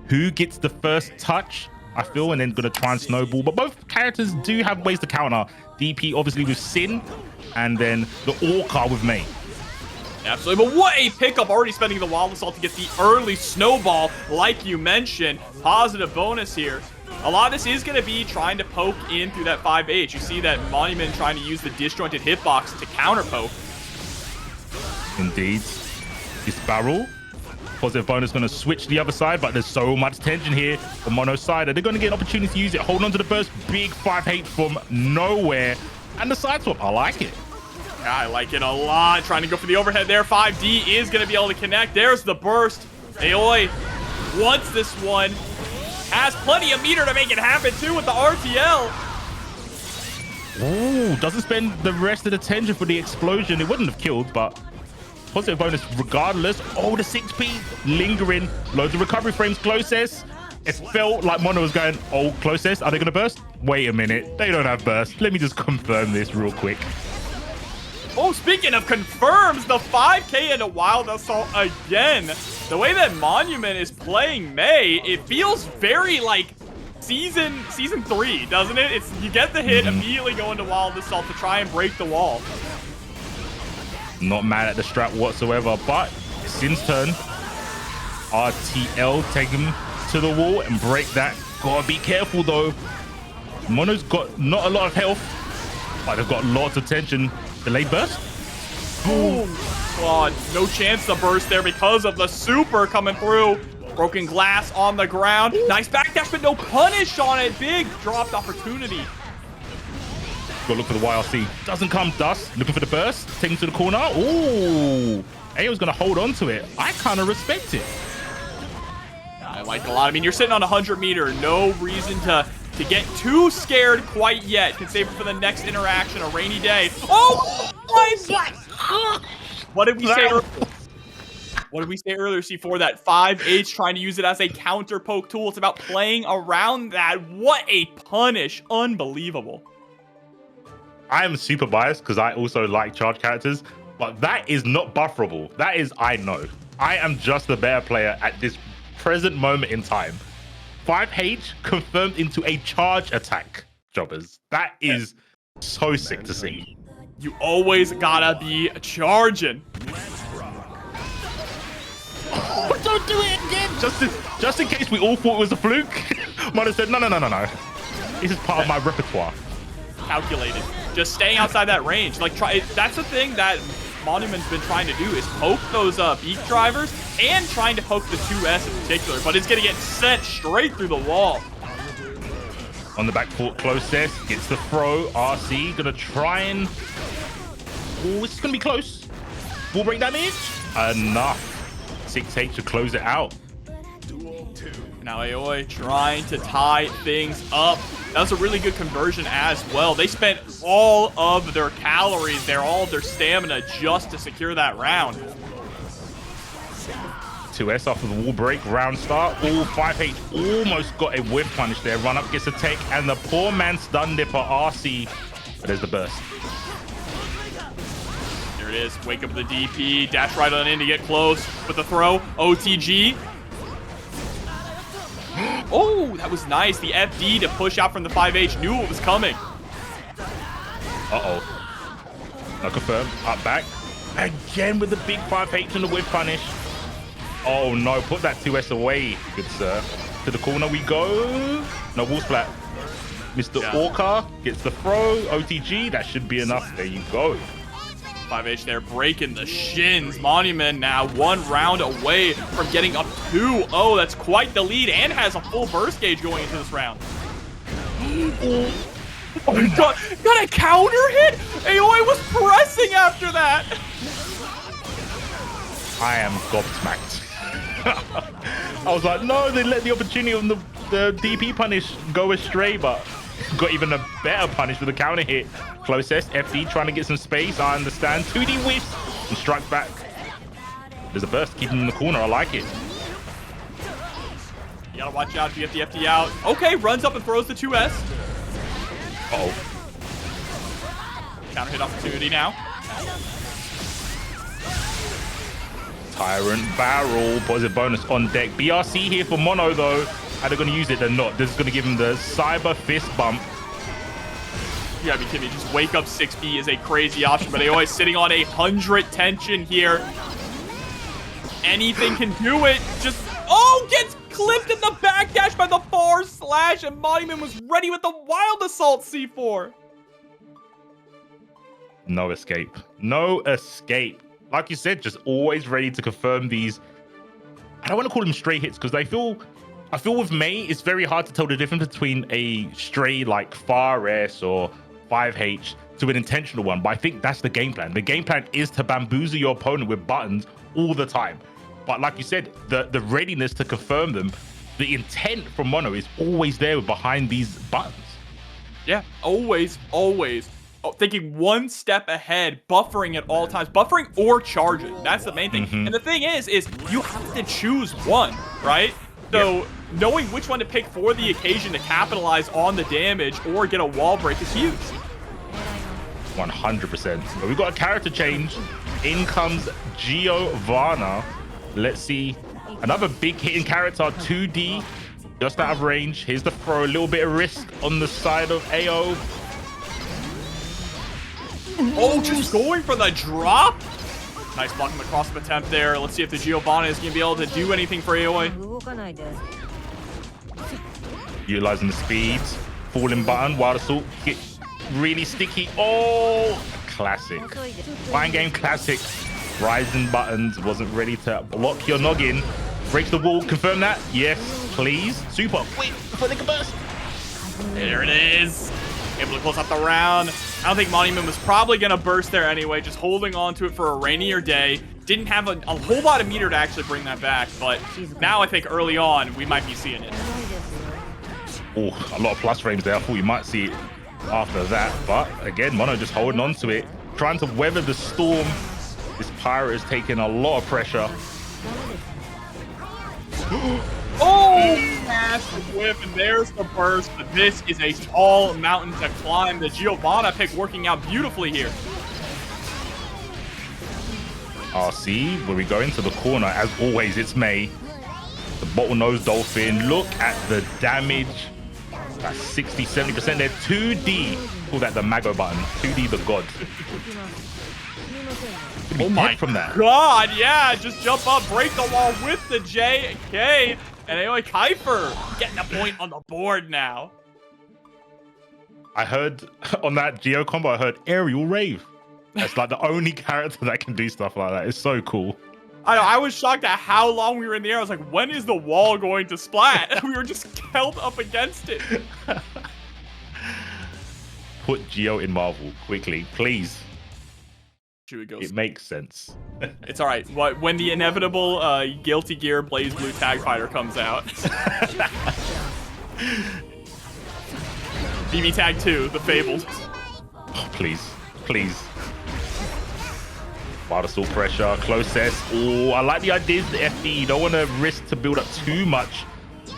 who gets the first touch, I feel, and then gonna try and snowball. But both characters do have ways to counter. DP obviously with Sin, and then the Orca with Mei. Absolutely, but what a pickup, already spending the Wild Assault to get the early snowball, like you mentioned. Positive bonus here. A lot of this is going to be trying to poke in through that 5H. You see that Monumin trying to use the disjointed hitbox to counter poke. Indeed. This barrel. Positive bonus going to switch the other side, but there's so much tension here on Mono's side. They're going to get an opportunity to use it. Hold on to the burst. Big 5H from nowhere. And the side swap. I like it. I like it a lot. Trying to go for the overhead there. 5D is going to be able to connect. There's the burst. Aoi wants this one. Has plenty of meter to make it happen too with the RTL. Ooh, doesn't spend the rest of the tension for the explosion. It wouldn't have killed, but positive bonus regardless. Oh, the 6P lingering. Loads of recovery frames. Closest. It felt like Mono was going, oh, closest. Are they going to burst? Wait a minute. They don't have burst. Let me just confirm this real quick. Oh, speaking of confirms, the 5K into Wild Assault again. The way that Monumin is playing Mei, it feels very like season 3, doesn't it? It's you get the hit, immediately go into Wild Assault to try and break the wall. Not mad at the strat whatsoever, but it's Sin's turn. RTL, take him to the wall and break that. Gotta be careful though. Mono's got not a lot of health, but they've got lots of tension. Delayed burst? Boom! God, no chance to burst there because of the super coming through. Broken glass on the ground. Nice backdash, but no punish on it. Big dropped opportunity. Go look for the YRC. Doesn't come. Dust. Looking for the burst. Taking to the corner. Ooh. AO's going to hold on to it. I kind of respect it. I like it a lot. I mean, you're sitting on 100 meter. No reason to get too scared quite yet. Can save it for the next interaction, a rainy day. Oh! What did we say earlier? What did we say earlier, C4? That 5H trying to use it as a counter poke tool. It's about playing around that. What a punish. Unbelievable. I am super biased because I also like charge characters, but that is not bufferable. That is, I know. I am just a better player at this present moment in time. 5H confirmed into a charge attack, jobbers. That is so sick to see. You always gotta be charging. Oh, don't do it again! Just in case we all thought it was a fluke. Mother said, no. This is part of my repertoire. Calculated. Just staying outside that range. Like, that's the thing that Monument's been trying to do is poke those beak drivers and trying to poke the 2S in particular, but it's gonna get sent straight through the wall. On the back foot, closest, gets the throw. RC gonna try and... Oh, this is gonna be close. Full break damage? Enough. 6H to close it out. Now Aoi trying to tie things up. That was a really good conversion as well. They spent all of their calories there, all of their stamina just to secure that round. 2S off of the wall break, round start. All 5H almost got a whip punish there. Run up gets a take, and the poor man stun dipper RC. But there's the burst. There it is. Wake up the DP, dash right on in to get close with the throw. OTG. Oh, that was nice. The FD to push out from the 5H knew it was coming. Uh-oh. Not confirmed. Up back. Again with the big 5H and the whip punish. Oh no, put that 2S away, good sir. To the corner we go. No, wall splat. Mr. Orca gets the throw. OTG, that should be enough. There you go. 5H there breaking the shins. Monumin now 1 round away from getting up 2-0. That's quite the lead and has a full burst gauge going into this round. Oh, got a counter hit? Aoi was pressing after that. I am gobsmacked. I was like, no, they let the opportunity on the DP punish go astray, but got even a better punish with a counter hit. Closest, FD trying to get some space. I understand. 2D whiffs and strike back. There's a burst, keep him in the corner. I like it. You gotta watch out if you get the FD out. Okay, runs up and throws the 2S. Uh-oh. Counter hit opportunity now. Tyrant Barrel, positive bonus on deck. BRC here for Mono though. Are they going to use it? They're not. This is going to give him the Cyber Fist bump. You gotta be kidding me. Just wake up 6B is a crazy option, but AoiKypher sitting on 100 tension here. Anything can do it. Just, oh, gets clipped in the backdash by the far slash, and Monumin was ready with the Wild Assault C4. No escape. No escape. Like you said, just always ready to confirm these. I don't want to call them stray hits because I feel with Mei, it's very hard to tell the difference between a stray like Far S or 5H to an intentional one. But I think that's the game plan. The game plan is to bamboozle your opponent with buttons all the time. But like you said, the readiness to confirm them, the intent from Mono is always there behind these buttons. Yeah, always, always. Oh, thinking one step ahead, buffering at all times. Buffering or charging. That's the main thing. And the thing is you have to choose one, right? So knowing which one to pick for the occasion to capitalize on the damage or get a wall break is huge. 100%. But we've got a character change. In comes Giovanna. Let's see. Another big hitting character, 2D. Just out of range. Here's the throw. A little bit of risk on the side of AO. Oh, just going for the drop. Nice blocking across the attempt there. Let's see if the Giovanna is going to be able to do anything for AoiKypher. Utilizing the speed. Falling button. Wild Assault. Get really sticky. Oh, classic. Fine game classic. Rising buttons. Wasn't ready to block your noggin. Breaks the wall. Confirm that. Yes, please. Super. Wait, before they can burst. There it is. Able to close out the round. I don't think Monumin was probably going to burst there anyway, just holding on to it for a rainier day. Didn't have a whole lot of meter to actually bring that back, but now I think early on, we might be seeing it. Oh, a lot of plus frames there. I thought we might see it after that, but again, Mono just holding on to it, trying to weather the storm. This pirate is taking a lot of pressure. Oh, massive whip, and there's the burst. But this is a tall mountain to climb. The Giovanna pick working out beautifully here. RC, where we go into the corner. As always, it's Mei. The bottlenose dolphin. Look at the damage. That's 60, 70% there. 2D. Call that the Mago button. 2D the god. Oh my from that. God, yeah. Just jump up, break the wall with the JK. And AoiKypher getting a point on the board now. I heard on that Geo combo, I heard Aerial Rave. That's like the only character that can do stuff like that. It's so cool. I was shocked at how long we were in the air. I was like, when is the wall going to splat? We were just held up against it. Put Geo in Marvel quickly, please. Goes. It makes sense. It's all right. When the inevitable Guilty Gear Blaze Blue Tag Fighter comes out. BB Tag 2, the Fabled. Oh, please. Please. Wild Assault pressure. Close S. Oh, I like the idea of the FD. You don't want to risk to build up too much,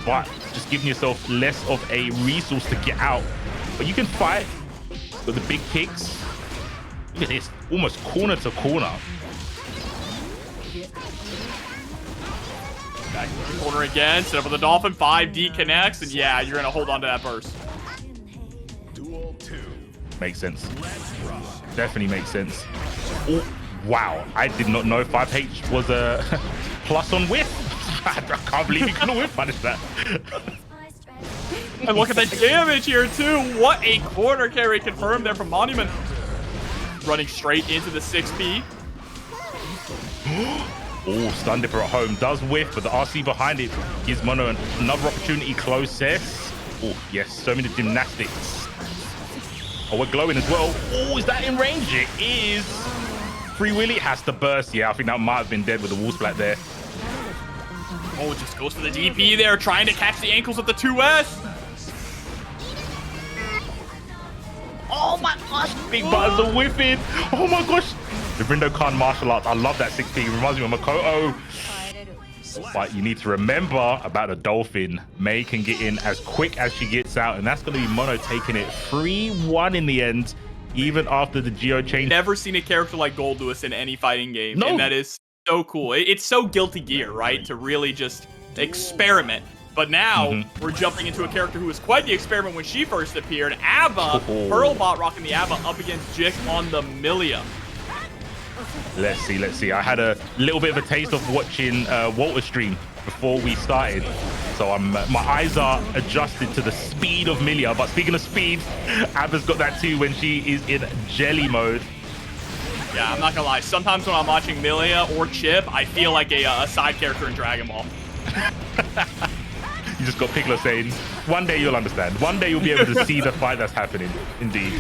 but just giving yourself less of a resource to get out. But you can fight with the big kicks. Look at this, almost corner to corner. Back to the corner again, set up with the Dolphin, 5D connects, and yeah, you're gonna hold on to that burst. Makes sense. Definitely makes sense. Oh, wow, I did not know 5H was a plus on whiff. I can't believe you could whiff punish that. And look at the damage here too. What a corner carry confirmed there from Monumin. Running straight into the 6B. Oh, Stun Dipper at home does whiff, but the RC behind it gives Mono another opportunity. Close S. Oh, yes, so many gymnastics. Oh, we're glowing as well. Oh, is that in range? It is. Free Willy has to burst. Yeah, I think that might have been dead with the wall splat there. Oh, it just goes for the DP there, trying to catch the ankles of the 2S. Oh my gosh, big buttons are whiffing. Oh my gosh. The Rindo Khan martial arts. I love that 6P. It reminds me of Makoto. But you need to remember about the Dolphin. Mei can get in as quick as she gets out, and that's going to be Mono taking it 3-1 in the end, even after the Geo change. Never seen a character like Gold Lewis in any fighting game, no. And that is so cool. It's so Guilty Gear, right? To really just experiment. But now, we're jumping into a character who was quite the experiment when she first appeared. A.B.A, pearlbot rocking the A.B.A up against Jikh on the Millia. Let's see. I had a little bit of a taste of watching Walter's stream before we started. So my eyes are adjusted to the speed of Millia. But speaking of speed, A.B.A's got that too when she is in jelly mode. Yeah, I'm not gonna lie. Sometimes when I'm watching Millia or Chip, I feel like a side character in Dragon Ball. You just got Piccolo saying, one day you'll understand. One day you'll be able to see the fight that's happening. Indeed.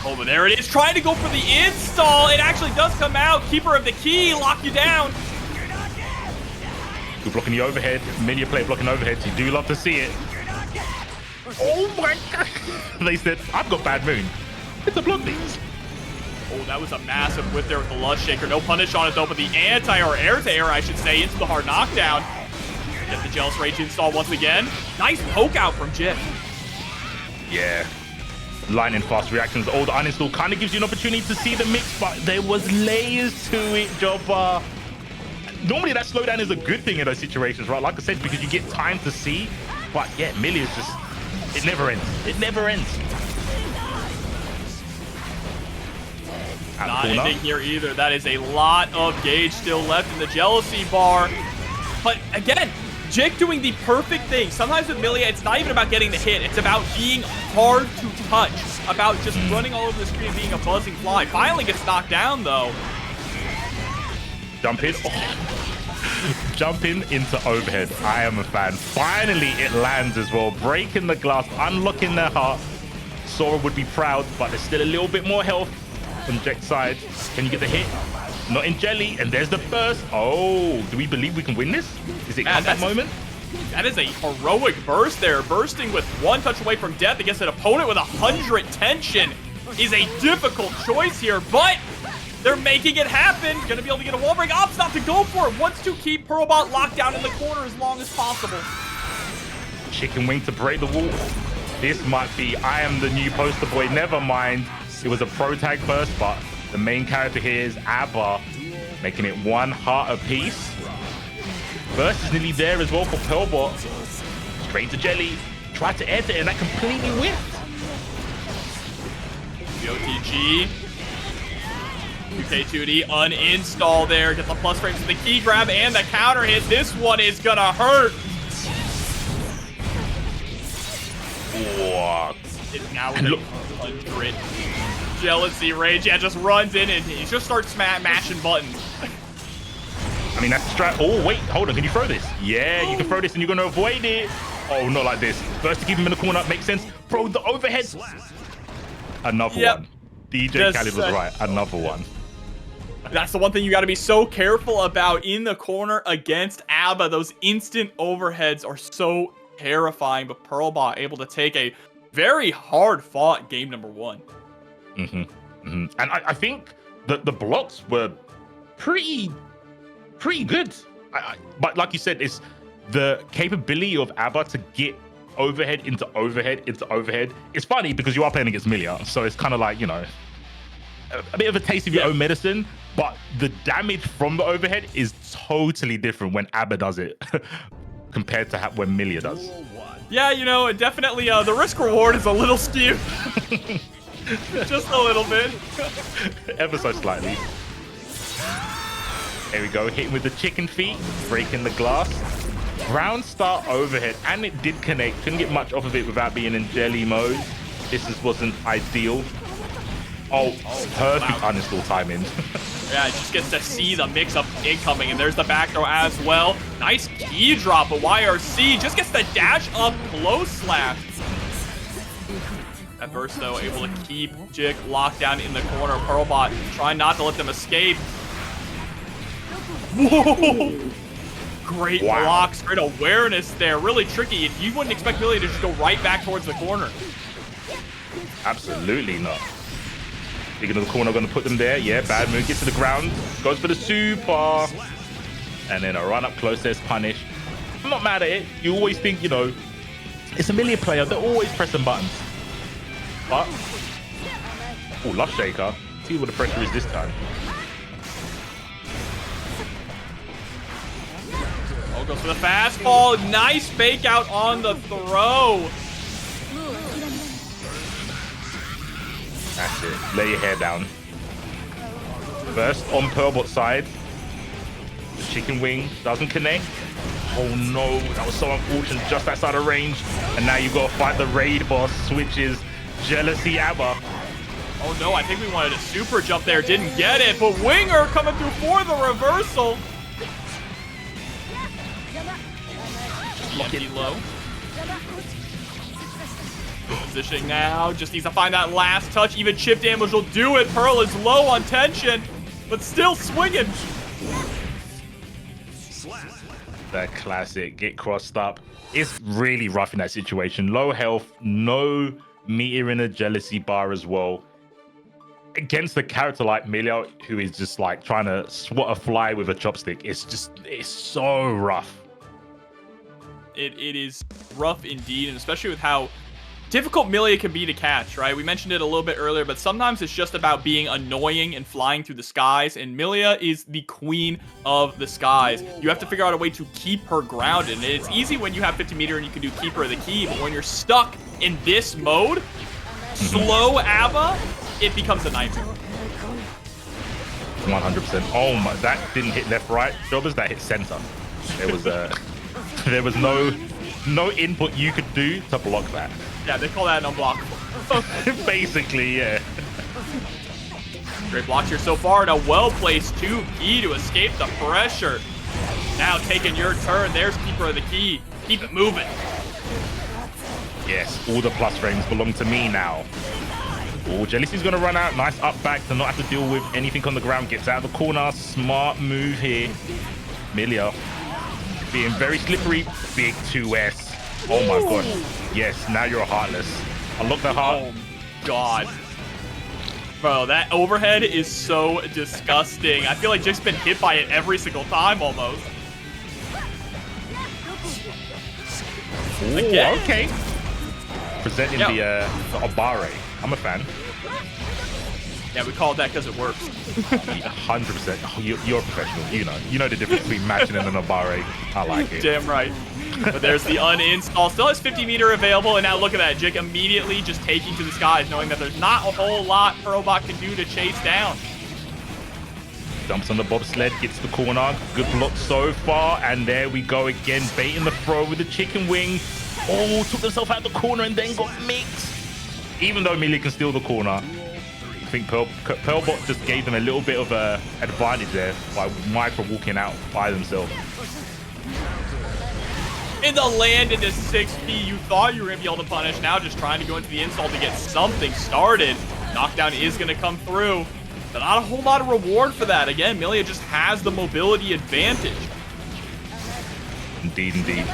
Oh, but there it is. Trying to go for the install. It actually does come out. Keeper of the key. Lock you down. You're blocking the overhead. Millia play blocking overheads. You do love to see it. Oh my god. They said, I've got bad moon. It's a block these. Oh, that was a massive whip there with the Lust Shaker. No punish on it though, but the anti or air to air, I should say, into the hard knockdown. Get the Jealous Rage install once again. Nice poke out from Jikh. Yeah. Lightning fast reactions. Oh, the uninstall kind of gives you an opportunity to see the mix, but there was layers to it, Jobber. Normally that slowdown is a good thing in those situations, right? Like I said, because you get time to see. But yeah, Millia's just, it never ends. It never ends. Not ending here either. That is a lot of gauge still left in the Jealousy bar. But again, Jikh doing the perfect thing. Sometimes with Millia, it's not even about getting the hit. It's about being hard to touch. About just running all over the screen and being a buzzing fly. Finally gets knocked down, though. Jump in. Oh. Jumping into overhead. I am a fan. Finally, it lands as well. Breaking the glass, unlocking their heart. Sora would be proud, but there's still a little bit more health on Jikh's side. Can you get the hit? Not in jelly, and there's the burst. Oh, do we believe we can win this? Is it that moment? That is a heroic burst there. Bursting with one touch away from death against an opponent with 100 tension is a difficult choice here, but they're making it happen. Gonna be able to get a wall break. Opts not to go for it. Wants to keep pearlbot locked down in the corner as long as possible. Chicken wing to break the wall. This might be, I am the new poster boy. Never mind. It was a pro tag first, but the main character here is A.B.A, making it one heart apiece. Burst is nearly there as well for pearlbot. Straight to jelly. Tried to air it, and that completely whiffed. OTG. UK2D uninstall there. Get the plus frames with the key grab and the counter hit. This one is gonna hurt. What? It's now 100. Jealousy Rage, yeah, just runs in and he just starts mashing buttons. I mean, that's the strat. Oh, wait, hold on. Can you throw this? Yeah, you can throw this and you're going to avoid it. Oh, not like this. First to keep him in the corner. Makes sense. Throw the overhead. Another one. DJ Khaled was right. Another one. That's the one thing you got to be so careful about in the corner against A.B.A. Those instant overheads are so terrifying, but pearlbot able to take a very hard-fought game number one. And I think that the blocks were pretty good. But like you said, it's the capability of A.B.A. to get overhead into overhead into overhead. It's funny because you are playing against Millia, so it's kind of like, you know, a bit of a taste of your own medicine, but the damage from the overhead is totally different when A.B.A. does it compared to when Millia does. Yeah, you know, definitely the risk reward is a little skewed. Just a little bit. Ever so slightly. There we go, hitting with the chicken feet, breaking the glass. Ground start overhead, and it did connect. Couldn't get much off of it without being in jelly mode. This wasn't ideal. Oh, perfect uninstall timing. Yeah, it just gets to see the mix-up incoming, and there's the back throw as well. Nice key drop, but YRC just gets the dash up close slash. At first, though, able to keep Jikh locked down in the corner. Pearlbot trying not to let them escape. Whoa! Great blocks, great awareness there. Really tricky. You wouldn't expect Millia to just go right back towards the corner. Absolutely not. Speaking of the corner, going to put them there. Yeah, bad move. Gets to the ground. Goes for the super. And then a run up close. There's punish. I'm not mad at it. You always think, you know, it's a Millia player. They're always pressing buttons. But, oh, Lust Shaker. See what the pressure is this time. Goes for the fastball. Nice fake out on the throw. That's it. Lay your hair down. First on pearlbot side. The chicken wing doesn't connect. Oh no, that was so unfortunate, just outside of range. And now you've got to fight the raid boss, which is Jealousy A.B.A. Oh no, I think we wanted a super jump there, didn't get it, but Winger coming through for the reversal. Empty low. Positioning now, just needs to find that last touch. Even chip damage will do it. Pearl is low on tension, but still swinging. The classic, get crossed up. It's really rough in that situation. Low health, no meter in a jealousy bar as well. Against a character like Millia, who is just like trying to swat a fly with a chopstick, it's so rough. It is rough indeed, and especially with how difficult Millia can be to catch, right? We mentioned it a little bit earlier, but sometimes it's just about being annoying and flying through the skies, and Millia is the queen of the skies. You have to figure out a way to keep her grounded, and it's easy when you have 50 meter and you can do keep her the key, but when you're stuck in this mode, slow A.B.A, it becomes a nightmare. 100%. Oh my, that didn't hit left, right. Jobbers, that hit center. There was there was no input you could do to block that. Yeah, they call that an unblockable. Basically, yeah. Great blocks here so far, and a well-placed 2P to escape the pressure. Now taking your turn. There's Keeper of the Key. Keep it moving. Yes, all the plus frames belong to me now. Oh, Jealousy's going to run out. Nice up back to not have to deal with anything on the ground. Gets out of the corner. Smart move here. Millia being very slippery. Big 2S. Oh my god. Yes, now you're a Heartless. Unlock the heart. Oh god. Bro, that overhead is so disgusting. I feel like Jikh's been hit by it every single time almost. Ooh, Again. okay. Presenting the A.B.A. I'm a fan. Yeah, we call it that because it works. 100%. Oh, you're a professional. You know the difference between matching and an A.B.A. I like it. Damn right. But there's the uninstall. Still has 50 meter available, and now look at that. Jikh immediately just taking to the skies, knowing that there's not a whole lot pearlbot can do to chase down. Dumps on the bobsled, gets the corner. Good block so far, and there we go again. Baiting the throw with the chicken wing. Oh, took himself out the corner and then got mixed. Even though Millia can steal the corner, I think pearlbot just gave them a little bit of a advantage there by micro walking out by themselves. In the land into 6P, you thought you were going to be able to punish. Now just trying to go into the install to get something started. Knockdown is going to come through, but not a whole lot of reward for that. Again, Millia just has the mobility advantage. Indeed, indeed.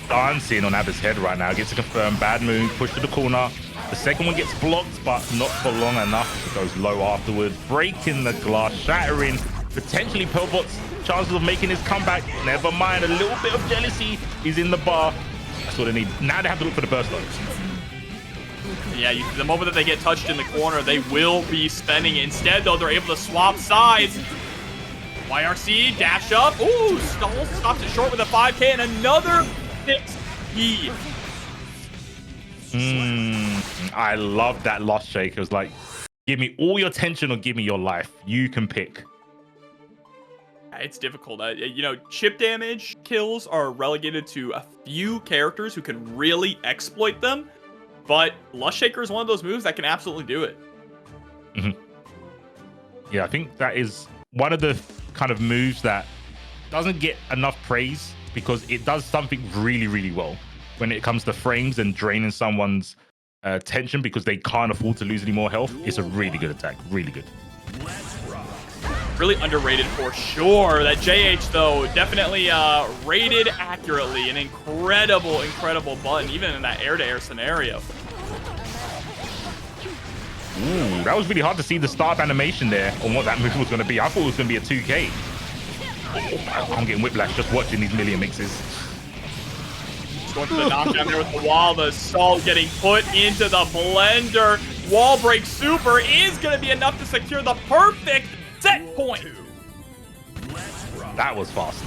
Dancing on A.B.A.'s head right now. Gets a confirmed bad move, push to the corner. The second one gets blocked, but not for long enough. It goes low afterward. Breaking the glass, shattering potentially pearlbot's chances of making his comeback. Never mind, a little bit of jealousy. He's in the bar. That's what they need. Now they have to look for the burst though. Yeah, the moment that they get touched in the corner, they will be spending. Instead, though, they're able to swap sides. YRC, dash up. Ooh, stops it short with a 5K and another 6P. I love that lost shake. It was like, give me all your tension or give me your life. You can pick. It's difficult. You know, chip damage kills are relegated to a few characters who can really exploit them, but Lust Shaker is one of those moves that can absolutely do it. Yeah, I think that is one of the kind of moves that doesn't get enough praise because it does something really, really well when it comes to frames and draining someone's tension because they can't afford to lose any more health. It's a really good attack. Really good. Really underrated for sure. That JH, though, definitely rated accurately. An incredible, incredible button, even in that air-to-air scenario. Ooh, that was really hard to see the start animation there on what that move was going to be. I thought it was going to be a 2K. Oh, I'm getting whiplash just watching these Millia mixes. Going for the knockdown there with the wall. The salt getting put into the blender. Wall break super is going to be enough to secure the perfect set point. That was fast.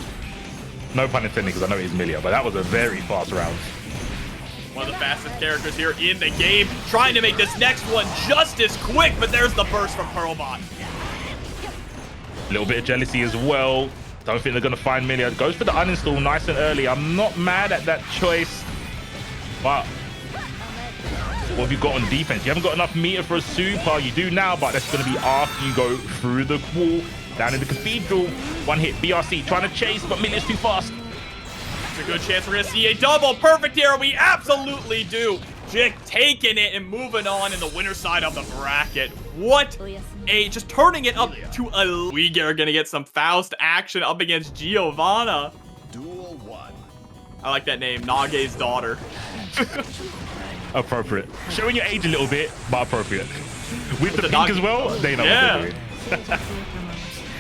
No pun intended, because I know he's Millia, but that was a very fast round. One of the fastest characters here in the game, trying to make this next one just as quick, but there's the burst from pearlbot. A little bit of jealousy as well. Don't think they're going to find Millia. Goes for the uninstall nice and early. I'm not mad at that choice, but what have you got on defense? You haven't got enough meter for a super. You do now, but that's going to be after you go through the wall down in the cathedral. One hit, BRC trying to chase, but Millia's too fast. It's a good chance we're going to see a double perfect here. We absolutely do. Jikh taking it and moving on in the winner side of the bracket. What a, just turning it up to a, we are going to get some Faust action up against Giovanna. Duel 1. I like that name, Nage's daughter. Appropriate. Showing your age a little bit, but appropriate. With the pink as well, they know what they're doing.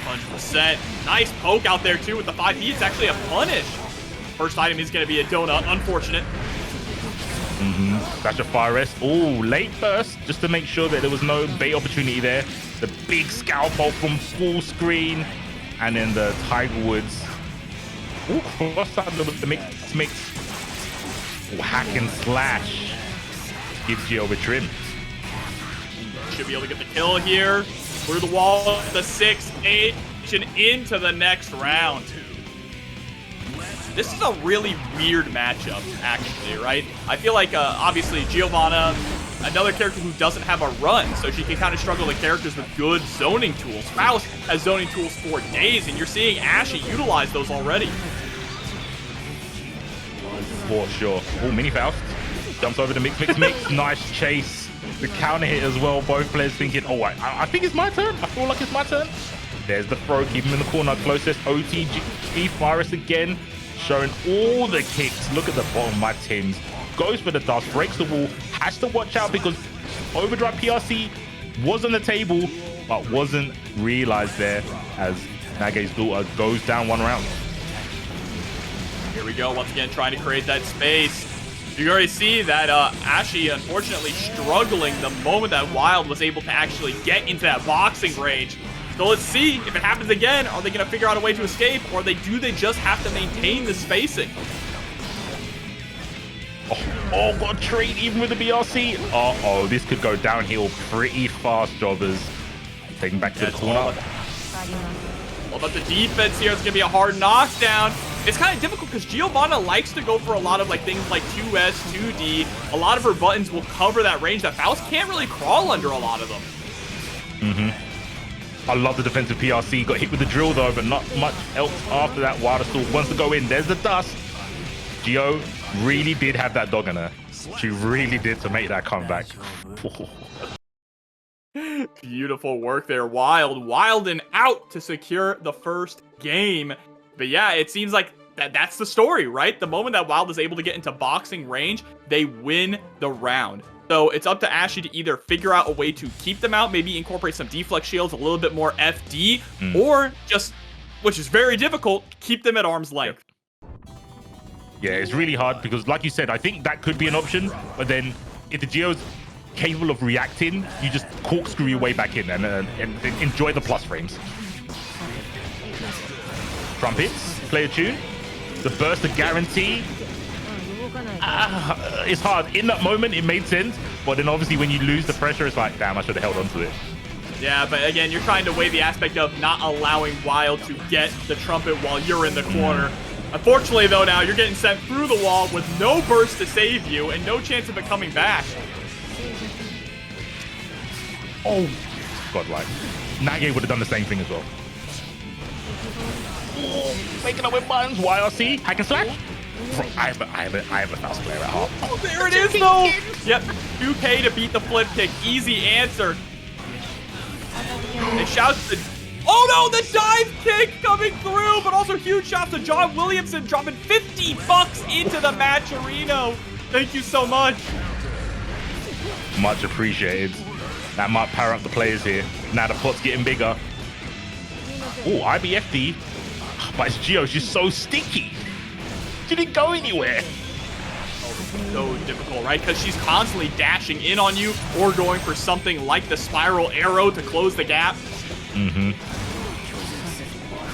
100%. Nice poke out there too with the 5E. It's actually a punish. First item is going to be a donut. Unfortunate. That's a fire rest. Oh, late burst, just to make sure that there was no bait opportunity there. The big scalp bolt from full screen. And then the Tiger Woods. Ooh, cross side of the mix. Ooh, hack and slash. Gives Gio a trim. Should be able to get the kill here. Through the wall, the 6-8 into the next round. This is a really weird matchup, actually, right? I feel like, obviously, Giovanna, another character who doesn't have a run, so she can kind of struggle with characters with good zoning tools. Faust has zoning tools for days, and you're seeing Ashy utilize those already. For sure. Oh, mini Faust. Jumps over the mix. Nice chase. The counter hit as well. Both players thinking, oh, I think it's my turn. I feel like it's my turn. There's the throw. Keep him in the corner. Closest OTG. Virus again. Showing all the kicks. Look at the bottom of my tins. Goes for the dust. Breaks the wall. Has to watch out because overdrive PRC was on the table, but wasn't realized there as Nage's daughter goes down one round. Here we go. Once again, trying to create that space. You can already see that Ashy, unfortunately, struggling the moment that Wild was able to actually get into that boxing range. So let's see if it happens again. Are they going to figure out a way to escape, or do they just have to maintain the spacing? Oh, got a trade even with the BRC. Uh-oh, this could go downhill pretty fast, jobbers. Taking back to the corner. Well, but the defense here is going to be a hard knockdown. It's kind of difficult because Giovanna likes to go for a lot of things like 2S, 2D. A lot of her buttons will cover that range that Faust can't really crawl under a lot of them. I love the defensive PRC. Got hit with the drill though, but not much else after that. Wilder still wants to go in. There's the dust. Gio really did have that dog in her. She really did to make that comeback. Beautiful work there. Wild and out to secure the first game. But yeah, it seems like that's the story, right? The moment that Wild is able to get into boxing range, they win the round. So it's up to Ashy to either figure out a way to keep them out, maybe incorporate some deflex shields, a little bit more FD, or just, which is very difficult, keep them at arm's length. Yeah, it's really hard because, like you said, I think that could be an option. But then if the Geo's capable of reacting, you just corkscrew your way back in and enjoy the plus frames. Trumpets, play a tune. The burst of guarantee. It's hard. In that moment, it made sense. But then obviously when you lose the pressure, it's like, damn, I should have held on to it. Yeah, but again, you're trying to weigh the aspect of not allowing Wild to get the trumpet while you're in the corner. Unfortunately, though, now you're getting sent through the wall with no burst to save you and no chance of it coming back. Oh, godlike. Nage would have done the same thing as well. Oh, making up with buttons. YRC, hack and slash. I have a Faust player at heart. Oh, there it is, though. Yep, 2K to beat the flip kick. Easy answer. They shout the... Oh, no, the dive kick coming through, but also huge shots to John Williamson dropping $50 into the match-arena. Thank you so much. Much appreciated. That might power up the players here. Now the pot's getting bigger. Oh, IBFD. But it's Gio, she's so sticky. She didn't go anywhere. So difficult, right? Because she's constantly dashing in on you or going for something like the spiral arrow to close the gap.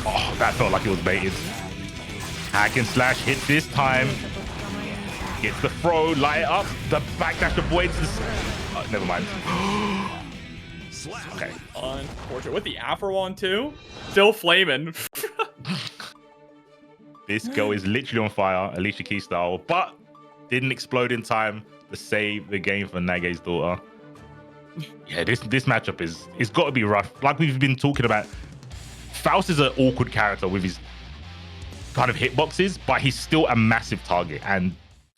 Oh, that felt like it was baited. Hack and slash hits this time. Gets the throw, light it up. The backdash avoids this. Oh, never mind. Okay. Unfortunate. With the Afro on too. Still flaming. This girl is literally on fire, Alicia Keys style, but didn't explode in time to save the game for Nage's daughter. Yeah, this matchup it's got to be rough. Like we've been talking about, Faust is an awkward character with his kind of hitboxes, but he's still a massive target. And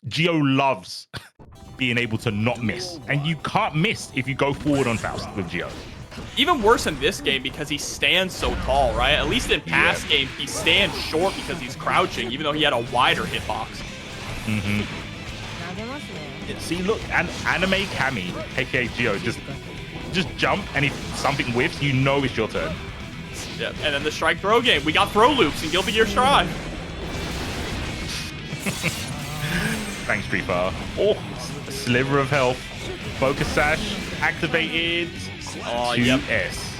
Geo loves being able to not miss, and you can't miss if you go forward on Faust with Geo. Even worse in this game because he stands so tall, right? At least in past games, he stands short because he's crouching, even though he had a wider hitbox. See, look, and anime Kami, aka Geo, just jump, and if something whiffs, you know it's your turn. Yeah, and then the strike throw game. We got throw loops in Guilty Gear Strive. Thanks, Street Fighter. Oh, a sliver of health. Focus sash activated. Oh, 2S.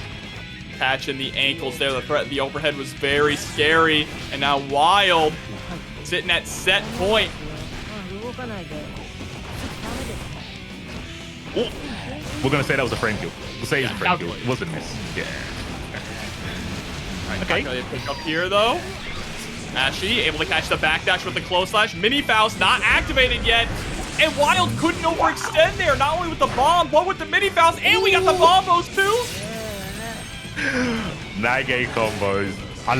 Catching the ankles there. The overhead was very scary. And now Wild sitting at set point. Oh, we're going to say that was a frame kill. We'll say it's a frame kill. It wasn't a miss. Yeah. Okay. Pick up here, though. Ashy able to catch the backdash with the close slash. Mini Faust not activated yet. And Wild couldn't overextend there, not only with the bomb, but with the Mini Faust, and we got the bombos too. Nage combos. I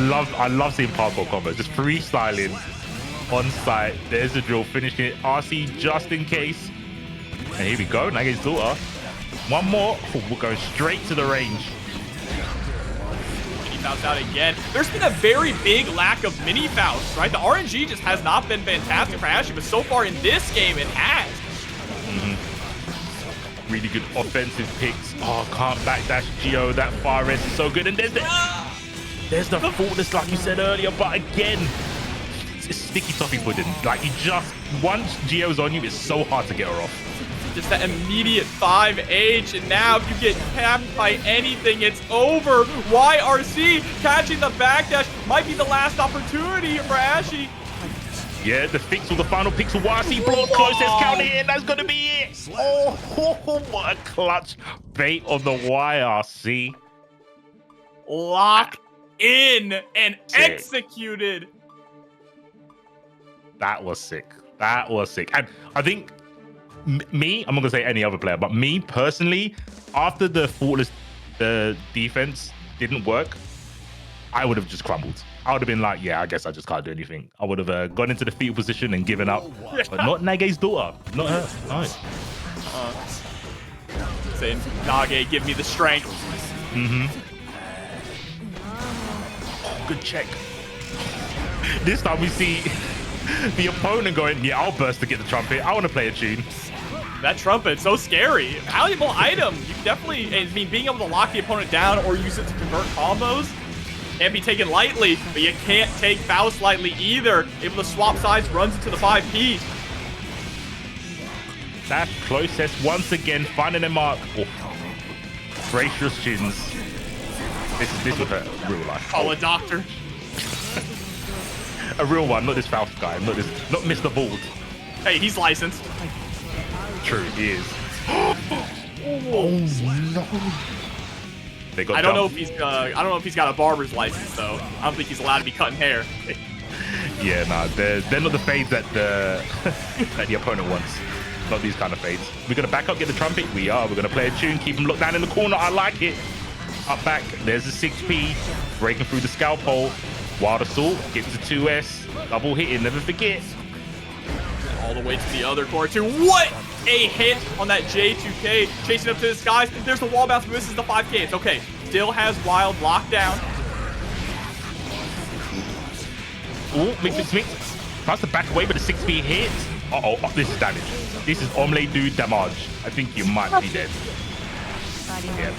love seeing parkour combos. Just freestyling on site. There's the drill, finishing it. RC just in case. And here we go, Nage's daughter. One more. Oh, we're going straight to the range. Mini Faust out again. There's been a very big lack of Mini Faust, right? The RNG just has not been fantastic for Ashy, but so far in this game, it has. Really good offensive picks. Oh, can't backdash Geo. That far end is so good. And there's the faultless, like you said earlier, but again, it's sticky toffee pudding. Like, you just, once Geo's on you, it's so hard to get her off. Just that immediate 5H, and now if you get tapped by anything, it's over. YRC catching the backdash might be the last opportunity for Ashy. Yeah, the fix with the final pixel. YRC blow up closest counter here, and that's gonna be it. Oh, what a clutch bait on the YRC. Locked in and executed. That was sick. That was sick. And I think me, I'm not gonna say any other player, but me personally, after the faultless defense didn't work, I would have just crumbled. I would have been like, yeah, I guess I just can't do anything. I would have gone into the fetal position and given up. But not Nage's daughter. Not her. Nice. Saying, Nage, give me the strength. Good check. This time we see the opponent going, yeah, I'll burst to get the trumpet. I want to play a tune. That trumpet, so scary. Valuable item. You definitely, I mean, being able to lock the opponent down or use it to convert combos can't be taken lightly, but you can't take Faust lightly either. Able to swap sides, runs into the 5P. That closest once again, finding a mark. Oh. Gracious chins. This would hurt real life. Call a doctor. A real one, not this Faust guy, not Mr. Bald. Hey, he's licensed. True, he is. Oh no! They got I don't know if he's got a barber's license though. I don't think he's allowed to be cutting hair. Yeah, nah, they're not the fades that the that the opponent wants. Not these kind of fades. We're gonna back up, get the trumpet. We are. We're gonna play a tune, keep him locked down in the corner. I like it. Up back. There's the 6P breaking through the scalp hole. Wild Assault gets the 2S. Double hitting. Never forget. All the way to the other core too. What a hit on that J2K. Chasing up to the skies. There's the wall bounce, but this is the 5K. It's okay. Still has Wild locked down. Oh, mix. Tries to back away, but the 6P hits. Uh-oh, this is damage. This is omelette du damage. I think you might be dead. Yeah.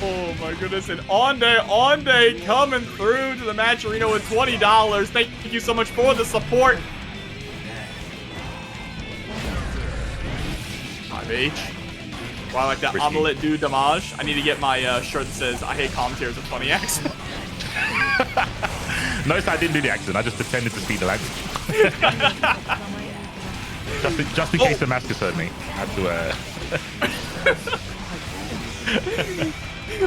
Oh my goodness, and Onday coming through to the match arena with $20. Thank you so much for the support. 5H. Well, I like that omelette du damage. I need to get my shirt that says, I hate commentators with funny accent. Notice I didn't do the accent. I just pretended to speak the language. just in case Damascus heard me. I had to.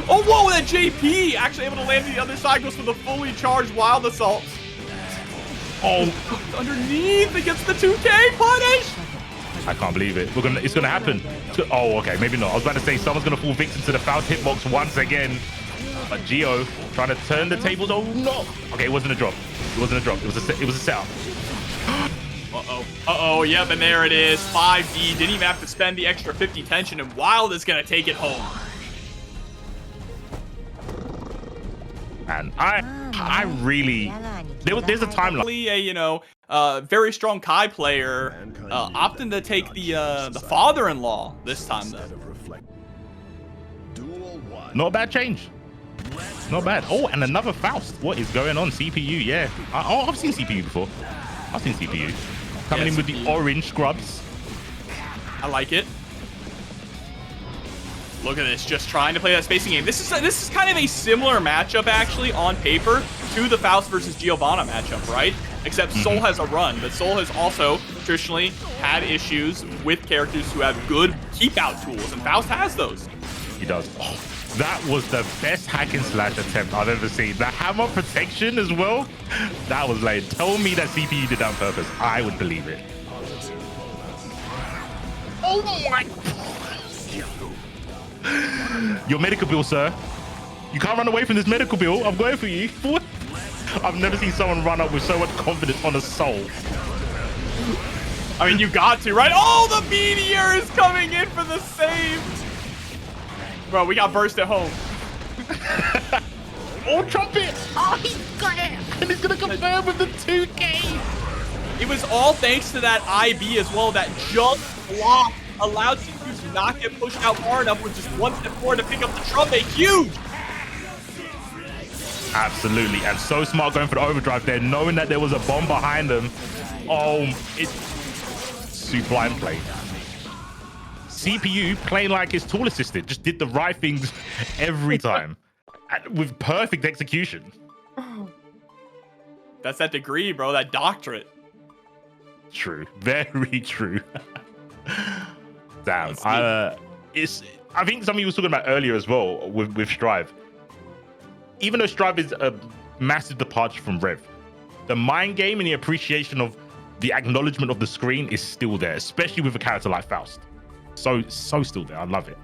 Oh, whoa, that JP actually able to land the other side, goes for the fully charged Wild Assault. Oh, underneath against the 2K punish. I can't believe it. It's gonna happen. Oh, okay, maybe not. I was about to say someone's gonna fall victim to the Faust hitbox once again. But Gio trying to turn the tables. Oh no! Okay, it wasn't a drop. It wasn't a drop. It was a setup. Uh-oh, yep, and there it is. 5D, didn't even have to spend the extra 50 tension, and Wild is gonna take it home. And I really, there's a timeline. A very strong Kai player, opting to take the father-in-law this time though. Not a bad change. Not bad. Oh, and another Faust. What is going on? CPU, yeah. I've seen CPU before. I've seen CPU. Coming in with the orange scrubs. I like it. Look at this, just trying to play that spacing game. This is kind of a similar matchup, actually, on paper, to the Faust versus Giovanna matchup, right? Except Soul has a run, but Soul has also traditionally had issues with characters who have good keep-out tools, and Faust has those. He does. Oh, that was the best hack and slash attempt I've ever seen. The hammer protection as well. That was like, tell me that CPU did that on purpose. I would believe it. Oh my. Your medical bill, sir. You can't run away from this medical bill. I'm going for you. What? I've never seen someone run up with so much confidence on a soul. I mean, you got to, right? Oh, the meteor is coming in for the save. Bro, we got burst at home. Oh, trumpet. Oh, he's got it. And he's going to confirm with the 2K. It was all thanks to that IB as well. That jump block allowed CPU to not get pushed out far enough with just one step forward to pick up the trumpet. Huge. Absolutely. And so smart going for the overdrive there, knowing that there was a bomb behind them. Oh, it's sublime play. CPU playing like his tool assistant, just did the right things every time and with perfect execution. That's that degree, bro, that doctorate. True, very true. Damn. I think something you was talking about earlier as well with Strive. Even though Strive is a massive departure from Rev, the mind game and the appreciation of the acknowledgement of the screen is still there, especially with a character like Faust. So still there. I love it.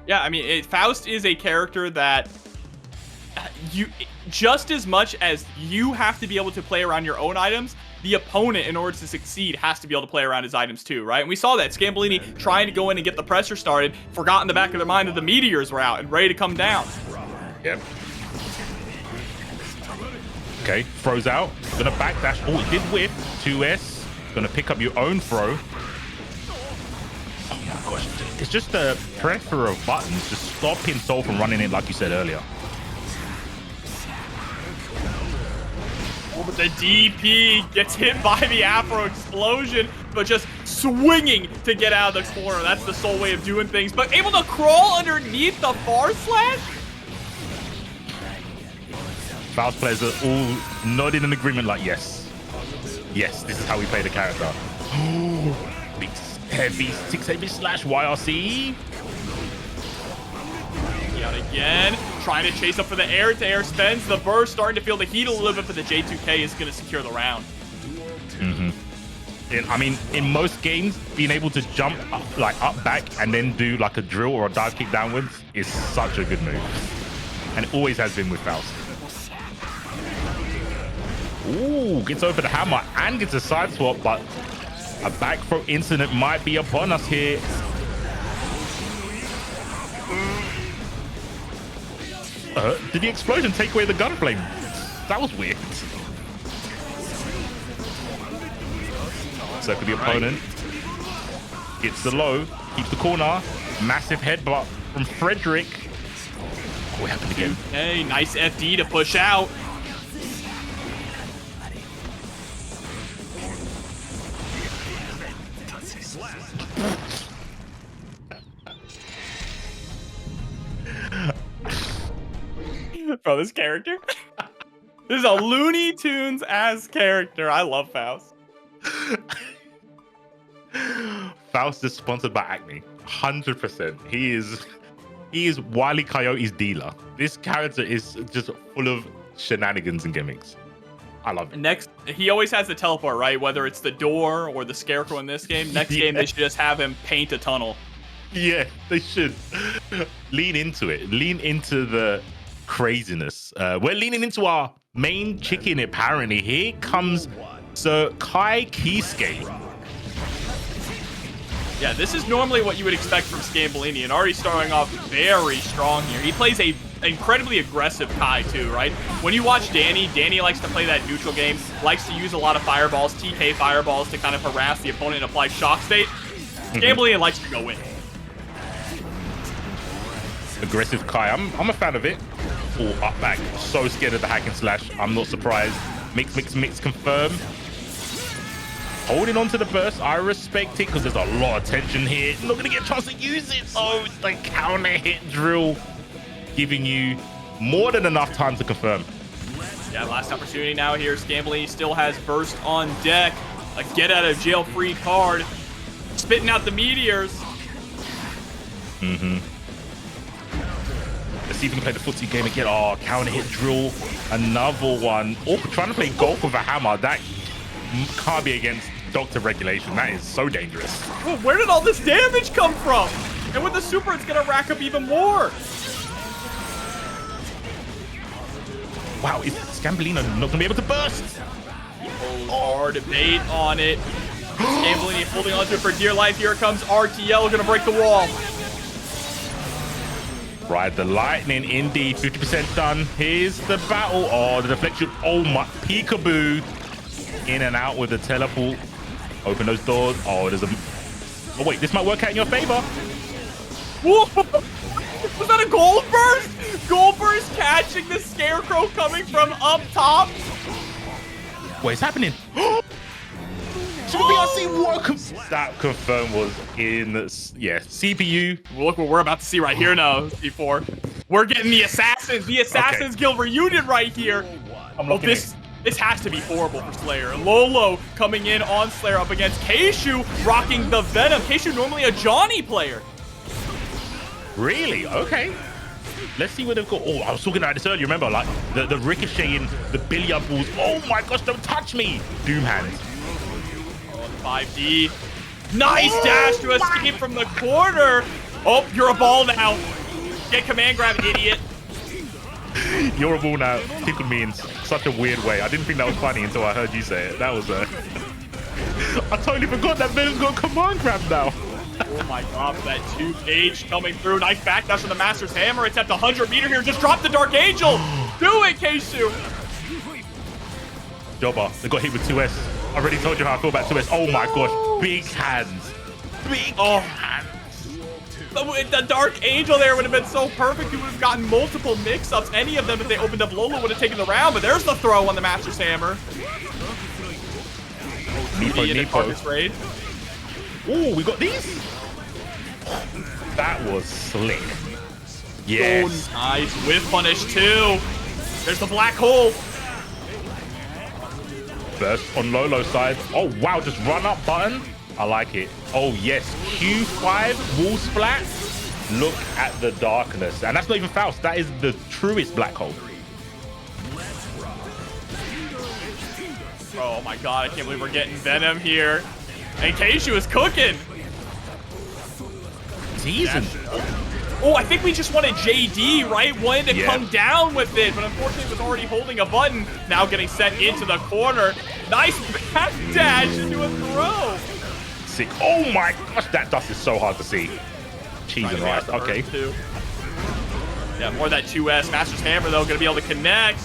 Yeah, I mean, Faust is a character that you, just as much as you have to be able to play around your own items, the opponent, in order to succeed, has to be able to play around his items too, right? And we saw that. Scambolini trying to go in and get the pressure started, forgot in the back of their mind that the meteors were out and ready to come down. Yep. Okay, throws out. Gonna backdash. Oh, it did whip. 2S. Gonna pick up your own throw. Oh my gosh. It's just a plethora of buttons just stopping Soul from running in like you said earlier. Oh, but the DP gets hit by the Afro explosion, but just swinging to get out of the corner. That's the Soul way of doing things, but able to crawl underneath the far slash? Faust players are all nodding in agreement like, yes. Yes, this is how we play the character. Big heavy 6AB slash YRC. Out again, trying to chase up for the air-to-air spends. The burst starting to feel the heat a little bit, but the J2K is going to secure the round. I mean, in most games, being able to jump up, back, and then do like a drill or a dive kick downwards is such a good move. And it always has been with Faust. Ooh, gets over the hammer and gets a side swap, but a back throw incident might be upon us here. Did the explosion take away the gun flame? That was weird. So for the opponent, gets the low, keeps the corner, massive headbutt from Frederick. Oh, it happened again. Hey, nice FD to push out. Bro, this character. This is a Looney Tunes ass character. I love Faust. Faust is sponsored by Acme. 100%. He is Wile E. Coyote's dealer. This character is just full of shenanigans and gimmicks. I love it. Next, he always has the teleport, right? Whether it's the door or the scarecrow in this game. Next game, they should just have him paint a tunnel. Yeah, they should. Lean into it. Lean into the craziness. We're leaning into our main chicken, apparently. Here comes Sir Kai Kiske. Yeah, this is normally what you would expect from Scambolini, and already starting off very strong here. He plays a incredibly aggressive Kai too, right? When you watch Dany likes to play that neutral game, likes to use a lot of fireballs, TK fireballs to kind of harass the opponent and apply shock state. Scambolini likes to go in. Aggressive Kai, I'm a fan of it. Oh, up back, so scared of the hack and slash. I'm not surprised. Mix, confirm. Holding on to the burst, I respect it because there's a lot of tension here. Not gonna get a chance to use it. Oh, it's the counter hit drill, giving you more than enough time to confirm. Yeah, last opportunity now here. Scambolini still has burst on deck. A get out of jail free card. Spitting out the meteors. Let's see if we can play the footsie game again. Oh, counter hit drill. Another one. Oh, trying to play golf with a hammer. That can't be against doctor regulation. That is so dangerous. Oh, where did all this damage come from? And with the super, it's going to rack up even more. Wow, is Scambolini not going to be able to burst? Hard bait on it. Scambolini holding on to it for dear life. Here comes RTL, going to break the wall. Ride the lightning, indeed. 50% done. Here's the battle. Oh, the deflection. Oh my, peekaboo. In and out with the teleport. Open those doors. Oh, there's a... Oh, wait, this might work out in your favor. Whoa! Was that a gold burst? Gold burst catching the scarecrow coming from up top. What is happening? That confirm was in, yeah, CPU. Look what we're about to see right here now, C4. We're getting the Assassins. The Assassins Guild reunion right here. Oh, this has to be horrible for Slayer. Lolo coming in on Slayer up against Kshu, rocking the Venom. Kshu normally a Johnny player. Really? Okay. Let's see what they've got. Oh, I was talking about this earlier. Remember, like the ricocheting, the billiard balls. Oh my gosh, don't touch me. Doom hands. 5D. Nice dash to escape from the corner. Oh, you're a ball now. Get command grab, idiot. You're a ball now. Tickled me in such a weird way. I didn't think that was funny until I heard you say it. That was I totally forgot that Venom's got command grab now. Oh my god, that 2H coming through. Nice backdash from the Master's Hammer. It's at the 100 meter here. Just drop the Dark Angel. Do it, Kshu. Jobber, they got hit with 2S. I already told you how I feel about 2S. Oh my gosh, big hands. Big hands. The Dark Angel there would have been so perfect. You would have gotten multiple mix-ups. Any of them, if they opened up Lolo, would have taken the round. But there's the throw on the Master's Hammer. Nepo. Raid. Oh, we got these? That was slick. Yes. Oh, nice. Whiff punish, too. There's the black hole. Burst on Lolo's side. Oh, wow. Just run up button. I like it. Oh, yes. Q5 wall splat. Look at the darkness. And that's not even Faust. That is the truest black hole. Oh, my God. I can't believe we're getting Venom here. And Kshu is cooking. Teasing. Oh, I think we just wanted JD, right? Wanted to come down with it, but unfortunately was already holding a button. Now getting sent into the corner. Nice back dash into a throw. Sick. Oh my gosh, that dust is so hard to see. Cheese and rice. Okay. Yeah, more of that 2S. Master's Hammer, though, going to be able to connect.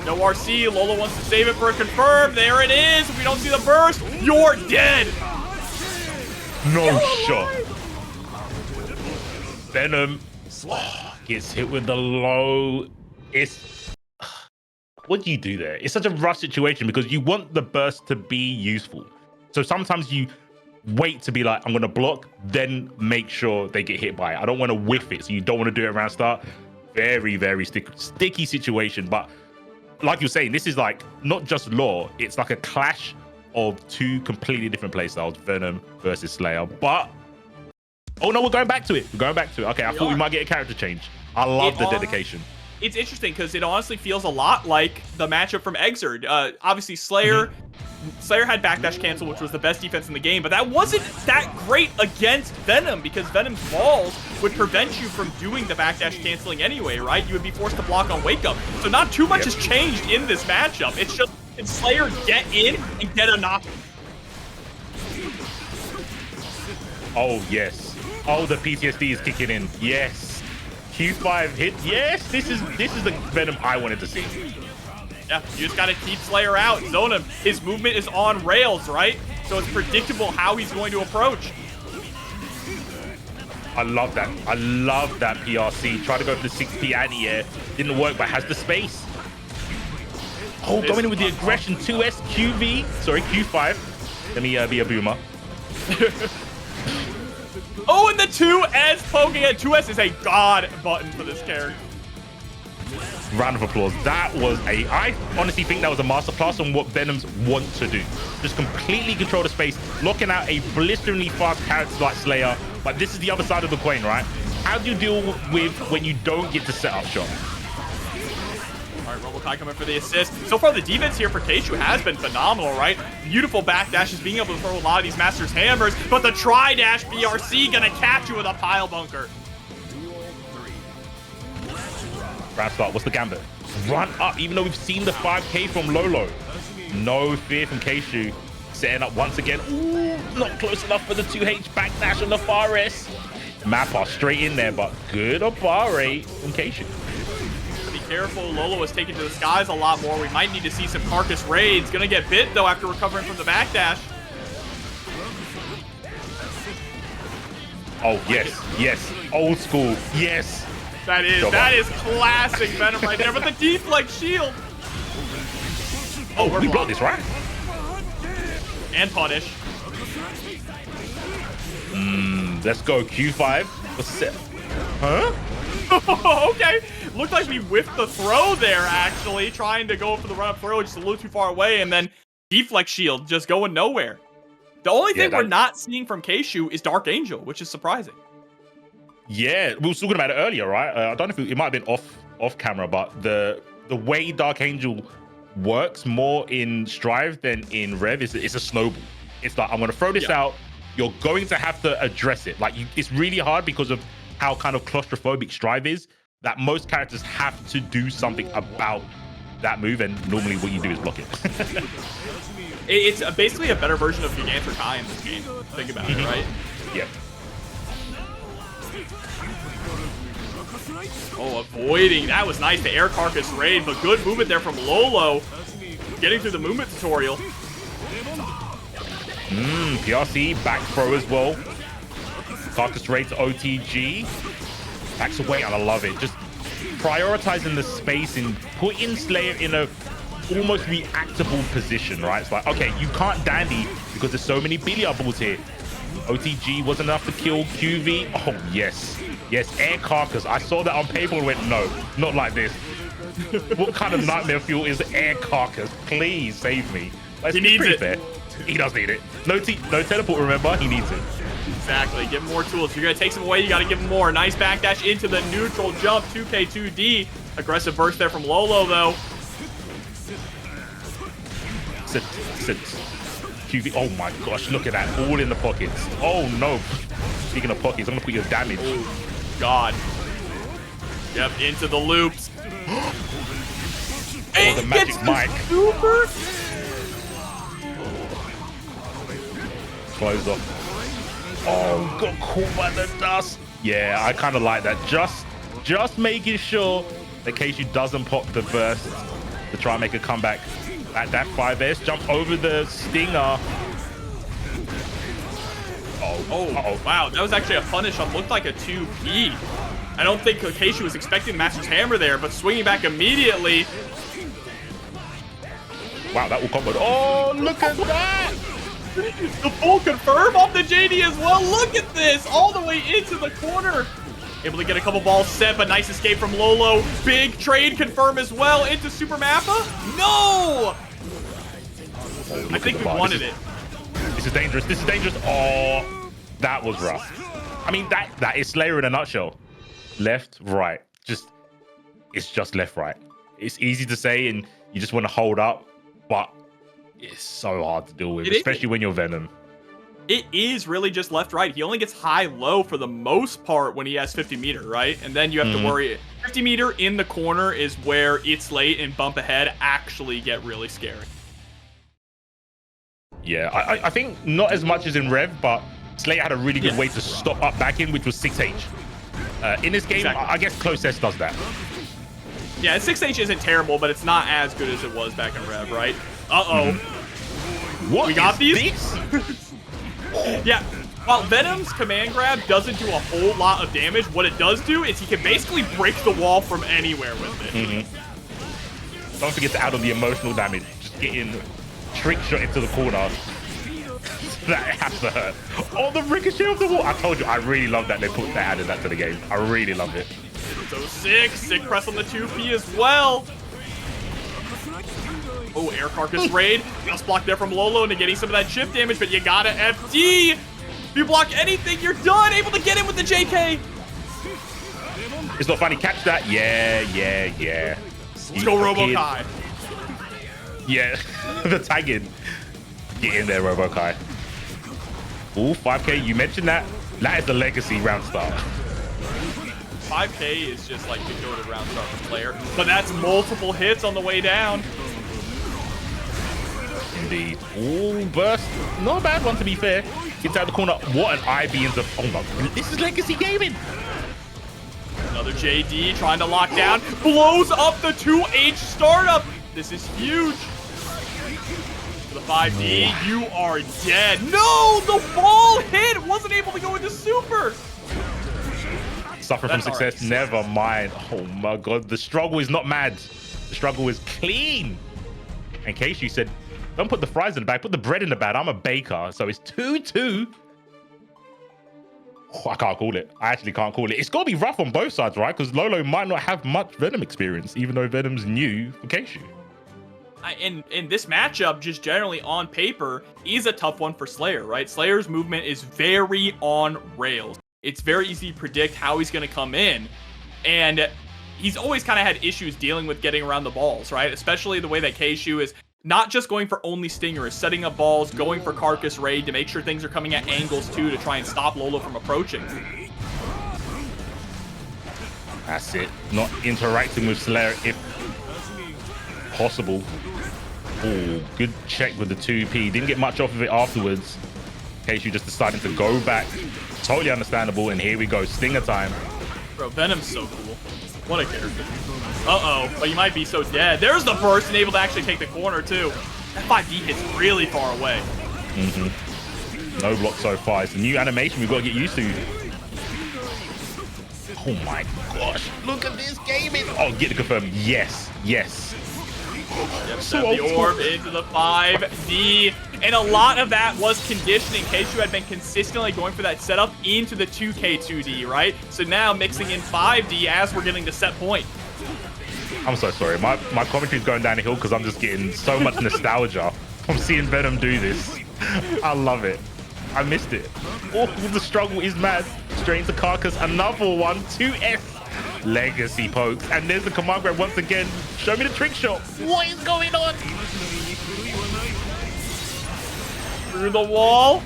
No RC. Lolo wants to save it for a confirm. There it is. If we don't see the burst, you're dead. No shot. Venom gets hit with the low. It's what do you do there? It's such a rough situation because you want the burst to be useful. So sometimes you wait to be like, I'm gonna block, then make sure they get hit by it. I don't want to whiff it, so you don't want to do it around start. Very, very sticky situation. But like you're saying, this is like not just lore, it's like a clash of two completely different playstyles, Venom versus Slayer. But oh no, we're going back to it. Okay, I thought we might get a character change. I love the dedication. It's interesting because it honestly feels a lot like the matchup from Exerd. Obviously, Slayer had backdash cancel, which was the best defense in the game, but that wasn't that great against Venom because Venom's walls would prevent you from doing the backdash canceling anyway, right? You would be forced to block on wake up. So not too much has changed in this matchup. It's just, can Slayer get in and get a knock? Oh, yes. Oh, the PTSD is kicking in. Yes. Q5 hit. Yes, this is the Venom I wanted to see. Yeah, you just gotta keep Slayer out, zone him. His movement is on rails, right? So it's predictable how he's going to approach. I love that. I love that PRC. Tried to go for the 6P anti-air. Didn't work, but has the space. Oh, going in with the aggression. 2S, QV. Sorry, Q5. Let me be a boomer. Oh, and the 2S poking at 2S is a god button for this character. Round of applause. That was I honestly think that was a masterclass on what Venoms want to do. Just completely control the space, locking out a blisteringly fast character like Slayer. But this is the other side of the coin, right? How do you deal with when you don't get to set up shot? All right, AoiKypher coming for the assist. So far, the defense here for Kshu has been phenomenal, right? Beautiful backdashes, being able to throw a lot of these Master's Hammers, but the tri-dash BRC gonna catch you with a pile bunker. Grab start, what's the gambit? Run up, even though we've seen the 5K from Lolo. No fear from Kshu. Setting up once again. Ooh, not close enough for the 2H backdash on the far S. Mappa straight in there, but good A.B.A from Kshu. Careful, Lolo is taken to the skies a lot more. We might need to see some Carcass raids. Gonna get bit though after recovering from the backdash. Oh yes, yes, old school, yes. That is classic Venom right there. But the deflect shield. Oh, we blocked this, right? And punish. Let's go Q5. What's it? Huh? Okay. Looked like we whiffed the throw there, actually. Trying to go for the run-up throw, just a little too far away, and then deflect shield just going nowhere. The only thing we're not seeing from Kshu is Dark Angel, which is surprising. Yeah, we were talking about it earlier, right? I don't know if it might have been off camera, but the way Dark Angel works more in Strive than in Rev is it's a snowball. It's like, I'm going to throw this out. You're going to have to address it. Like, it's really hard because of how kind of claustrophobic Strive is, that most characters have to do something about that move, and normally what you do is block it. It's basically a better version of GigantRkai in this game. Think about it, right? Yeah. Oh, avoiding. That was nice, the air carcass raid, but good movement there from Lolo. Getting through the movement tutorial. PRC, back throw as well. Carcass raid to OTG. Backs away, and I love it. Just prioritizing the space and putting Slayer in a almost reactable position, right? It's like, okay, you can't Dany because there's so many billiard balls here. OTG wasn't enough to kill QV. Oh, yes. Yes, air carcass. I saw that on paper and went, no, not like this. What kind of nightmare fuel is air carcass? Please save me. He needs it. Fair. He does need it. No teleport, remember? He needs it. Exactly. Give him more tools. If you're going to take some away, you got to give him more. Nice backdash into the neutral jump. 2K2D. Aggressive burst there from Lolo, though. Sit. QV. Oh my gosh, look at that. All in the pockets. Oh no. Speaking of pockets, I'm going to put your damage. Oh, God. Yep, into the loops. Oh, the magic mic. Super. Close off. Oh, got caught by the dust. Yeah, I kind of like that. Just making sure that Kshu doesn't pop the burst to try and make a comeback. At that 5S, jump over the stinger. Oh, wow. That was actually a punish on looked like a 2P. I don't think Kshu was expecting Master's Hammer there, but swinging back immediately. Wow, that will combo. Oh, look at that. The full confirm off the JD as well. Look at this. All the way into the corner. Able to get a couple balls set, but nice escape from Lolo. Big trade confirm as well into Super Mappa. No! I think we wanted it. This is dangerous. This is dangerous. Oh, that was rough. I mean, that is Slayer in a nutshell. Left, right. It's just left, right. It's easy to say, and you just want to hold up, but it's so hard to deal with, especially when you're Venom. It is really just left, right. He only gets high, low for the most part when he has 50 meter, right? And then you have to worry. 50 meter in the corner is where it's late and bump ahead actually get really scary. Yeah, I think not as much as in Rev, but Slayer had a really good way to stop up back in, which was 6H. In this game, I guess Close S does that. Yeah, 6H isn't terrible, but it's not as good as it was back in Rev, right? Uh-oh. What we got these? This? Yeah, while Venom's command grab doesn't do a whole lot of damage, what it does do is he can basically break the wall from anywhere with it. Don't forget to add on the emotional damage. Just get in, trick shot into the corner. That has to hurt. Oh, the ricochet of the wall. I told you, I really love that they added that to the game. I really love it. So sick press on the 2P as well. Oh, air carcass raid. Just block there from Lolo into getting some of that chip damage, but you gotta FD. If you block anything, you're done. Able to get in with the JK. It's not funny. Catch that. Yeah. Let's go RoboKai. Yeah, the tag in. Get in there, RoboKai. Ooh, 5K. You mentioned that. That is the legacy round start. 5K is just like the go-to round start for player, but that's multiple hits on the way down. Indeed. Ooh, burst. Not a bad one, to be fair. Gets out the corner. What an IB into... Oh my God. This is legacy gaming. Another JD trying to lock down. Blows up the 2H startup. This is huge. For the 5D, you are dead. No, the ball hit. Wasn't able to go into super. Suffer from success. Never mind. Oh my God. The struggle is not mad. The struggle is clean. In case you said, don't put the fries in the bag, put the bread in the bag. I'm a baker. So it's 2-2. Oh, I can't call it. I actually can't call it. It's got to be rough on both sides, right? Because Lolo might not have much Venom experience, even though Venom's new for Kshu. And this matchup, just generally on paper, is a tough one for Slayer, right? Slayer's movement is very on rails. It's very easy to predict how he's going to come in. And he's always kind of had issues dealing with getting around the balls, right? Especially the way that Kshu is not just going for only stingers, setting up balls, going for carcass raid to make sure things are coming at angles too to try and stop Lolo from approaching. That's it. Not interacting with Slayer if possible. Oh, good check with the 2P. Didn't get much off of it afterwards. Kshu just deciding to go back. Totally understandable. And here we go. Stinger time. Bro, Venom's so cool. What a character. Uh-oh. But you might be so dead. There's the burst and able to actually take the corner, too. That 5D hits really far away. No block so far. It's a new animation we've got to get used to. Oh my gosh. Look at this gaming. Oh, get the confirm. Yes. Yes. Yep, so the orb into the 5D. And a lot of that was conditioning. Kshu had been consistently going for that setup into the 2K2D, right? So now mixing in 5D as we're getting to set point. I'm so sorry. My commentary's going down the hill because I'm just getting so much nostalgia from seeing Venom do this. I love it. I missed it. Oh, the struggle is mad. Straight into Carcass. Another one. 2S. Legacy pokes. And there's the command grab once again. Show me the trick shot. What is going on? Through the wall.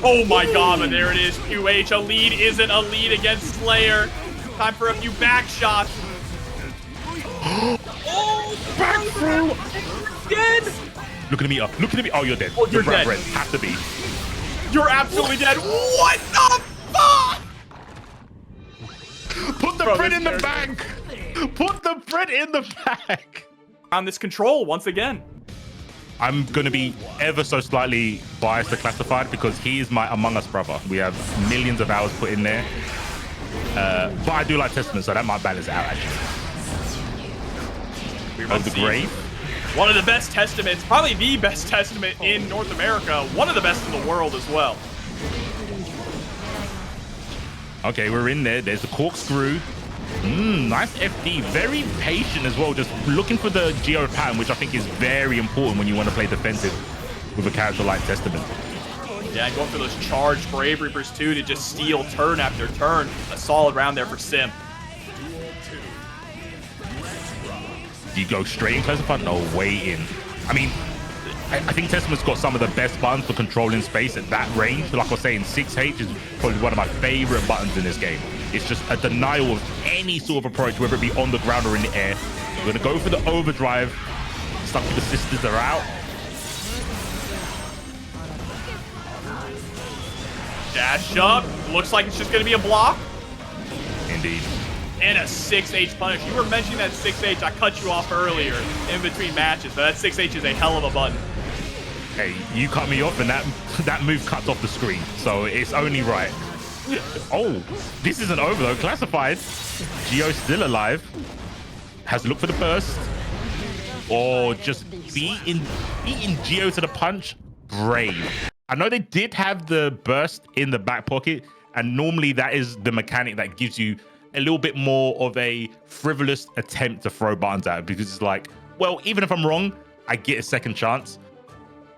Oh my God, but there it is. 2H. A lead isn't a lead against Slayer. Time for a few back shots. Oh, back through. Dead. Look at me up. Look at me. Oh, you're dead. Oh, you're dead. Red. Have to be. You're absolutely dead. What the fuck? Put the bread in the bag. Put the bread in the bag. On this control once again. I'm going to be ever so slightly biased to Classified because he is my Among Us brother. We have millions of hours put in there. But I do like Testament, so that might balance it out, actually. Of the Grave. One of the best Testaments, probably the best Testament in North America. One of the best in the world as well. Okay, we're in there. There's the corkscrew. Nice FD. Very patient as well. Just looking for the geo pattern, which I think is very important when you want to play defensive with a character like Testament. Yeah, and going for those charged Brave Reapers too to just steal turn after turn. A solid round there for Sim. Do you go straight in classified? No, way in. I mean, I think Testament's got some of the best buttons for controlling space at that range. Like I was saying, 6H is probably one of my favorite buttons in this game. It's just a denial of any sort of approach, whether it be on the ground or in the air. We're going to go for the overdrive. Stuck with the sisters are out. Dash up. Looks like it's just going to be a block. Indeed. And a 6H punish. You were mentioning that 6H. I cut you off earlier in between matches, but that 6H is a hell of a button. Hey, you cut me off, and that move cuts off the screen, so it's only right. Oh, this isn't over though. Classified. Gio's still alive. Has to look for the burst. Or just beating Gio to the punch. Brave. I know they did have the burst in the back pocket, and normally that is the mechanic that gives you a little bit more of a frivolous attempt to throw buttons out, because it's like, well, even if I'm wrong, I get a second chance.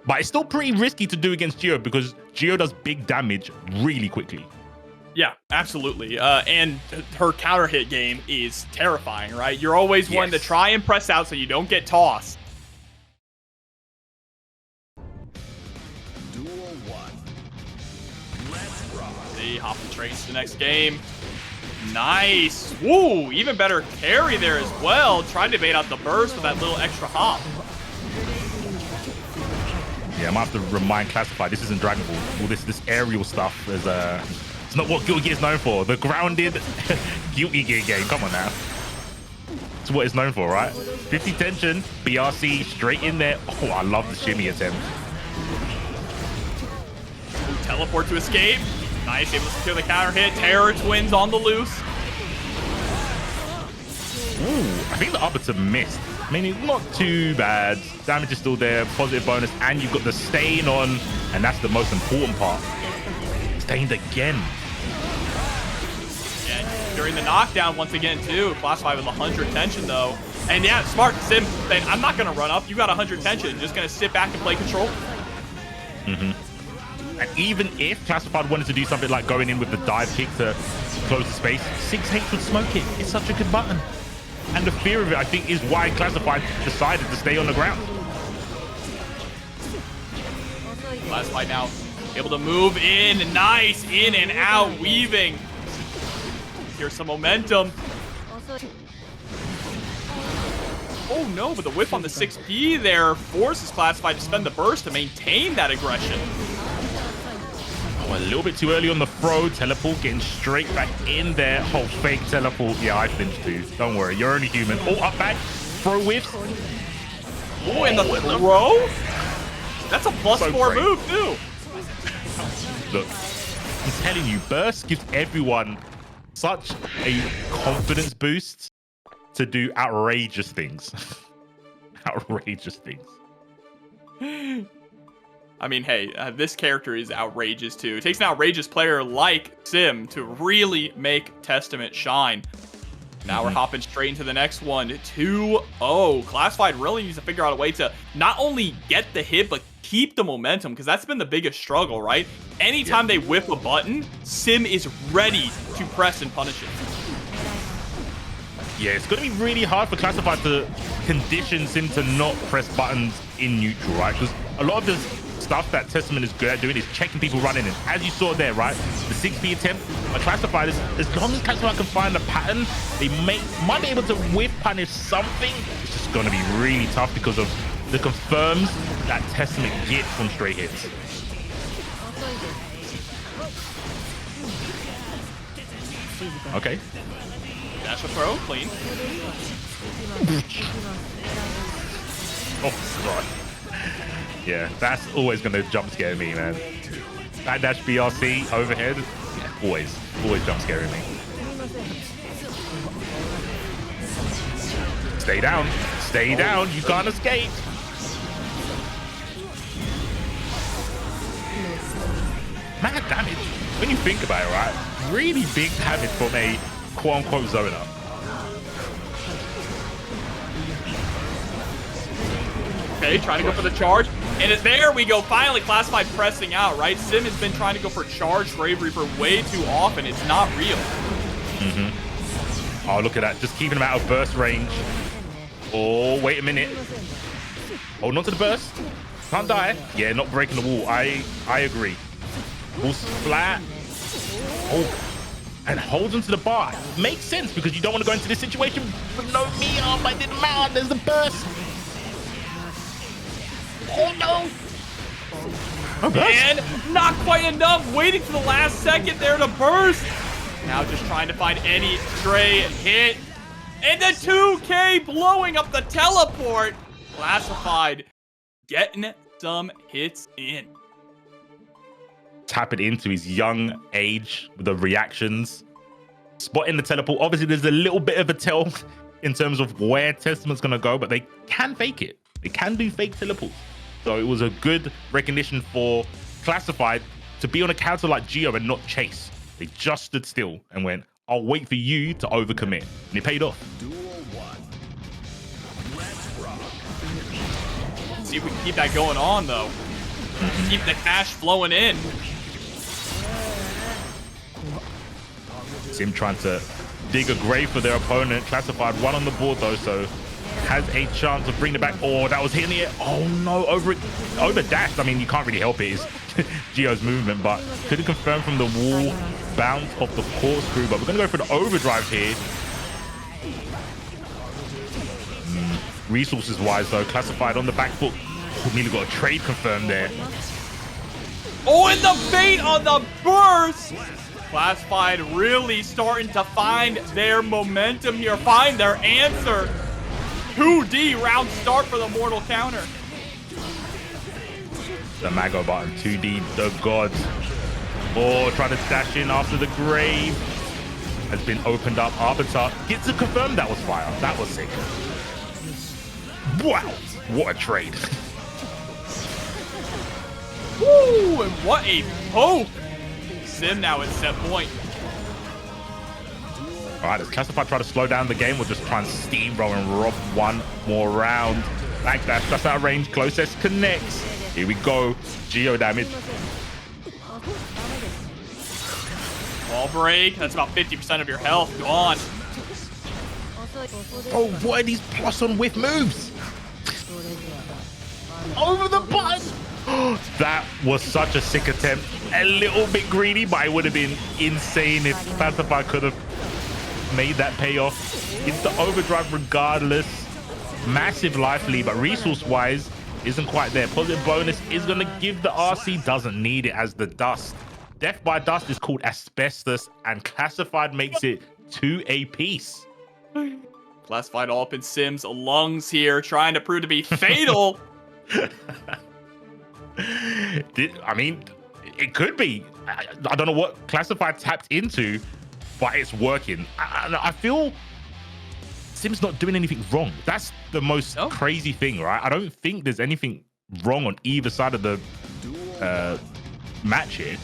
But it's still pretty risky to do against Gio, because Gio does big damage really quickly. Yeah, absolutely. And her counter hit game is terrifying, right? You're always wanting to try and press out so you don't get tossed. Duel 1. Let's rock. They hop the trains to the next game. Nice. Woo, even better carry there as well. Tried to bait out the burst with that little extra hop. Yeah, I'm gonna have to remind Classified, this isn't Dragon Ball. All this aerial stuff is it's not what Guilty Gear is known for. The grounded Guilty Gear game. Come on now. It's what it's known for, right? 50 tension, BRC straight in there. Oh, I love the shimmy attempt. Ooh, teleport to escape. Nice, able to secure the counter hit. Terror Twins on the loose. Ooh, I think the upper's a missed. I mean, it's not too bad. Damage is still there, positive bonus, and you've got the stain on, and that's the most important part. Stained again. And during the knockdown, once again, too. Classified with 100 tension, though. And yeah, smart Sim saying, I'm not going to run up. You got 100 tension. Just going to sit back and play control. And even if Classified wanted to do something like going in with the dive kick to close the space, 6H would smoke it. It's such a good button. And the fear of it, I think, is why Classified decided to stay on the ground. Classified now able to move in. Nice. In and out. Weaving. Here's some momentum. Oh no, but the whip on the 6P there forces Classified to spend the burst to maintain that aggression. Oh, a little bit too early on the throw. Teleport getting straight back in there. Oh, fake teleport. Yeah, I flinched too. Don't worry, you're only human. Oh, up back. Throw whiffs. Oh, and the throw? That's a +4 move too. Look, I'm telling you, burst gives everyone such a confidence boost to do outrageous things. Outrageous things. I mean, hey, this character is outrageous too. It takes an outrageous player like Sim to really make Testament shine. Now we're hopping straight into the next one. 2-0. Classified really needs to figure out a way to not only get the hit, but keep the momentum, because that's been the biggest struggle, right? Anytime they whip a button, Sim is ready to press and punish it. Yeah, it's going to be really hard for Classified to condition Sim to not press buttons in neutral, right? Because a lot of the stuff that Testament is good at doing is checking people running in. As you saw there, right? The 6B attempt, but Classified is, as long as Classified can find a pattern, they might be able to whip punish something. It's just going to be really tough because of the confirms that Testament gets from straight hits. Okay. Dash a throw, clean. Oh, God. Yeah, that's always going to jump scare me, man. That dash BRC overhead, yeah, always jump scaring me. Stay down, you can't escape. mad damage. When you think about it, right? Really big damage from a quote-unquote zoner. Okay, trying to go for the charge. And there we go, finally, Classified pressing out, right? Sim has been trying to go for charge bravery for way too often. It's not real. Oh, look at that. Just keeping him out of burst range. Oh, wait a minute. Hold on to the burst. Can't die. Yeah, not breaking the wall. I agree. Wall's flat. Oh, and holds onto the bar. Makes sense because you don't want to go into this situation with no me on, but it didn't matter. There's the burst. Oh no! And not quite enough. Waiting for the last second there to burst. Now just trying to find any stray hit. And the 2K blowing up the teleport. Classified getting some hits in. Tap it into his young age with the reactions. Spotting the teleport. Obviously, there's a little bit of a tell in terms of where Testament's going to go, but they can fake it. They can do fake teleports. So it was a good recognition for Classified to be on a counter like Gio and not chase. They just stood still and went, I'll wait for you to overcommit. And it paid off. Duel 1. Let's rock. See if we can keep that going on, though. Keep the cash flowing in. Sim trying to dig a grave for their opponent. Classified one on the board, though, so has a chance of bringing it back. Oh, that was hitting the air. Oh no, over dash. I mean, you can't really help it. It's Gio's movement, but couldn't confirm from the wall bounce off the corkscrew. But we're gonna go for the overdrive here. Resources wise, though, Classified on the back foot. Oh, nearly got a trade confirmed there. Oh, and the bait on the burst. Classified really starting to find their momentum here, find their answer. 2D round start for the mortal counter. The Mago button, 2D, the gods. Oh, trying to dash in after the grave. Has been opened up. Arbiter gets to confirm that was fire. That was sick. Wow, what a trade. Woo, and what a poke. Sim now at set point. All right, does Classified try to slow down the game or just try and steamroll and rob one more round? Backdash, that's out of range. Closest connects. Here we go. Geo damage. Ball break. That's about 50% of your health gone. Oh, what are these plus on whiff moves? Over the button. That was such a sick attempt. A little bit greedy, but it would have been insane if Classified could have made that payoff. It's the overdrive regardless. Massive life lead, but resource-wise isn't quite there. Positive bonus is going to give the RC. Doesn't need it as the dust. Death by dust is called asbestos, and Classified makes it 2 apiece. Classified all up in Sim's lungs here, trying to prove to be fatal. I mean, it could be. I don't know what Classified tapped into, but it's working. I feel Sim's not doing anything wrong. That's the most crazy thing, right? I don't think there's anything wrong on either side of the match here.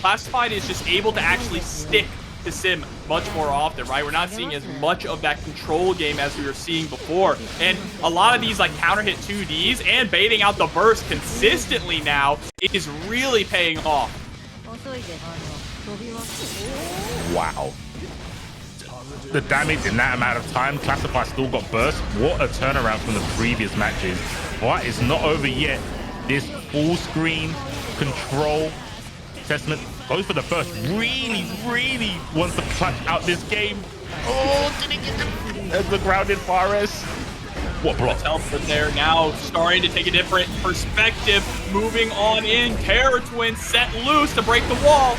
Classified is just able to actually stick to Sim much more often, right? We're not seeing as much of that control game as we were seeing before. And a lot of these like counter hit 2Ds and baiting out the burst consistently now is really paying off. Wow. The damage in that amount of time, Classified still got burst. What a turnaround from the previous matches. But it's not over yet. This full screen control Testament goes for the first. Really wants to clutch out this game. Oh, did he get the grounded Fares? What block? Teleport there now, starting to take a different perspective. Moving on in. Terror Twin set loose to break the wall.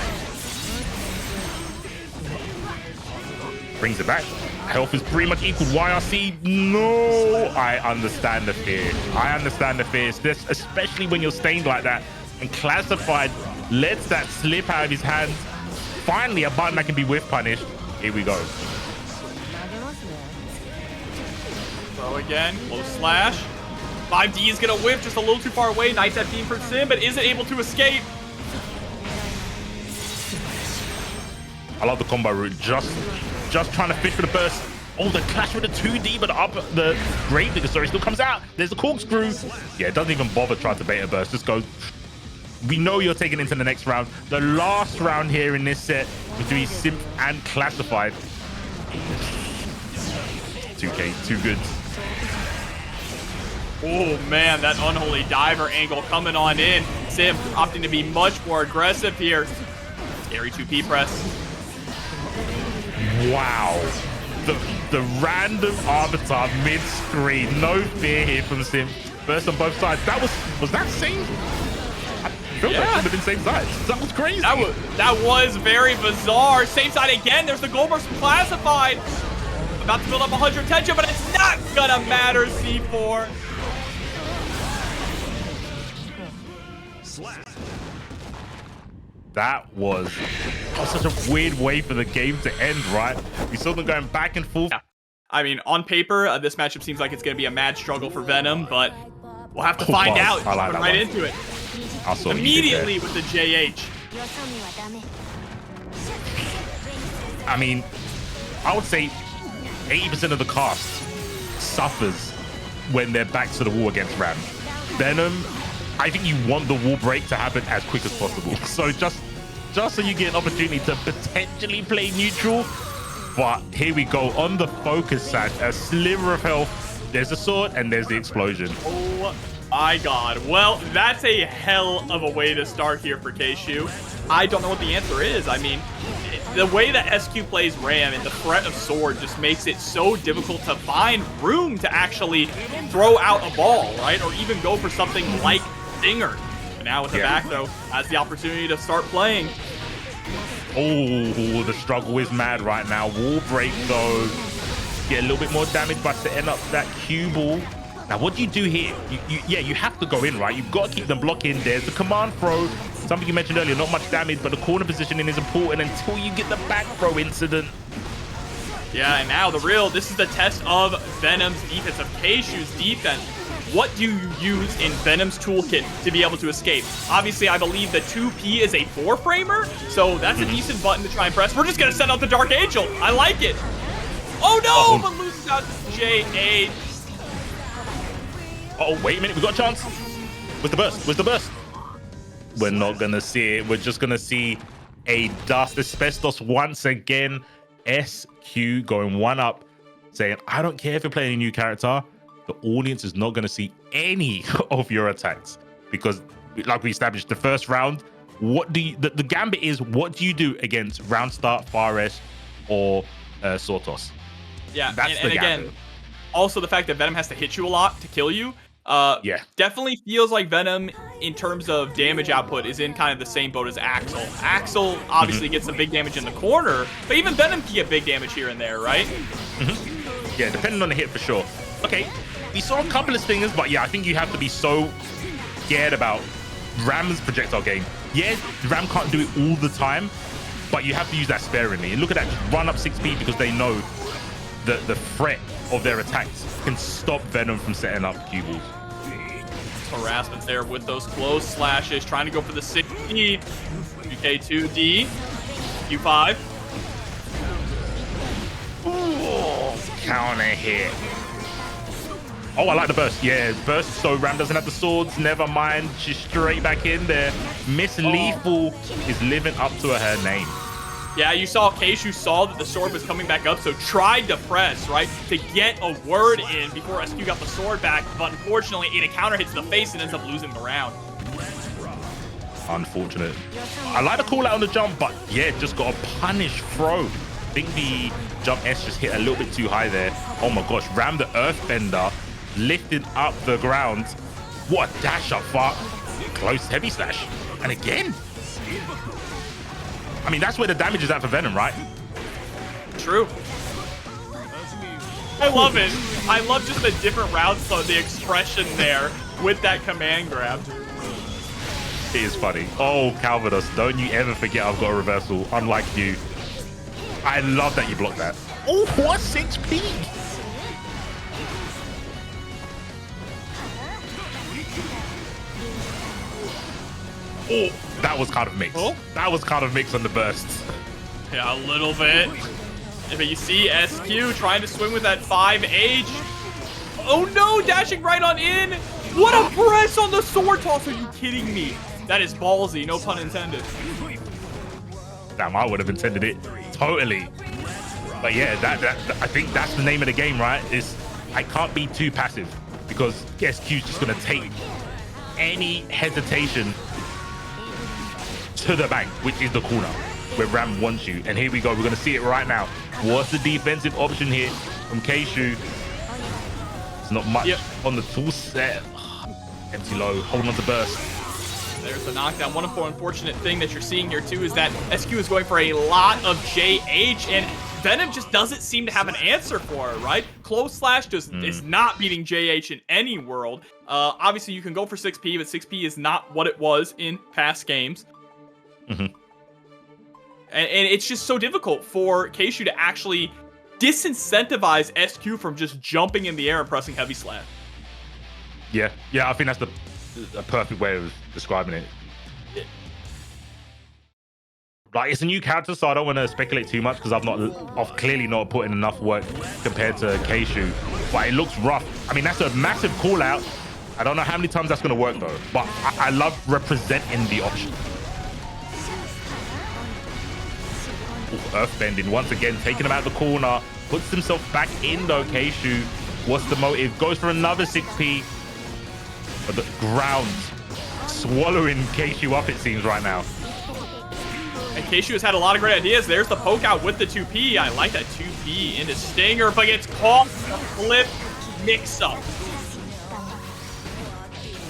Brings it back. Health is pretty much equal. YRC, no. I understand the fear. I understand the fear, especially when you're stained like that. And Classified lets that slip out of his hands. Finally, a button that can be whiff punished. Here we go. Throw again. Close slash. 5D is going to whiff just a little too far away. Nice that team for Sim, but isn't able to escape. I love the combo route. Just trying to fish for the burst. Oh, the clash with the 2D, but the Gravedigger, sorry, still comes out. There's the corkscrew. Yeah, it doesn't even bother trying to bait a burst. Just go. We know you're taking into the next round. The last round here in this set between Simp and Classified. 2K, too good. Oh man, that unholy diver angle coming on in. Simp opting to be much more aggressive here. Scary 2P press. Wow. The random arbiter mid-screen. No fear here from Simp. Burst on both sides. That was that same? I feel like it should have been same sides. That was crazy. That was very bizarre. Same side again. There's the gold burst from Classified. About to build up 100 tension, but it's not gonna matter, C4. That was such a weird way for the game to end, right? We saw them going back and forth. Yeah. I mean, on paper, this matchup seems like it's going to be a mad struggle for Venom, but we'll have to find out. I like that right one. Into it. I saw Immediately with the JH. I mean, I would say 80% of the cast suffers when they're back to the wall against Ram. Venom, I think you want the wall break to happen as quick as possible. So just so you get an opportunity to potentially play neutral. But here we go on the focus sash, a sliver of health. There's the sword and there's the explosion. Oh my god. Well, that's a hell of a way to start here for Kshu. I don't know what the answer is. I mean, the way that SQ plays Ram and the threat of sword just makes it so difficult to find room to actually throw out a ball, right? Or even go for something like Stinger. And now with the back though, has the opportunity to start playing. Oh, the struggle is mad right now. Wall break though. Get a little bit more damage by setting up that cue ball. Now what do you do here? You have to go in, right? You've got to keep them blocking. There's the command throw. Something you mentioned earlier, not much damage, but the corner positioning is important until you get the back throw incident. Yeah, and now this is the test of Venom's defense, of Kshu's defense. What do you use in Venom's toolkit to be able to escape? Obviously, I believe the 2P is a 4-framer, so that's a decent button to try and press. We're just going to send out the Dark Angel. I like it. Oh, no, but loses out to JH. Oh, wait a minute. We got a chance. Where's the burst? Where's the burst? We're not going to see it. We're just going to see a dust asbestos once again. SQ going one up, saying, I don't care if you're playing a new character. The audience is not going to see any of your attacks because, like we established, the first round, what do you, the gambit is, what do you do against round start, Fares, or Sortos? Yeah, that's and the again, gambit. Also the fact that Venom has to hit you a lot to kill you. Definitely feels like Venom, in terms of damage output, is in kind of the same boat as Axel. Axel obviously gets some big damage in the corner, but even Venom can get big damage here and there, right? Yeah, depending on the hit for sure. Okay, we saw a couple of stingers, but yeah, I think you have to be so scared about Ram's projectile game. Yeah, Ram can't do it all the time, but you have to use that sparingly. And look at that, just run up 6 feet because they know that the threat of their attacks can stop Venom from setting up cue balls. Harassment there with those close slashes, trying to go for the 6D. UK2D, Q5. Ooh, counter hit. Oh, I like the burst. Yeah, burst. So Ram doesn't have the swords. Never mind. She's straight back in there. Miss Lethal is living up to her name. Yeah, you saw Kshu saw that the sword was coming back up, so tried to press, right, to get a word in before SQ got the sword back, but unfortunately, it counter hits the face and ends up losing the round. Unfortunate. I like the call out on the jump, but yeah, just got a punish throw. I think the jump S just hit a little bit too high there. Oh my gosh, Ram the Earthbender lifted up the ground. What a dash up far. Close heavy slash. And again. I mean, that's where the damage is at for Venom, right? True. I love it. I love just the different routes, so the expression there with that command grab. It is funny. Oh, Calvados, don't you ever forget I've got a reversal, unlike you. I love that you blocked that. Oh, what 6P? Oh, that was kind of mixed. Oh? That was kind of mixed on the burst. Yeah, a little bit. But you see SQ trying to swing with that 5H. Oh no, dashing right on in. What a press on the sword toss. Are you kidding me? That is ballsy, no pun intended. Damn, I would have intended it totally. But yeah, I think that's the name of the game, right? Is I can't be too passive because SQ's just gonna take any hesitation to the bank, which is the corner where Ram wants you. And here we go, we're gonna see it right now. What's the defensive option here from Kshu? It's not much on the tool set. Empty low, holding on to burst. There's the knockdown. One unfortunate thing that you're seeing here too is that SQ is going for a lot of JH, and Venom just doesn't seem to have an answer for it, right? Close slash just is not beating JH in any world. Obviously, you can go for 6P, but 6P is not what it was in past games. And it's just so difficult for Kshu to actually disincentivize SQ from just jumping in the air and pressing heavy slap. Yeah, I think that's a perfect way of describing it. Like, it's a new character, so I don't want to speculate too much because I've clearly not put in enough work compared to Kshu. But it looks rough. I mean, that's a massive call out. I don't know how many times that's going to work though, but I love representing the option. Ooh, earthbending once again, taking him out of the corner, puts himself back in though. Kshu, what's the motive? Goes for another 6P, but the ground swallowing Kshu up, it seems, right now. And Kshu has had a lot of great ideas. There's the poke out with the 2P. I like that 2P into Stinger, but gets caught. The flip mix up.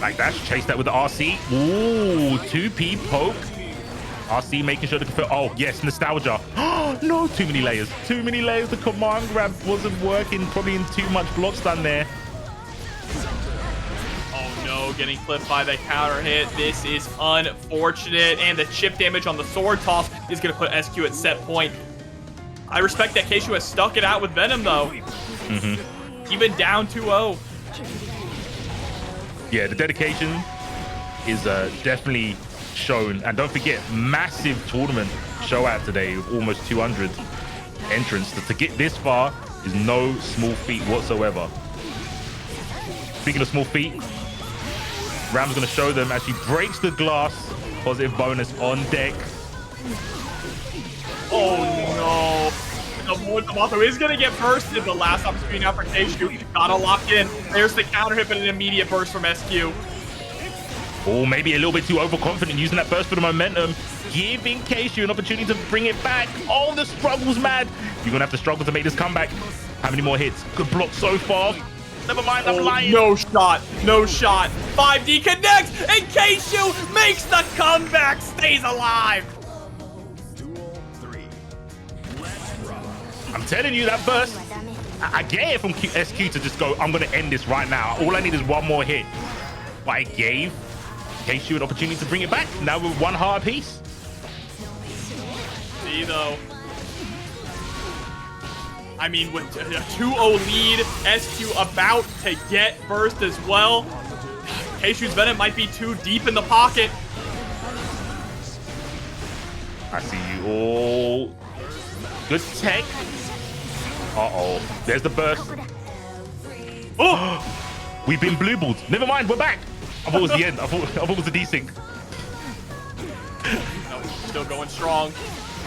Like that, chase that with the RC. Ooh, 2P poke. RC making sure to confirm. Oh, yes, nostalgia. No, too many layers. Too many layers. The command grab wasn't working. Probably in too much block stun there. Oh no, getting clipped by the counter hit. This is unfortunate. And the chip damage on the sword toss is going to put SQ at set point. I respect that Kshu has stuck it out with Venom, though. Even down 2-0. Yeah, the dedication is definitely shown. And don't forget, massive tournament show out today with almost 200 entrants. To get this far is no small feat whatsoever. Speaking of small feat, Ram's going to show them as she breaks the glass. Positive bonus on deck. Oh no. The Maza is going to get bursted. The last opportunity now for Kshu. Gotta lock in. There's the counter hit, but an immediate burst from SQ. Oh, maybe a little bit too overconfident using that burst for the momentum. Giving Kshu an opportunity to bring it back. Oh, the struggle's mad. You're going to have to struggle to make this comeback. How many more hits? Good block so far. Never mind, I'm lying. No shot. No shot. 5D connects, and Kshu makes the comeback. Stays alive. I'm telling you, that burst, I get it from SQ to just go, I'm going to end this right now. All I need is one more hit. But I gave Kshu an opportunity to bring it back. Now with one heart apiece. See, though. I mean, with a 2-0 lead, SQ about to get first as well. Kshu's Venom might be too deep in the pocket. I see you all. Good tech. Uh-oh. There's the burst. Oh! We've been blue-balled. Never mind, we're back. I thought it was the end. I thought it was a desync. No, still going strong.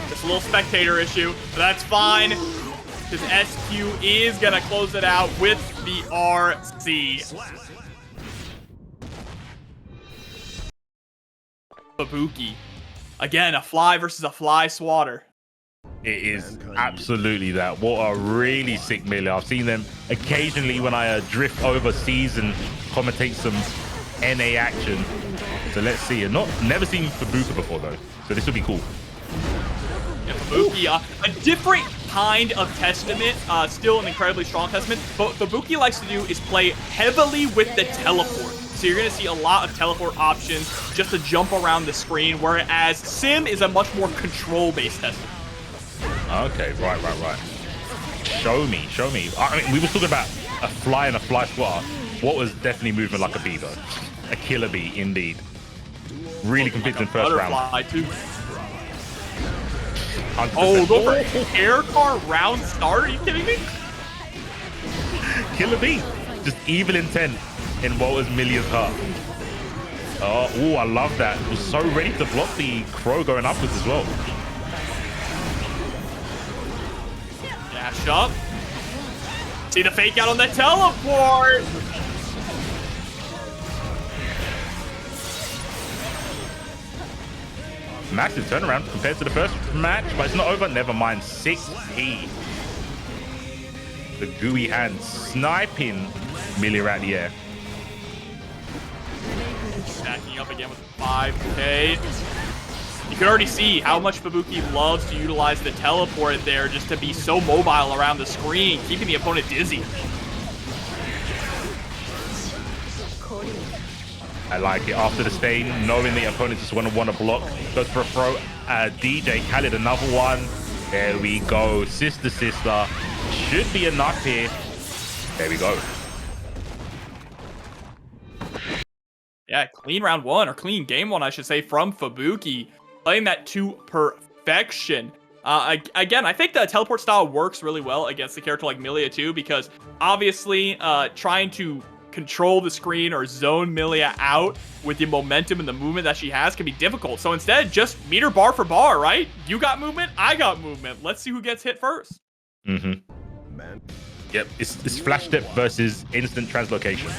Just a little spectator issue, but that's fine. Because SQ is going to close it out with the RC. Fubuki. Again, a fly versus a fly swatter. It is absolutely that. What a really sick Millia. I've seen them occasionally when I drift overseas and commentate some NA action. So let's see. Never seen Fubuki before though, so this will be cool. Yeah, Fubuki, a different kind of testament, still an incredibly strong testament. But what Fubuki likes to do is play heavily with the teleport. So you're going to see a lot of teleport options just to jump around the screen, whereas Sim is a much more control-based testament. Okay, right. Show me. I mean, we were talking about a fly and a fly swatter. What was definitely moving like a bee though? A killer bee, indeed. Really convincing first round. Too. Oh, go for air car round start? Are you kidding me? Killer B. Just evil intent in what was Millia's heart. Oh, I love that. Was so ready to block the crow going upwards as well. Dash up. See the fake out on the teleport. Massive turnaround compared to the first match, but it's not over. Never mind. 6P. The gooey hand sniping Millia out the air. Stacking up again with 5K. You can already see how much Fubuki loves to utilize the teleport there just to be so mobile around the screen, keeping the opponent dizzy. I like it. After the stain, knowing the opponent just want to block, goes for a throw. DJ Khaled, another one. There we go. Sister. Should be enough here. There we go. Yeah, clean round one, or clean game one, I should say, from Fubuki. Playing that to perfection. Again, I think the teleport style works really well against a character like Millia too, because obviously trying to control the screen or zone Millia out with the momentum and the movement that she has can be difficult. So instead, just meet her bar for bar, right? You got movement, I got movement. Let's see who gets hit first. Man. Yep, it's flash step versus instant translocation.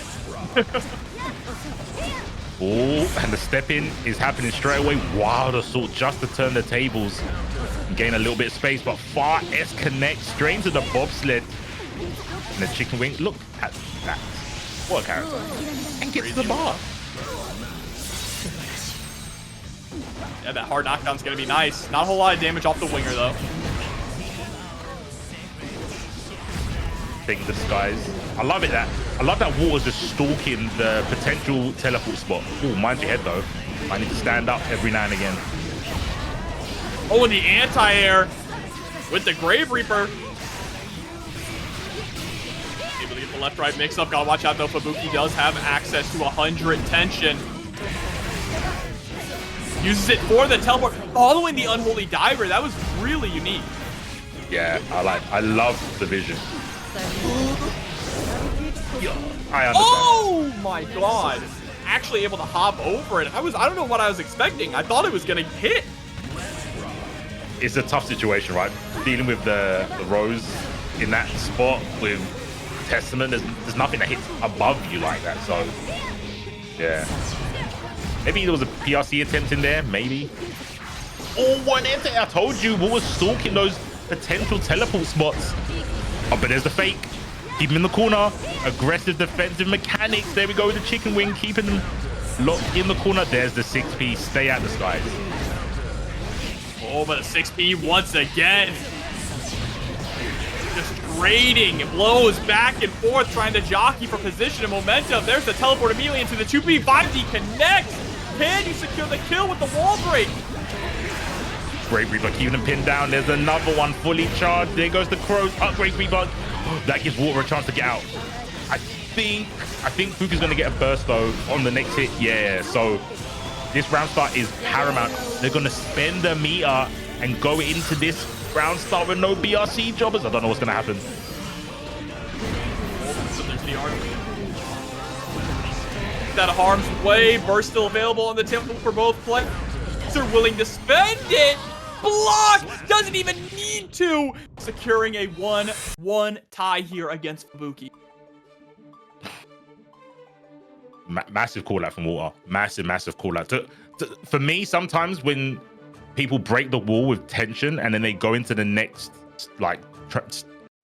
Oh, and the step in is happening straight away. Wild assault just to turn the tables and gain a little bit of space, but far S connects straight into the bobsled. And the chicken wing, look at that. What a character. And gets to the bar. Yeah, that hard knockdown's gonna be nice. Not a whole lot of damage off the winger though. Big disguise. I love it that. I love that Water's just stalking the potential teleport spot. Oh, mind your head though. I need to stand up every now and again. Oh, and the anti-air with the Grave Reaper. Able to get the left-right mix-up. Gotta watch out though. Fubuki does have access to 100 tension. Uses it for the teleport. Following the Unholy Diver. That was really unique. Yeah, I love the vision. I understand. Oh my god. Actually able to hop over it. I don't know what I was expecting. I thought it was gonna hit. It's a tough situation, right? Dealing with the Rose in that spot with Testament, there's nothing that hits above you like that, so yeah. Maybe there was a PRC attempt in there, maybe. Oh, one enter. I told you, what was stalking those potential teleport spots. Oh, but there's the fake. Keep him in the corner. Aggressive defensive mechanics. There we go with the chicken wing, keeping them locked in the corner. There's the 6P. Stay out the skies. Oh, but a 6P once again. Just trading blows back and forth, trying to jockey for position and momentum. There's the teleport immediately into the 2P. 5D connects. Can you secure the kill with the wall break? Great Reaper keeping them pinned down. There's another one fully charged. There goes the crows. Great Reaper. That gives Water a chance to get out. I think Fuku's going to get a burst though on the next hit. Yeah, so this round start is paramount. They're going to spend the meter and go into this round start with no BRC jobbers. I don't know what's going to happen. Out of harm's way. Burst still available on the temple for both players. They're willing to spend it. Block! Doesn't even need to. Securing a 1-1 tie here against Fubuki. Massive call out from Water. Massive call out. For me, sometimes when people break the wall with tension and then they go into the next like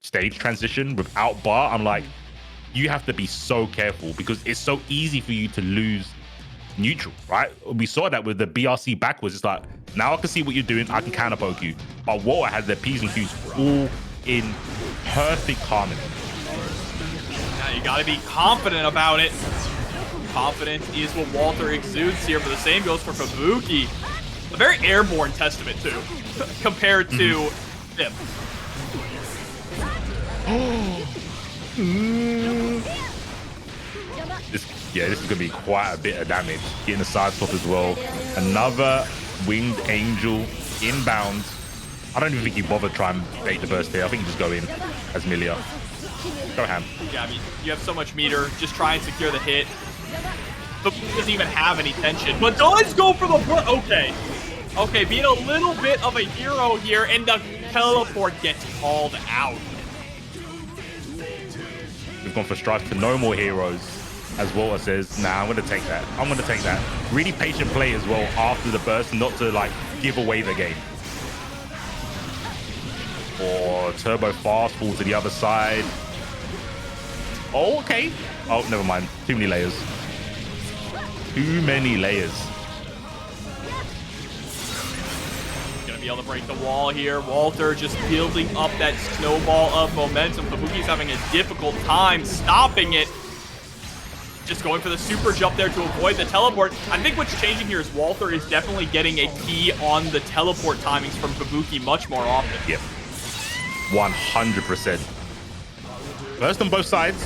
stage transition without bar, I'm like, you have to be so careful because it's so easy for you to lose neutral, right? We saw that with the BRC backwards. It's like, now I can see what you're doing. I can counter poke you. But Water has their P's and Q's all in perfect harmony. Now you gotta be confident about it. Confidence is what Walter exudes here, but the same goes for Fubuki. A very airborne testament too, compared to him. This is gonna be quite a bit of damage. Getting the side swap as well. Another winged angel inbound. I don't even think you bother trying to bait the burst here. I think you just go in as Millia. Go ham. Yeah, I mean, you have so much meter. Just try and secure the hit. But doesn't even have any tension. But does go for the burst. Okay. Okay, being a little bit of a hero here, and the teleport gets called out. We've gone for strife to no more heroes. As Walter says, nah, I'm going to take that. I'm going to take that. Really patient play as well after the burst, not to like give away the game. Or turbo fast fall to the other side. Oh, okay. Oh, never mind. Too many layers. Too many layers. Gonna be able to break the wall here. Walter just building up that snowball of momentum. Fubuki's having a difficult time stopping it. Just going for the super jump there to avoid the teleport. I think what's changing here is Walter is definitely getting a key on the teleport timings from Fubuki much more often. Yep. 100%. Burst on both sides.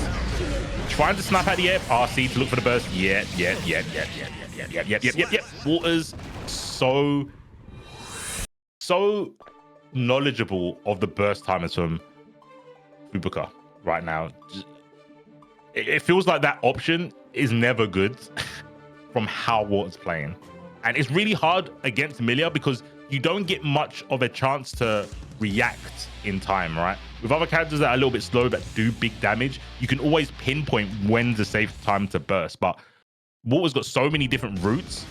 Trying to snap out the air. RC to look for the burst. Yep. Walter's so knowledgeable of the burst timers from Fubuki right now. It feels like that option is never good from how Walter's playing. And it's really hard against Millia because you don't get much of a chance to react in time, right? With other characters that are a little bit slow but do big damage, you can always pinpoint when's a safe time to burst. But Walter's got so many different routes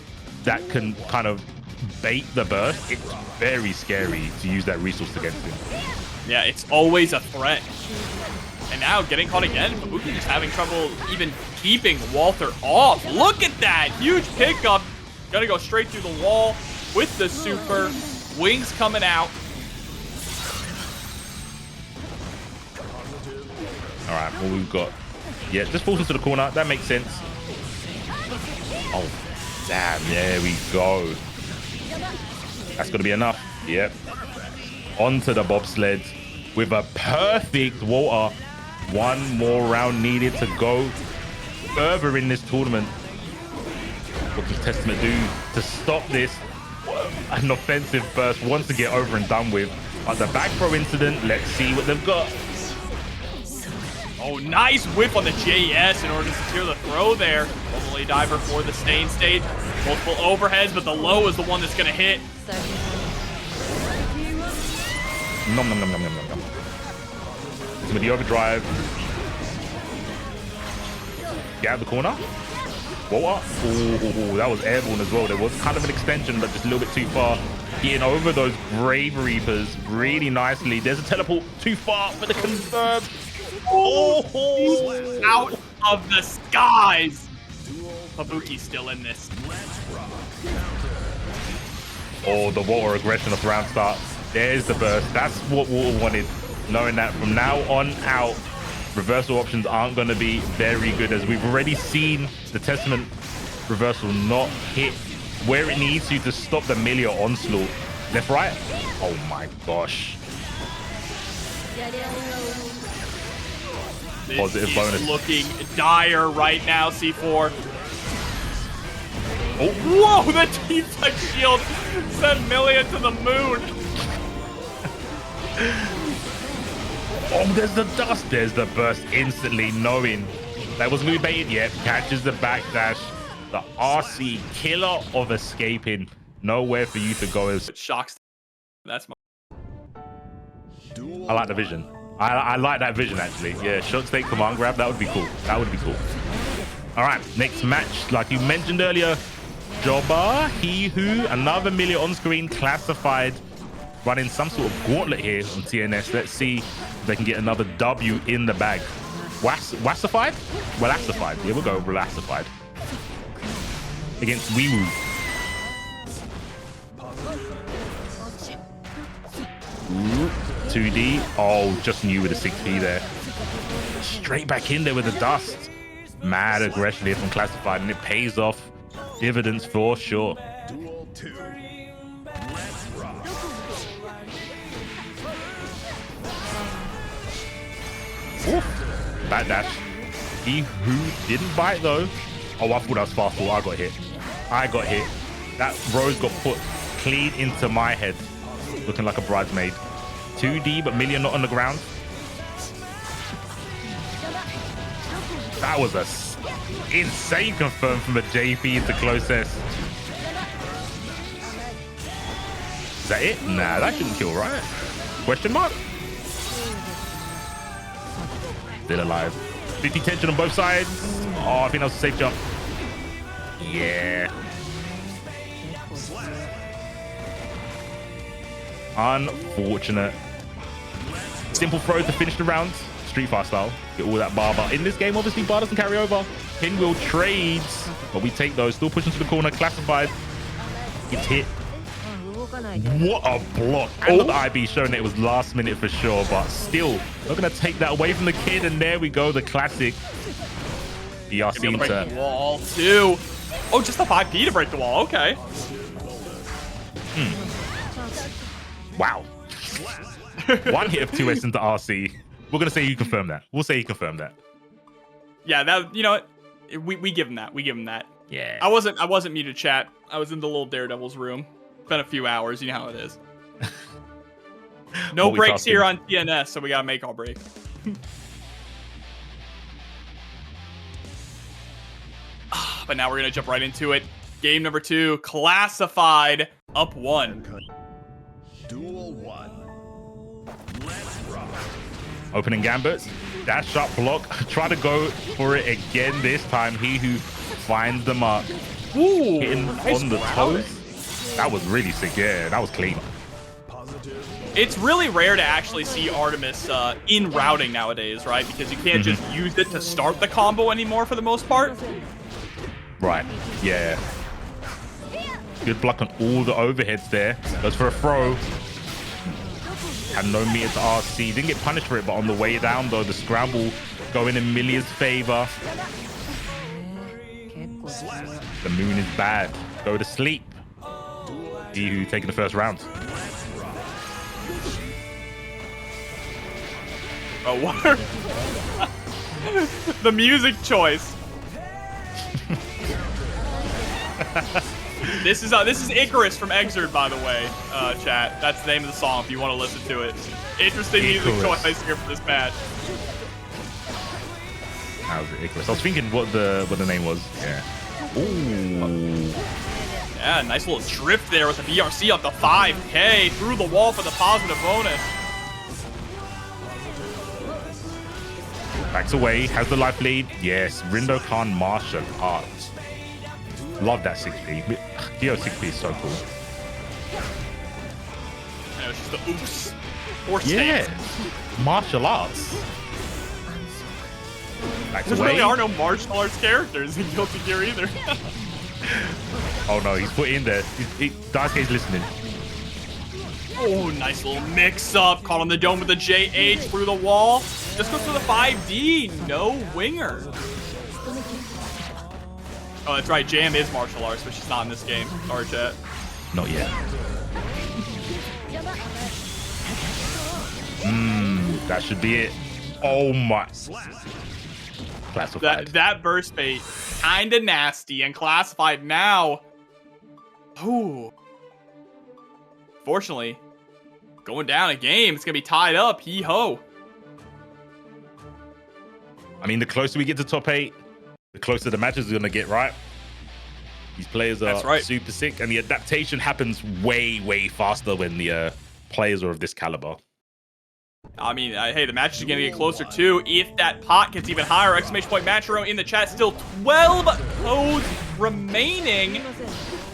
that can kind of bait the burst. It's very scary to use that resource against him. Yeah, it's always a threat. And now getting caught again. Fubuki just having trouble even keeping Walter off. Look at that. Huge pickup. Gonna go straight through the wall with the super. Wings coming out. All right, well, we've got... Yeah, just falls into the corner. That makes sense. Oh, damn. There we go. That's going to be enough. Yep. Onto the bobsled with a perfect Walter. One more round needed to go further in this tournament. What does Testament do to stop this? An offensive burst wants to get over and done with. But the back throw incident, let's see what they've got. Oh, nice whip on the JS in order to secure the throw there. Normally diver for the stain state. Multiple overheads, but the low is the one that's going to hit. Nom nom nom nom nom nom nom. With the overdrive. Get out of the corner. Walter. Oh, that was airborne as well. There was kind of an extension, but just a little bit too far. Getting over those Grave Reapers really nicely. There's a teleport too far for the confirm. Oh, out of the skies. Fubuki's still in this. Oh, the Walter aggression of round start. There's the burst. That's what Walter wanted. Knowing that from now on out, reversal options aren't going to be very good, as we've already seen the Testament reversal not hit where it needs to stop the Millia onslaught. Left, right. Oh my gosh. This Positive is bonus. Looking dire right now, C4. Oh, whoa, the team tech shield sent Millia to the moon. Oh, there's the dust. There's the burst instantly, knowing that wasn't going to be baited yet. Catches the backdash. The RC killer of escaping. Nowhere for you to go. As Shocks. That's my. I like the vision. I like that vision, actually. Yeah, shot state command grab. That would be cool. That would be cool. All right, next match. Like you mentioned earlier, Jobba, he who, another Millia on screen, classified, running some sort of gauntlet here on TNS. Let's see if they can get another W in the bag. Wassified? Relaxified. Here we go, Relaxified. Against Weewoo. Ooh, 2D. Oh, just knew with a 6P there. Straight back in there with the dust. Mad aggression here from Classified, and it pays off dividends for sure. Duel 2. Let's rock. Oof. Back dash. He who didn't bite though. Oh, I thought that was fast forward. I got hit. I got hit. That rose got put clean into my head. looking like a bridesmaid. 2D, but Millia not on the ground. That was a insane confirm from a JP into close S. Is that it? Nah, that shouldn't kill, right? Question mark? Still alive. 50 tension on both sides. Oh, I think that was a safe jump. Yeah. Unfortunate. Simple throw to finish the round. Street Fighter style. Get all that bar. But in this game, obviously, bar doesn't carry over. Pinwheel trades. But we take those. Still pushing to the corner. Classified. It's hit. What a block. And the A.B.A showing that it was last minute for sure. But still, not going to take that away from the kid. And there we go. The classic. ER seemed to... the wall, too. Oh, just a 5P to break the wall. Okay. Wow. One hit of 2S into RC. We're going to say you confirm that. We'll say you confirmed that. Yeah, that, you know what? We give him that. We give him that. Yeah. I wasn't muted, chat. I was in the little Daredevil's room. Been a few hours. You know how it is. No breaks here on TNS, so we got to make our break. But now we're going to jump right into it. Game number 2, classified, up 1. Duel 1. Let's rock. Opening gambit. Dash shot block. Try to go for it again this time. He who finds the mark. Ooh, Hitting nice on the routing. toes. That was really sick. Yeah, that was clean. It's really rare to actually see Artemis in routing nowadays, right? Because you can't just use it to start the combo anymore for the most part. Right. Yeah. Good block on all the overheads there. Goes for a throw. Had no meter to RC. Didn't get punished for it, but on the way down, though, the scramble going in Millia's favor. The moon is bad. Go to sleep. He who taking the first round. Oh, what? The music choice. This is Icarus from Exerd, by the way, chat. That's the name of the song if you want to listen to it. Interesting music choice here for this match. That was Icarus. I was thinking what the name was. Yeah. Ooh. Yeah, nice little drift there with the VRC up to 5K through the wall for the positive bonus. Backs away, has the life lead. Yes, Rindo Khan martial arts. Love that 6P. Geo 6P is so cool. And it's just the oops. Or Yeah, stance. martial arts. Backs There away. really are no martial arts characters in Guilty Gear either. Oh no, he's put in there. Daisuke's listening. Oh, nice little mix-up. Caught on the dome with the JH through the wall. Just goes for the 5D. No winger. Oh, that's right. Jam is martial arts, but she's not in this game. Sorry, chat. Not yet. That should be it. Oh my. Classified. That burst bait, kinda nasty, and classified now. Ooh. Fortunately, going down a game, it's gonna be tied up. Hee-ho. I mean, the closer we get to top 8, the closer the matches are going to get, right? These players are super sick, and the adaptation happens way, way faster when the players are of this caliber. I mean, hey, the match is going to get closer too. If that pot gets even higher, exclamation point match row in the chat. Still 12 codes remaining.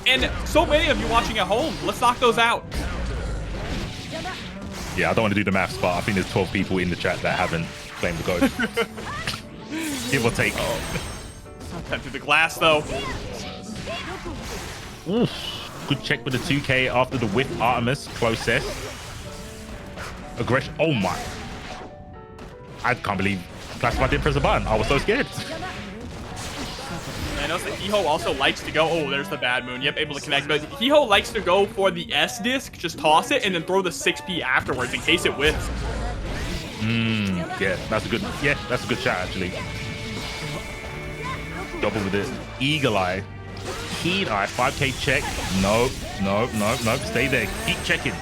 And so many of you watching at home. Let's knock those out. Yeah, I don't want to do the maths, but I think there's 12 people in the chat that haven't claimed the code. Give or take. Tap through the glass, though. Oof. Good check with the 2K after the whip Artemis. Close set. Aggression. Oh my. I can't believe Classified didn't press a button. I was so scared. I notice that Hiho also likes to go. Oh, there's the bad moon. Yep, able to connect. But Hiho likes to go for the S disc, just toss it, and then throw the 6P afterwards in case it whiffs. Yeah, that's a good. Yeah, that's a good shot actually. Double with this. Eagle eye. Keen eye. 5K check. Nope. Nope. Nope. Nope. Stay there. Keep checking.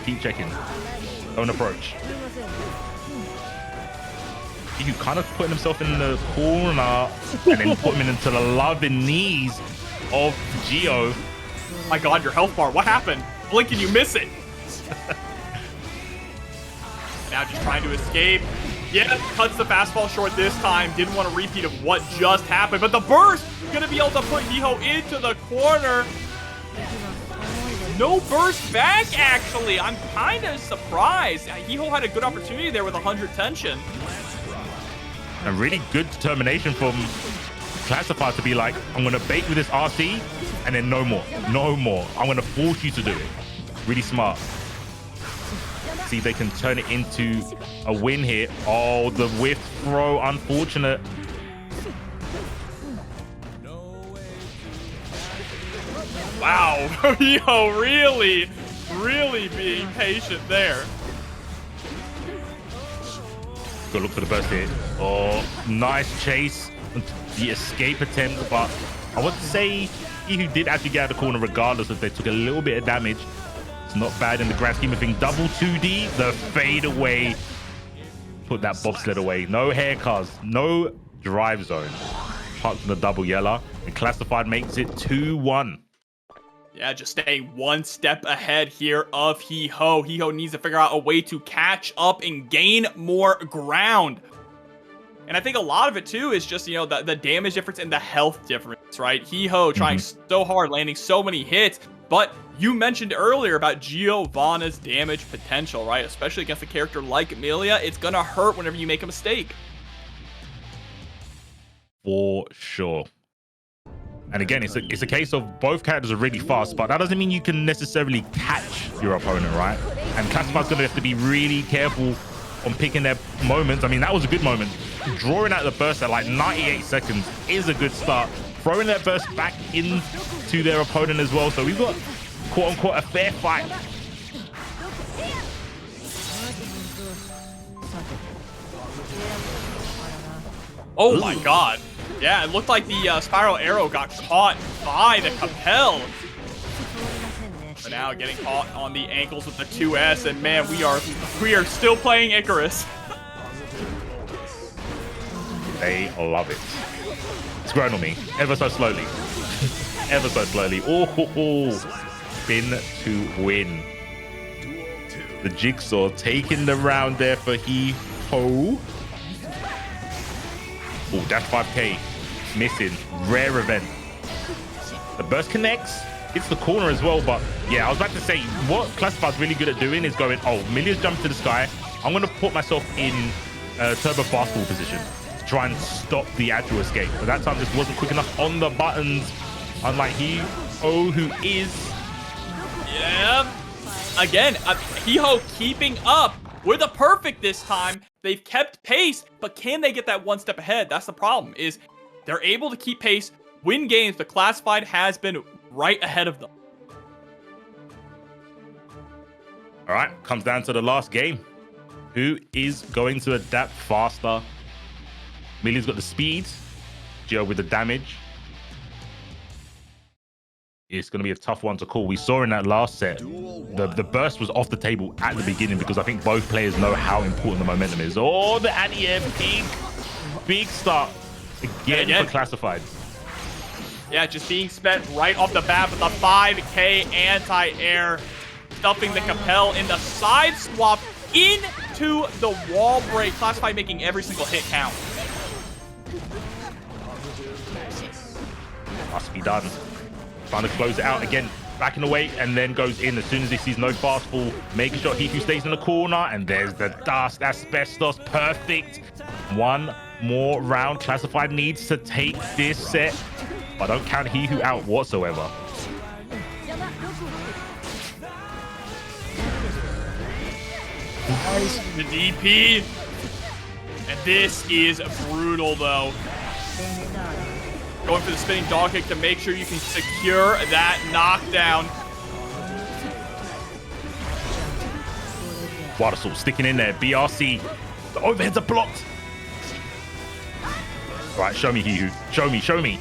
Keep checking. Don't approach. He kind of putting himself in the corner and then put him into the loving knees of Gio. My God, your health bar. What happened? Blink and you miss it. Now just trying to escape. Yeah, cuts the fastball short this time. Didn't want a repeat of what just happened. But the burst gonna be able to put Gio into the corner. No burst back, actually. I'm kind of surprised. Gio had a good opportunity there with 100 tension. A really good determination from Classified to be like, I'm going to bait with this RC and then no more. No more. I'm going to force you to do it. Really smart. See if they can turn it into a win here. Oh, the whiff throw. Unfortunate. Wow. Gio really being patient there. Go look for the burst here. Oh, nice chase. The escape attempt, but I would say he who did actually get out of the corner regardless if they took a little bit of damage. It's not bad in the grand scheme of things. Double 2D, the fade away. Put that bobsled away. No haircuts, no drive zone. Parked in the double yellow, and Classified makes it 2-1. Yeah, just staying one step ahead here of Heho. Heho needs to figure out a way to catch up and gain more ground. And I think a lot of it, too, is just, you know, the damage difference and the health difference, right? Heho trying so hard, landing so many hits. But you mentioned earlier about Giovanna's damage potential, right? Especially against a character like Millia. It's going to hurt whenever you make a mistake. For sure. And again, it's a case of both characters are really fast, but that doesn't mean you can necessarily catch your opponent, right? And Classified's going to have to be really careful on picking their moments. I mean, that was a good moment. Drawing out the burst at like 98 seconds is a good start. Throwing that burst back into their opponent as well. So we've got, quote unquote, a fair fight. Oh my God. Yeah, it looked like the spiral arrow got caught by the Capel. But now getting caught on the ankles with the 2S, and man, we are still playing Icarus. They love it. It's growing on me ever so slowly. Ever so slowly. Oh, spin to win. The Jigsaw taking the round there for Heho. Oh, dash 5K. Missing. Rare event. The burst connects. It's the corner as well, but yeah, I was about to say, what Classified's really good at doing is going, oh, Millia's jumped to the sky. I'm going to put myself in turbo fastball position to try and stop the actual escape. But that time just wasn't quick enough on the buttons, unlike Heho, who is... Yeah. Again, Heho keeping up with a perfect this time. They've kept pace, but can they get that one step ahead? That's the problem, is they're able to keep pace, win games, but Classified has been right ahead of them. All right, comes down to the last game. Who is going to adapt faster? Millia's got the speed, Gio with the damage. It's going to be a tough one to call. We saw in that last set, the burst was off the table at the beginning because I think both players know how important the momentum is. Oh, the anti-air, big start again for Classified. Yeah, just being spent right off the bat with a 5K anti-air, stuffing the Capel in the side swap into the wall break. Classified making every single hit count. Must be done. Trying to close it out again, backing away, and then goes in as soon as he sees no fastball, making sure Hiku stays in the corner, and there's the dust, asbestos, perfect. One more round. Classified needs to take this set. I don't count Hiku out whatsoever. The DP. And this is brutal, though. Going for the spinning dog kick to make sure you can secure that knockdown. Water Salt sticking in there. BRC. The overheads are blocked. Right, show me, Hiku. Show me.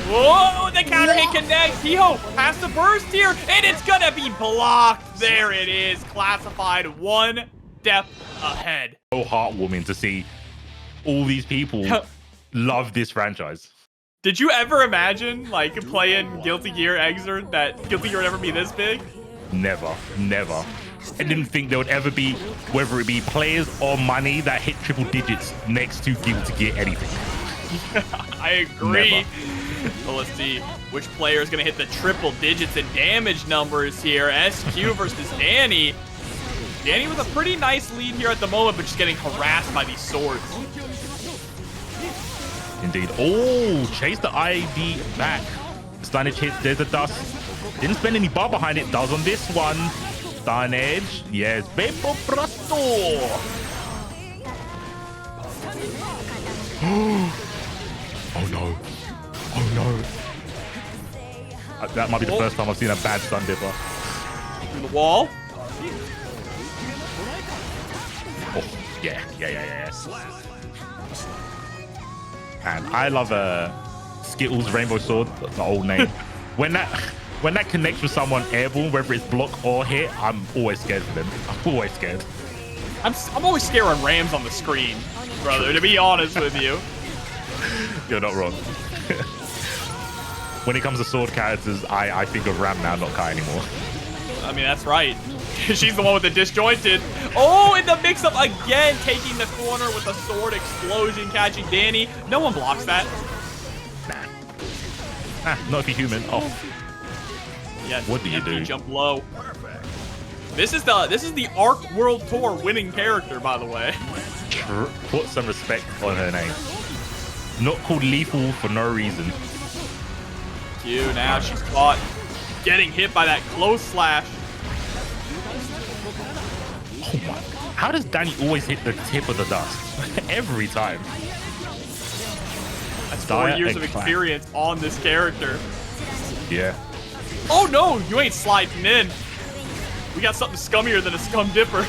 Whoa, the counter hit connects. Hiho has to burst here, and it's gonna be blocked. There it is, classified one step ahead. So heartwarming to see all these people love this franchise. Did you ever imagine, like, playing Guilty Gear Xrd, that Guilty Gear would ever be this big? Never, never. I didn't think there would ever be, whether it be players or money, that hit triple digits next to Guilty Gear anything. I agree. Never. Well, let's see which player is going to hit the triple digits in damage numbers here. SYMPHUUKAI versus Dany. Dany with a pretty nice lead here at the moment, but just getting harassed by these swords. Indeed. Oh, chase the ID back. Stunnage hits, there's the dust. Didn't spend any bar behind it, does on this one. Stunnage, yes, Vapor Presto. Oh no. Oh no. That might be the first time I've seen a bad stun dipper. Through the wall. Oh, yeah. And I love Skittles Rainbow Sword, the old name. When that connects with someone airborne, whether it's block or hit, I'm always scared for them. I'm always scared. I'm always scared when Ram's on the screen, brother, to be honest with you. You're not wrong. When it comes to sword characters, I think of Ram now, not Kai anymore. I mean, that's right. She's the one with the disjointed. Oh, in the mix-up again, taking the corner with the sword explosion, catching Dany. No one blocks that. Nah, not if you're human. Oh, yeah. What do you do? Jump low. This is the Arc World Tour winning character, by the way. Put some respect on her name. Not called lethal for no reason. Q, now she's caught getting hit by that close slash. Oh my. How does Dany always hit the tip of the dust? Every time. That's 4 years of experience on this character. Yeah. Oh no, you ain't sliding in. We got something scummier than a scum dipper.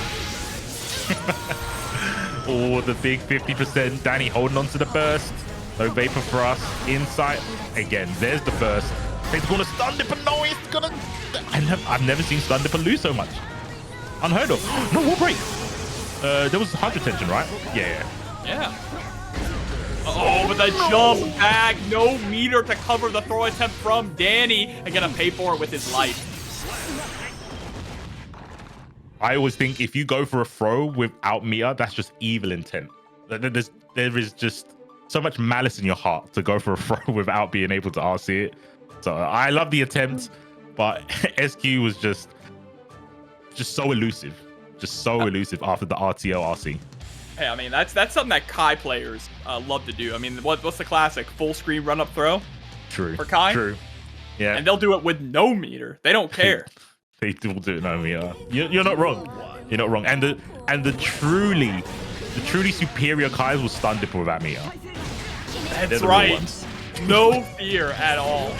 Oh, the big 50%. Dany holding on to the burst. No vapor for us. Insight. Again, there's the burst. He's going to stun dipper. No, he's going to... I've never seen stun dipper lose so much. Unheard of. No, wall break. There was 100 tension, right? Yeah. Oh, with a jump back. No meter to cover the throw attempt from Dany. And gonna pay for it with his life. I always think if you go for a throw without meter, that's just evil intent. There is just so much malice in your heart to go for a throw without being able to RC it. So I love the attempt, but SQ was just so elusive. Just so elusive after the RTO RC. Hey, I mean, that's something that Kai players love to do. I mean, what's the classic? Full screen run-up throw? True. For Kai? True. Yeah. And they'll do it with no meter. They don't care. They will do it no meter. You're not wrong. You're not wrong. And the truly superior Kais will stun dipper without meter. That's right. No fear at all.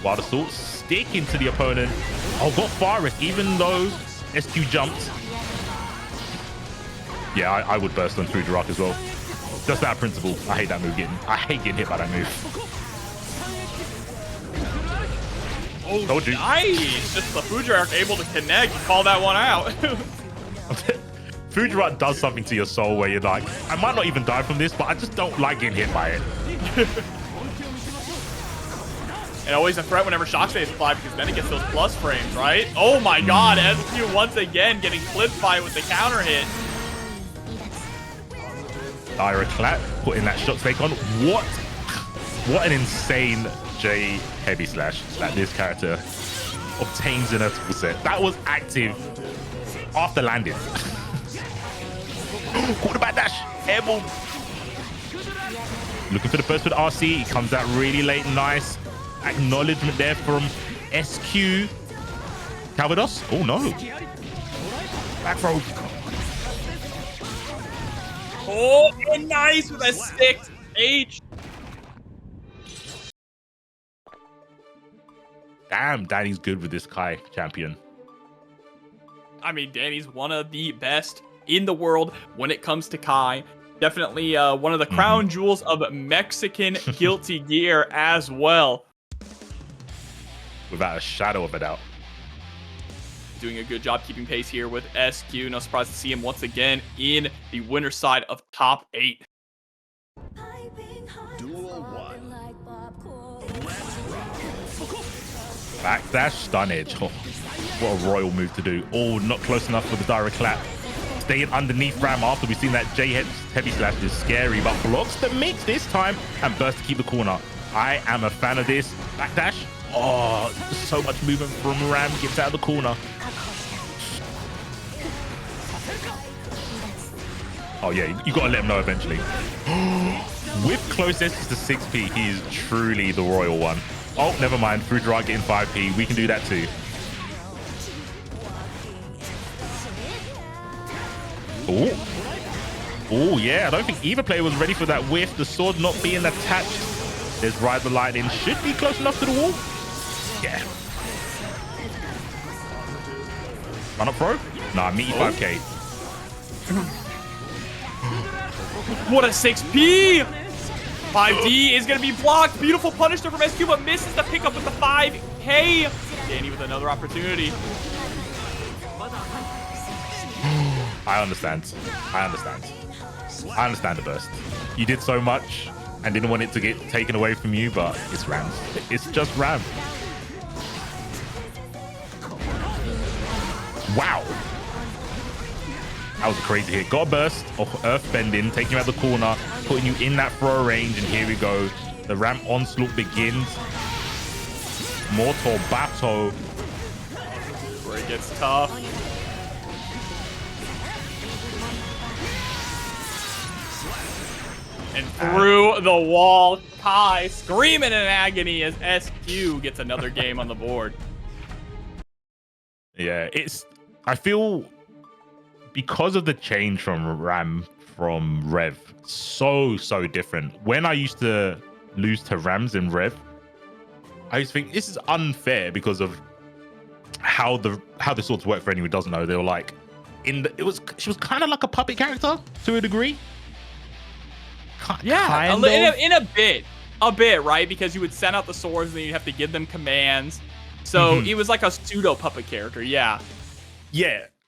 Wild Assault sticking to the opponent. Oh, got Forest, even though SQ jumped. Yeah, I would burst on Fujirak as well. Just that principle. I hate that move I hate getting hit by that move. Oh, told you. Nice. Just the Fujirak able to connect. Call that one out. Fujirak does something to your soul where you're like, I might not even die from this, but I just don't like getting hit by it. And always a threat whenever shock stays apply because then it gets those plus frames, right? Oh my god, SQ once again getting clipped by it with the counter hit. Ira clap, putting that shot fake on. What an insane J heavy slash that this character obtains in a tool set. That was active after landing. Quarterback dash, airball. Looking for the burst with RC. He comes out really late and nice. Acknowledgement there from SQ. Calvados. Oh no. Back throw. Oh, and nice with a 6H. Damn, Dany's good with this Kai champion. I mean, Dany's one of the best in the world when it comes to Kai. Definitely one of the crown jewels of Mexican Guilty Gear as well. Without a shadow of a doubt. Doing a good job keeping pace here with SQ. No surprise to see him once again in the winner's side of top 8. Duel 1. Let's rock. Backdash stun edge. Oh, what a royal move to do. Oh, not close enough for the direct clap. Staying underneath Ram after we've seen that J heavy slash is scary, but blocks the mix this time and burst to keep the corner. I am a fan of this. Backdash. Oh, so much movement from Ram. Gets out of the corner. Oh yeah, you gotta let him know eventually. With closest to 6p, he is truly the royal one. Oh, never mind. FubukiVr getting 5p. We can do that too. Oh, yeah. I don't think either player was ready for that whiff. The sword not being attached. There's Ride the Lightning. Should be close enough to the wall. Yeah. Run up throw? Nah, meaty 5k. What a 6p! 5D is going to be blocked. Beautiful punish there from SQ, but misses the pickup with the 5k. Dany with another opportunity. I understand. I understand the burst. You did so much and didn't want it to get taken away from you, but it's Ram. It's just Ram. Wow. That was a crazy hit. Got a burst of earth bending, taking you out the corner, putting you in that throw range, and here we go. The Ram onslaught begins. Mortal battle. Where it gets tough. And through the wall, Kai screaming in agony as SQ gets another game on the board. Yeah, I feel because of the change from Ram from Rev, so different. When I used to lose to Rams in Rev, I used to think this is unfair because of how the swords work. For anyone who doesn't know, they were like she was kind of like a puppet character to a degree. Yeah, in a bit, right? Because you would send out the swords and then you'd have to give them commands. So it was like a pseudo puppet character. Yeah.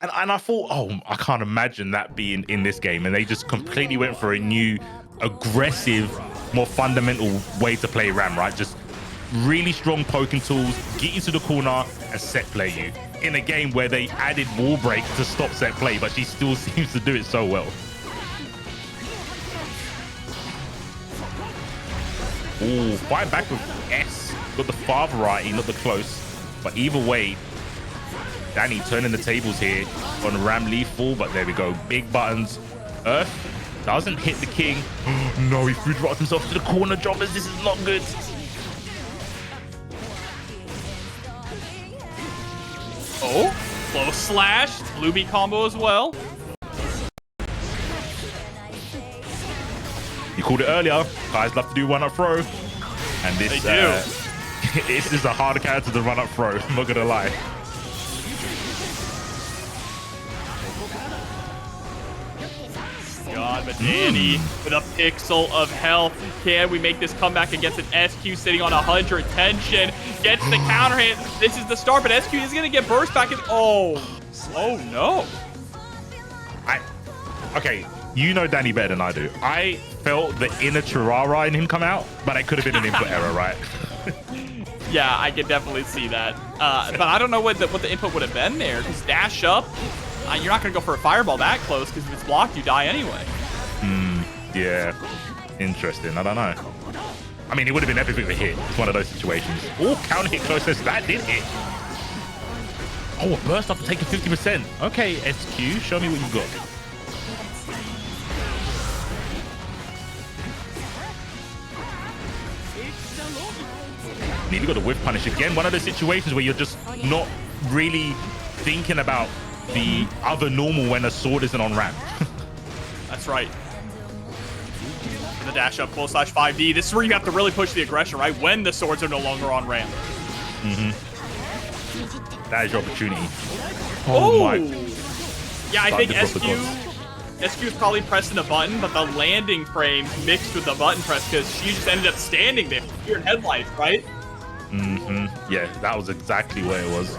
And I thought, oh, I can't imagine that being in this game. And they just completely went for a new, aggressive, more fundamental way to play Ram, right? Just really strong poking tools, get you to the corner and set play you. In a game where they added wall break to stop set play, but she still seems to do it so well. Oh, fight back with S. Got the far variety, not the close. But either way, Dany turning the tables here on Ramlethal, but there we go. Big buttons. Earth doesn't hit the king. No, he FubukiVr himself to the corner. Jobbers, this is not good. Oh, close slash. Blue beat combo as well. You called it earlier. Guys love to do one up throw. And this, this is a harder character to run up throw. I'm not going to lie. God, but Dany with a pixel of health. Can we make this comeback against an SQ sitting on 100 tension? Gets the counter hit. This is the start, but SQ is going to get burst back in. Oh no. Okay, you know Dany better than I do. I felt the inner Chirara in him come out, but it could have been an input error, right? Yeah, I could definitely see that. But I don't know what the input would have been there. Just dash up. You're not going to go for a fireball that close because if it's blocked, you die anyway. Yeah. Interesting. I don't know. I mean, it would have been epic if it hit. It's one of those situations. Oh, counter hit closest. That did hit. Oh, a burst after taking 50%. Okay, SQ, show me what you got. Nearly got a whiff punish again. One of those situations where you're just not really thinking about the other normal when a sword isn't on ramp. That's right. The dash up close slash 5D. This is where you have to really push the aggression, right? When the swords are no longer on ramp. That is your opportunity. Oh my. Yeah, I think SQ SQ is probably pressing a button, but the landing frame mixed with the button press because she just ended up standing there. You're in headlights, right? Mm-hmm. Yeah, that was exactly where it was.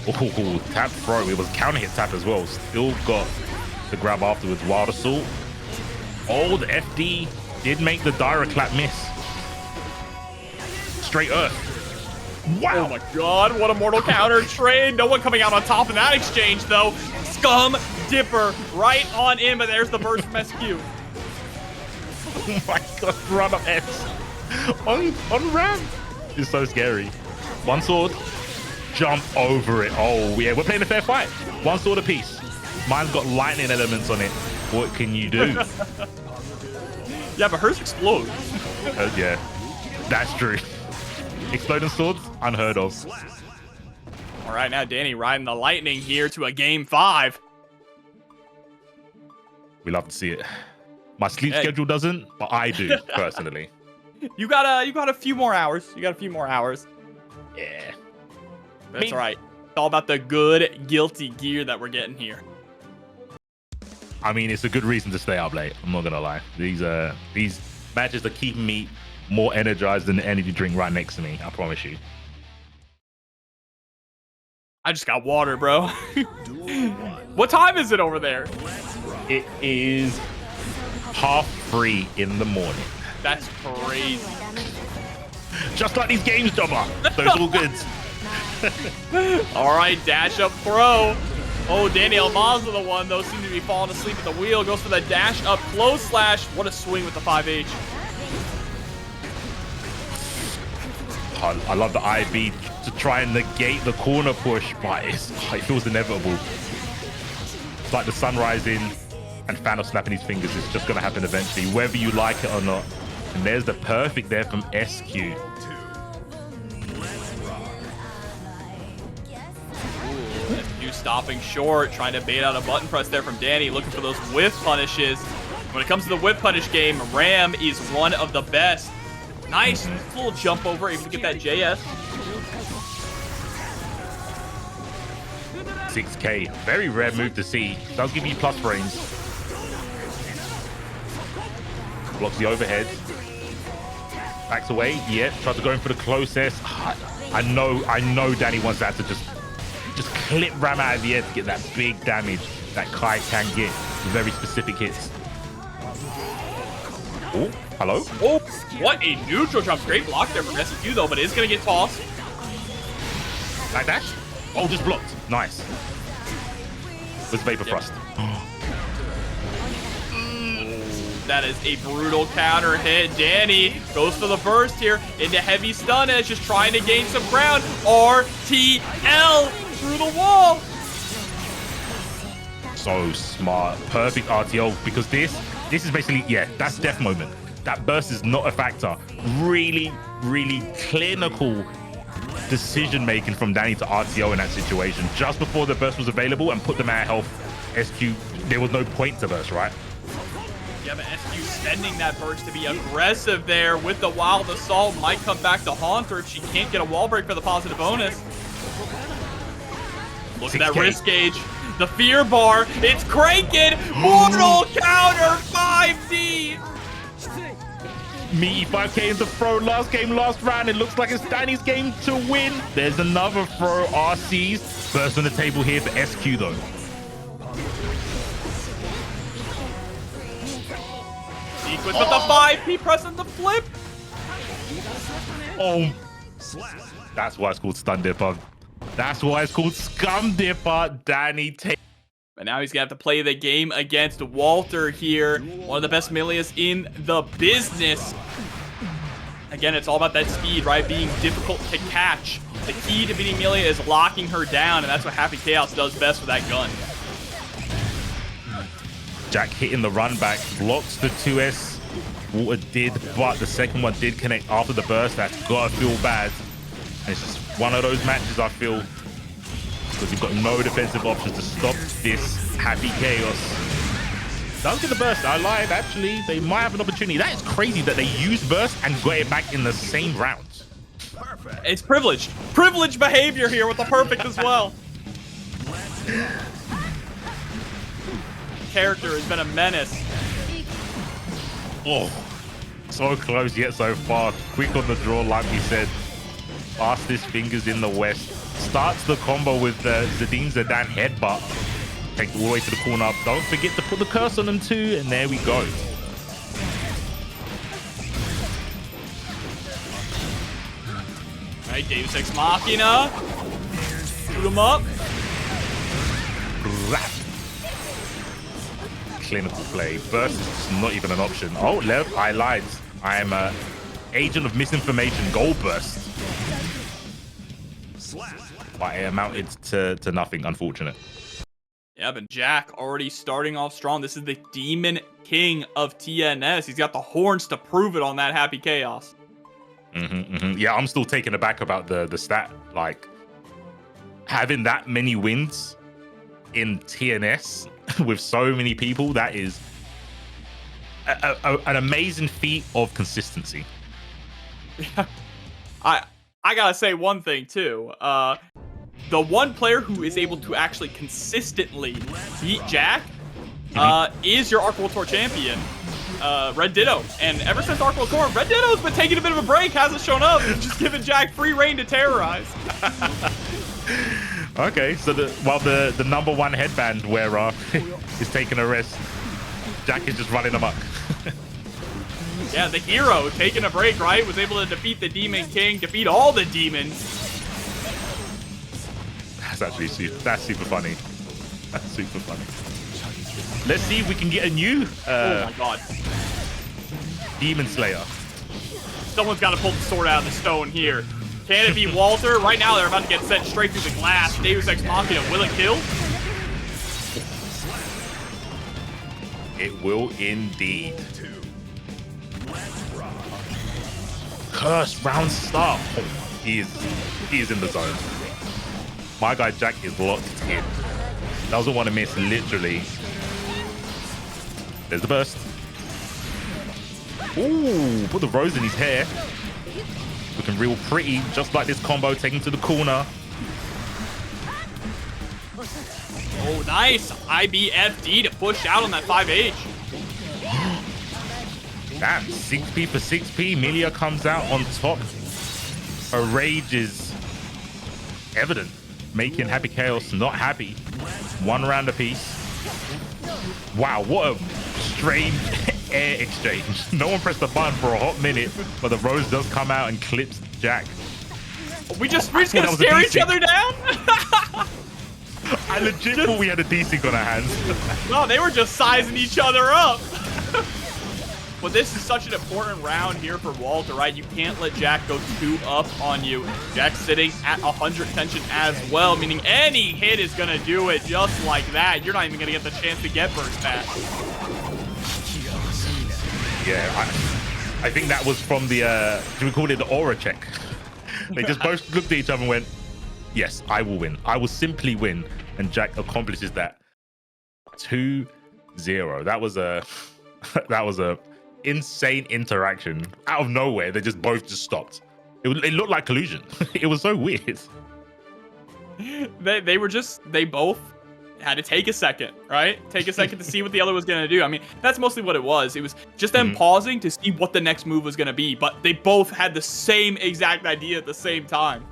Oh, tap throw. It was counter hit tap as well. Still got the grab afterwards. Wild Assault. Oh, the FD did make the direct clap miss. Straight Earth. Wow. Oh my god, what a mortal counter trade. No one coming out on top in that exchange, though. Scum Dipper right on in, but there's the burst from SQ. Oh my god, run up S. On ramp. It's so scary. One sword. Jump over it. Oh, yeah, we're playing a fair fight. One sword apiece. Mine's got lightning elements on it. What can you do? Yeah, but hers explodes. Yeah, that's true. Exploding swords, unheard of. All right, now Dany riding the lightning here to a game 5. We love to see it. My sleep schedule doesn't, but I do personally. You got a few more hours. You got a few more hours. Yeah. That's all right. It's all about the good, guilty gear that we're getting here. I mean, it's a good reason to stay up late. I'm not gonna lie. These matches are keeping me more energized than the energy drink right next to me. I promise you. I just got water, bro. What time is it over there? It is 3:30 in the morning. That's crazy. Just like these games, Jobber. Those all goods. All right, dash up throw. Oh, Daniel Maza, the one, though, seemed to be falling asleep at the wheel. Goes for the dash up close slash. What a swing with the 5H. I love the A.B.A to try and negate the corner push, but it feels inevitable. It's like the sun rising and Thanos snapping his fingers. It's just going to happen eventually, whether you like it or not. And there's the perfect there from SQ. Stopping short, trying to bait out a button press there from Dany, looking for those whiff punishes. When it comes to the whiff punish game, Ram is one of the best. Nice little jump over, able to get that JS. 6K, very rare move to see. Does give you plus frames. Blocks the overhead. Backs away. Yeah, tries to go in for the close S. I know Dany wants that to just clip Ram out of the air to get that big damage that Kai can get with very specific hits. Oh, hello. Oh, what a neutral jump. Great block there from SQ though, but it is going to get tossed. Like that? Oh, just blocked. Nice. With Vapor Thrust. That is a brutal counter hit. Dany goes for the burst here into heavy stun edge, just trying to gain some ground. RTL through the wall. So smart. Perfect RTL, because this is basically, yeah, that's death moment. That burst is not a factor. Really, really clinical decision making from Dany to RTO in that situation. Just before the burst was available and put them at health, SQ, there was no point to burst, right? Yeah, but SQ spending that burst to be aggressive there with the Wild Assault. Might come back to haunt her if she can't get a wall break for the positive bonus. Look at that wrist gauge. The fear bar. It's cranking. Mortal counter 5D. Meaty 5K in the throw. Last game, last round. It looks like it's Dany's game to win. There's another throw. RCs. Burst on the table here for SQ though. Sequence with the 5P pressing the flip. Oh. That's why it's called Stun Dipper. That's why it's called Scum Dipper. Dany take. But now he's going to have to play the game against Walter here. One of the best Millias in the business. Again, it's all about that speed, right? Being difficult to catch. The key to beating Millia is locking her down, and that's what Happy Chaos does best with that gun. Jack hitting the run back, blocks the 2S. Water did, but the second one did connect after the burst. That's gotta feel bad. And it's just one of those matches, I feel, because you've got no defensive options to stop this Happy Chaos. Does get the burst. I lied, actually. They might have an opportunity. That is crazy that they used burst and got it back in the same round. Perfect. It's privileged. Privileged behavior here with the perfect as well. character has been a menace. Oh, so close yet so far. Quick on the draw, like we said. Fastest fingers in the West. Starts the combo with the Zidane Zidane headbutt. Take it all the way to the corner. Don't forget to put the curse on them too. And there we go. All right, Deus Ex Machina. Shoot him up. Clinical play. Burst is not even an option. Oh, I lied. I am a agent of misinformation. Gold burst. But it amounted to nothing, unfortunate. Yeah, but Jack already starting off strong. This is the Demon King of TNS. He's got the horns to prove it on that Happy Chaos. Yeah, I'm still taken aback about the stat. Like, having that many wins in TNS with so many people, that is an amazing feat of consistency. Yeah. I gotta say one thing too. The one player who is able to actually consistently beat Jack is your Arc World Tour champion, Red Ditto. And ever since Arc World Tour, Red Ditto's been taking a bit of a break, hasn't shown up, and just giving Jack free reign to terrorize. Okay, so while the #1 headband wearer is taking a rest, Jack is just running amok. Yeah, the hero taking a break, right? Was able to defeat the Demon King, defeat all the demons. That's super funny. That's super funny. Let's see if we can get a new Oh my god. Demon Slayer. Someone's got to pull the sword out of the stone here. Can it be Walter? Right now, they're about to get sent straight through the glass. Deus Ex Machina, will it kill? It will indeed. Curse round start. Oh, he is in the zone. My guy Jack is locked in. Doesn't want to miss, literally. There's the burst. Ooh, put the rose in his hair. Looking real pretty, just like this combo. Take him to the corner. Oh, nice. IBFD to push out on that 5H. Damn, 6p for 6p. Millia comes out on top. Her rage is evident, making Happy Chaos not happy. 1 round apiece. Wow, what a strange air exchange. No one pressed the button for a hot minute, but the rose does come out and clips Jack. We just gonna stare each other down? I legit thought we had a desync on our hands. No, they were just sizing each other up. But this is such an important round here for Walter, right? You can't let Jack go 2 up on you. Jack's sitting at 100 tension as well, meaning any hit is going to do it just like that. You're not even going to get the chance to get burst back. Yeah, I think that was from the, we call it the aura check. They just both looked at each other and went, yes, I will win. I will simply win. And Jack accomplishes that. 2-0. That was a insane interaction out of nowhere. They just both stopped. It looked like collusion. It was so weird. They both had to take a second, right? Take a second to see what the other was going to do. I mean, that's mostly what it was. It was just them pausing to see what the next move was going to be, but they both had the same exact idea at the same time.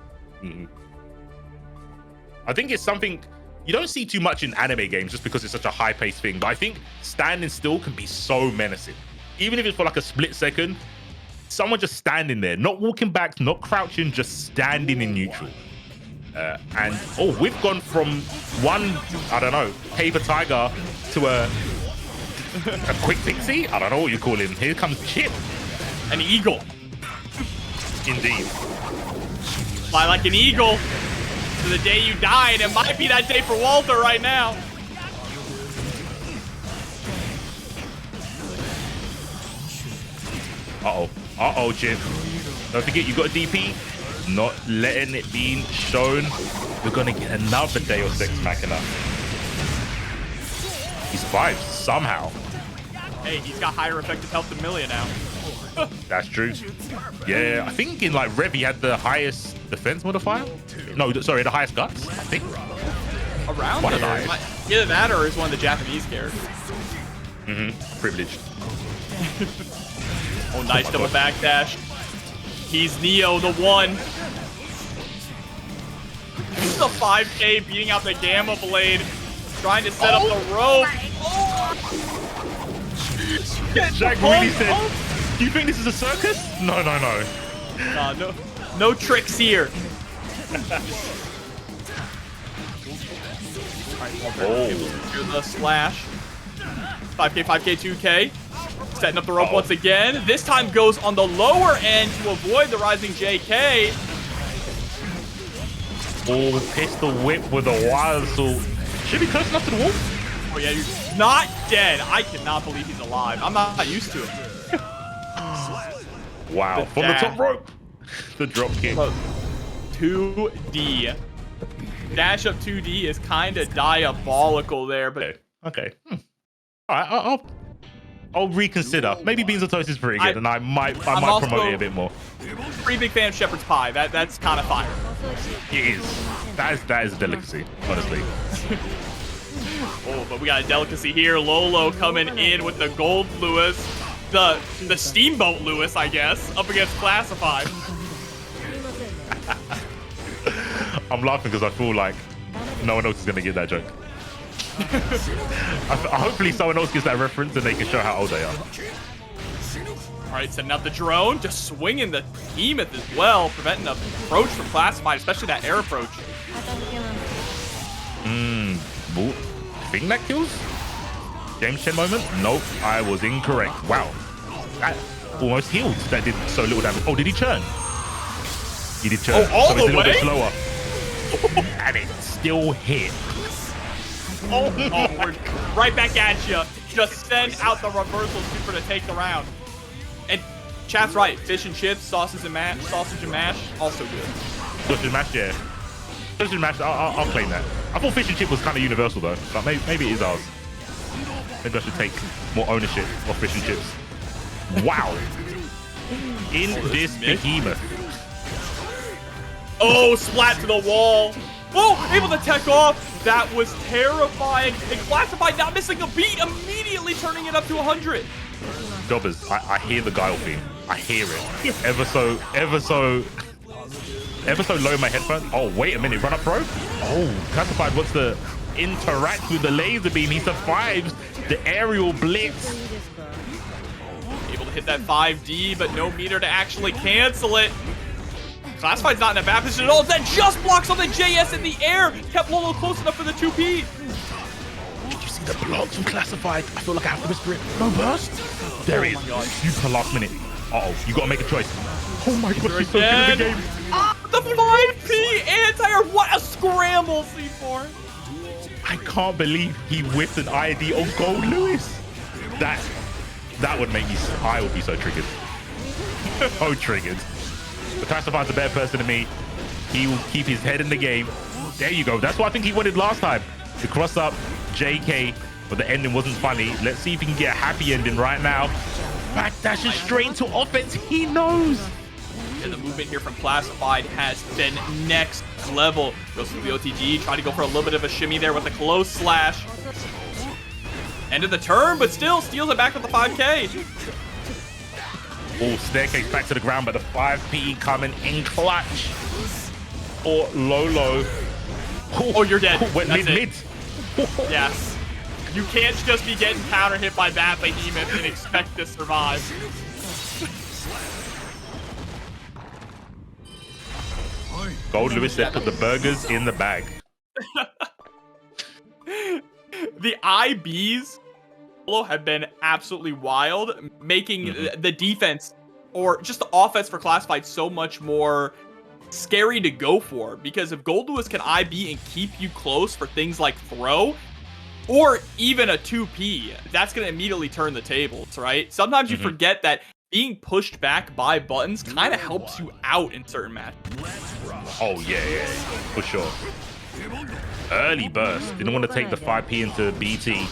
I think it's something you don't see too much in anime games just because it's such a high-paced thing, but I think standing still can be so menacing. Even if it's for like a split second, someone just standing there, not walking back, not crouching, just standing in neutral. And oh, we've gone from one, I don't know, paper tiger to a quick pixie? I don't know what you call him. Here comes Chip. An eagle. Indeed. Fly like an eagle to the day you die, and it might be that day for Walter right now. Uh-oh, Chip. Don't forget, you got a DP. Not letting it be shown. We're going to get another Deus Ex Machina. He survives somehow. Hey, he's got higher effective health than Millia now. That's true. Yeah, I think in like Rev, he had the highest defense modifier. No, sorry, the highest guts, I think. Around One there. of the highest. Either that or is one of the Japanese characters. Privileged. Oh, nice double backdash. He's Neo, the one. This is a 5K beating out the Gamma Blade. Trying to set up the rope. Jack really said, do you think this is a circus? No. No tricks here. Do the slash. 5K, 2K. Setting up the rope once again. This time goes on the lower end to avoid the rising JK. Oh, pistol whip with a wild assault. Should be close enough to the wall. Oh yeah, you're not dead. I cannot believe he's alive. I'm not used to it. Wow, from the top rope. The drop kick. 2D. Dash up 2D is kind of diabolical there, but Okay. All right, I'll reconsider. Maybe Beans and Toast is pretty good, and I might promote it a bit more. Pretty big fan of Shepherd's Pie. That's kind of fire. It is. That is a delicacy, honestly. Oh, but we got a delicacy here. Lolo coming in with the Gold Lewis, the Steamboat Lewis, I guess, up against Classified. I'm laughing because I feel like no one else is gonna get that joke. Hopefully someone else gets that reference and they can show how old they are. All right, setting up the drone, just swinging the behemoth as well, preventing an approach from Classified, especially that air approach. Think that kills? Game 10 moment? Nope, I was incorrect. Wow, that almost healed. That did so little damage. Oh, did he churn? He did churn. Oh, all so the it's a little way? bit slower. And it still hit. Oh, we're right back at you. Just send out the reversal super to take the round. And chat's right. Fish and chips, sausage and mash, also good. Sausage and mash, yeah. Sausage and mash, I'll claim that. I thought fish and chip was kind of universal though. But maybe it is ours. Maybe I should take more ownership of fish and chips. Wow. In this behemoth. Oh, splat to the wall. Oh, able to tech off. That was terrifying. And Classified not missing a beat, immediately turning it up to 100. Jobbers, I hear the guile theme. I hear it. Ever so low in my headphones. Oh, wait a minute. Run up rope? Oh, Classified wants to interact with the laser beam. He survives the aerial blitz. Able to hit that 5D, but no meter to actually cancel it. Classified's not in a bad position at all. That just blocks on the JS in the air. Kept Lolo close enough for the 2P. Did you see the blocks from Classified? I feel like I have to whisper it. No burst. There it is. Super last minute. Uh-oh, you gotta make a choice. Oh my god, she's so good at the game. The 5P anti-air. What a scramble, C4. I can't believe he whipped an ID on Gold Lewis. That would make me, I would be so triggered. So triggered. The Classified's a better person than me. He will keep his head in the game. There you go. That's what I think he wanted last time. The cross up, JK, but the ending wasn't funny. Let's see if he can get a happy ending right now. Backdashes straight into offense. He knows. And the movement here from Classified has been next level. Goes to the OTG, trying to go for a little bit of a shimmy there with a close slash. End of the turn, but still steals it back with the 5K. Oh, staircase back to the ground, but the 5P coming in clutch. Or Lolo. Oh, you're dead. Went mid. Yes. You can't just be getting counter hit by that behemoth and expect to survive. Gold Lewis said put the burgers in the bag. The IBs have been absolutely wild, making the defense or just the offense for Classified so much more scary to go for, because if Gold Lewis can IB and keep you close for things like throw or even a 2P, that's going to immediately turn the tables, right? Sometimes you forget that being pushed back by buttons kind of helps you out in certain matches. Oh, yeah, for sure. Early burst. Didn't want to take the 5P into BT.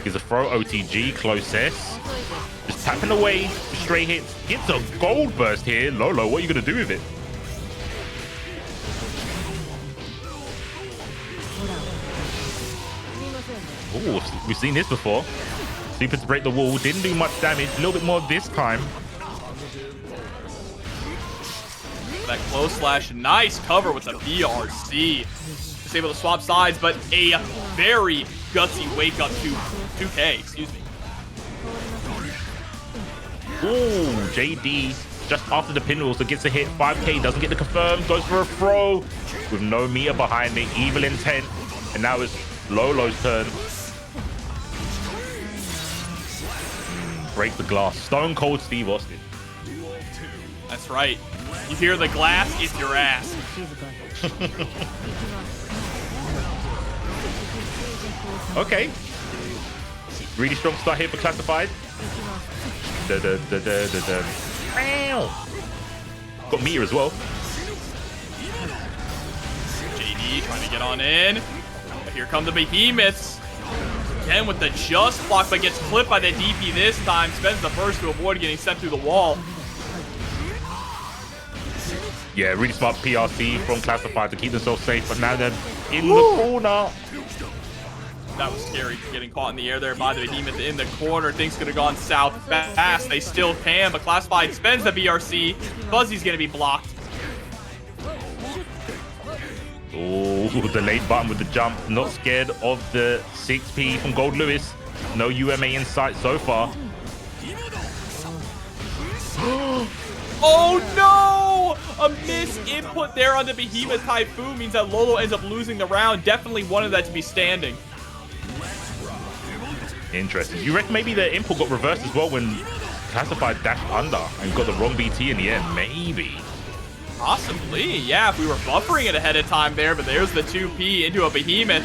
He's a throw OTG, close S. Just tapping away, straight hits. Gets a gold burst here. Lolo, what are you going to do with it? Oh, we've seen this before. Super to break the wall. Didn't do much damage. A little bit more this time. That close slash. Nice cover with the BRC. Just able to swap sides, but a very gutsy wake up to 2K. Excuse me. Ooh, JD just after the pinwheel, so gets a hit. 5K doesn't get the confirm. Goes for a throw with no meter behind it. Evil intent. And now it's Lolo's turn. Break the glass. Stone Cold Steve Austin. That's right. You hear the glass, it's your ass. Okay. Really strong start here for Classified. Got meter as well. JD trying to get on in. But here come the behemoths. Again with the just block, but gets clipped by the DP this time. Spends the burst to avoid getting sent through the wall. Yeah, really smart PRC from Classified to keep themselves safe, but now they're in the corner. That was scary, getting caught in the air there by the behemoth in the corner. Things could have gone south fast. They still can, but Classified spends the BRC. Fuzzy's going to be blocked. Oh, the late button with the jump. Not scared of the 6P from Gold Lewis. No UMA in sight so far. Oh no! A misinput there on the Behemoth Typhoon means that Lolo ends up losing the round. Definitely wanted that to be standing. Interesting. You reckon maybe the input got reversed as well when Classified dashed under and got the wrong BT in the end? Maybe. Possibly, yeah, if we were buffering it ahead of time there, but there's the 2P into a Behemoth.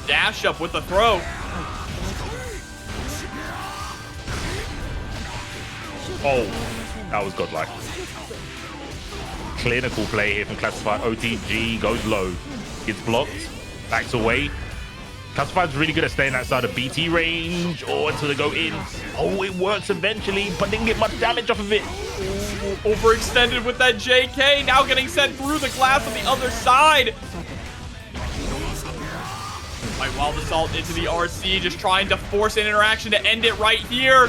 Dash up with the throw. Oh, that was godlike. Clinical play here from Classified. OTG goes low. Gets blocked. Backs away. Classified's really good at staying outside of BT range or until they go in. Oh, it works eventually, but didn't get much damage off of it. Ooh, overextended with that JK. Now getting sent through the glass on the other side. Right, Wild Assault into the RC, just trying to force an interaction to end it right here.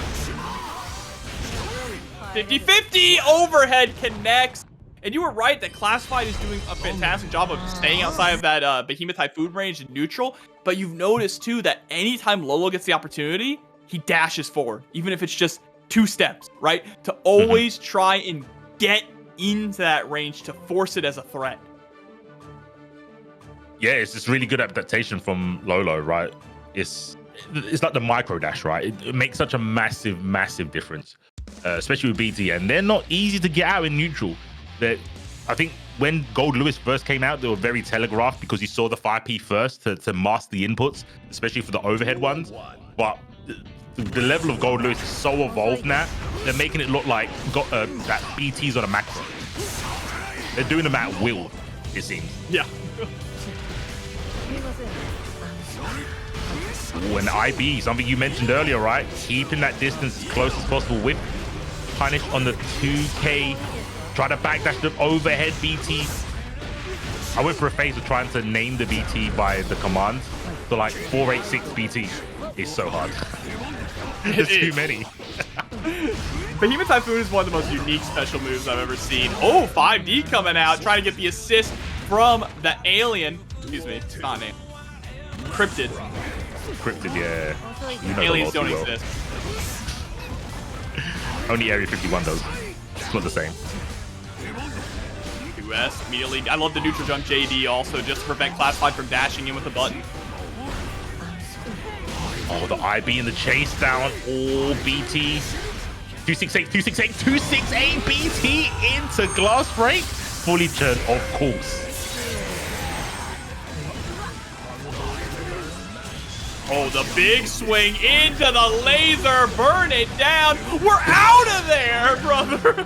50-50, overhead connects. And you were right that Classified is doing a fantastic job of staying outside of that Behemoth Typhoon range in neutral. But you've noticed, too, that anytime Lolo gets the opportunity, he dashes forward, even if it's just 2 steps, right? To always try and get into that range to force it as a threat. Yeah, it's just really good adaptation from Lolo, right? It's like the micro dash, right? It makes such a massive difference, especially with BT. And they're not easy to get out in neutral. That I think when Gold Lewis first came out, they were very telegraphed because you saw the 5P first to mask the inputs, especially for the overhead ones. But the level of Gold Lewis is so evolved now, they're making it look like that BT's on a macro. They're doing them at will, it seems. Yeah. Ooh, and A.B.A, something you mentioned earlier, right? Keeping that distance as close as possible with punish on the 2K. Try to backdash the overhead BT. I went for a phase of trying to name the BT by the commands. So like 486 BT is so hard. There's too many. Behemoth Typhoon is one of the most unique special moves I've ever seen. Oh, 5D coming out, trying to get the assist from the alien. Excuse me, it's not an alien. Cryptid. Cryptid, yeah. You know Aliens don't exist. Only Area 51 does. It's not the same. US immediately. I love the neutral jump JD also, just to prevent Classified from dashing in with a button. Oh, the A.B.A in the chase down. Oh, BT. 268, 268, 268 BT into glass break. Fully turned, of course. Oh, the big swing into the laser. Burn it down. We're out of there, brother.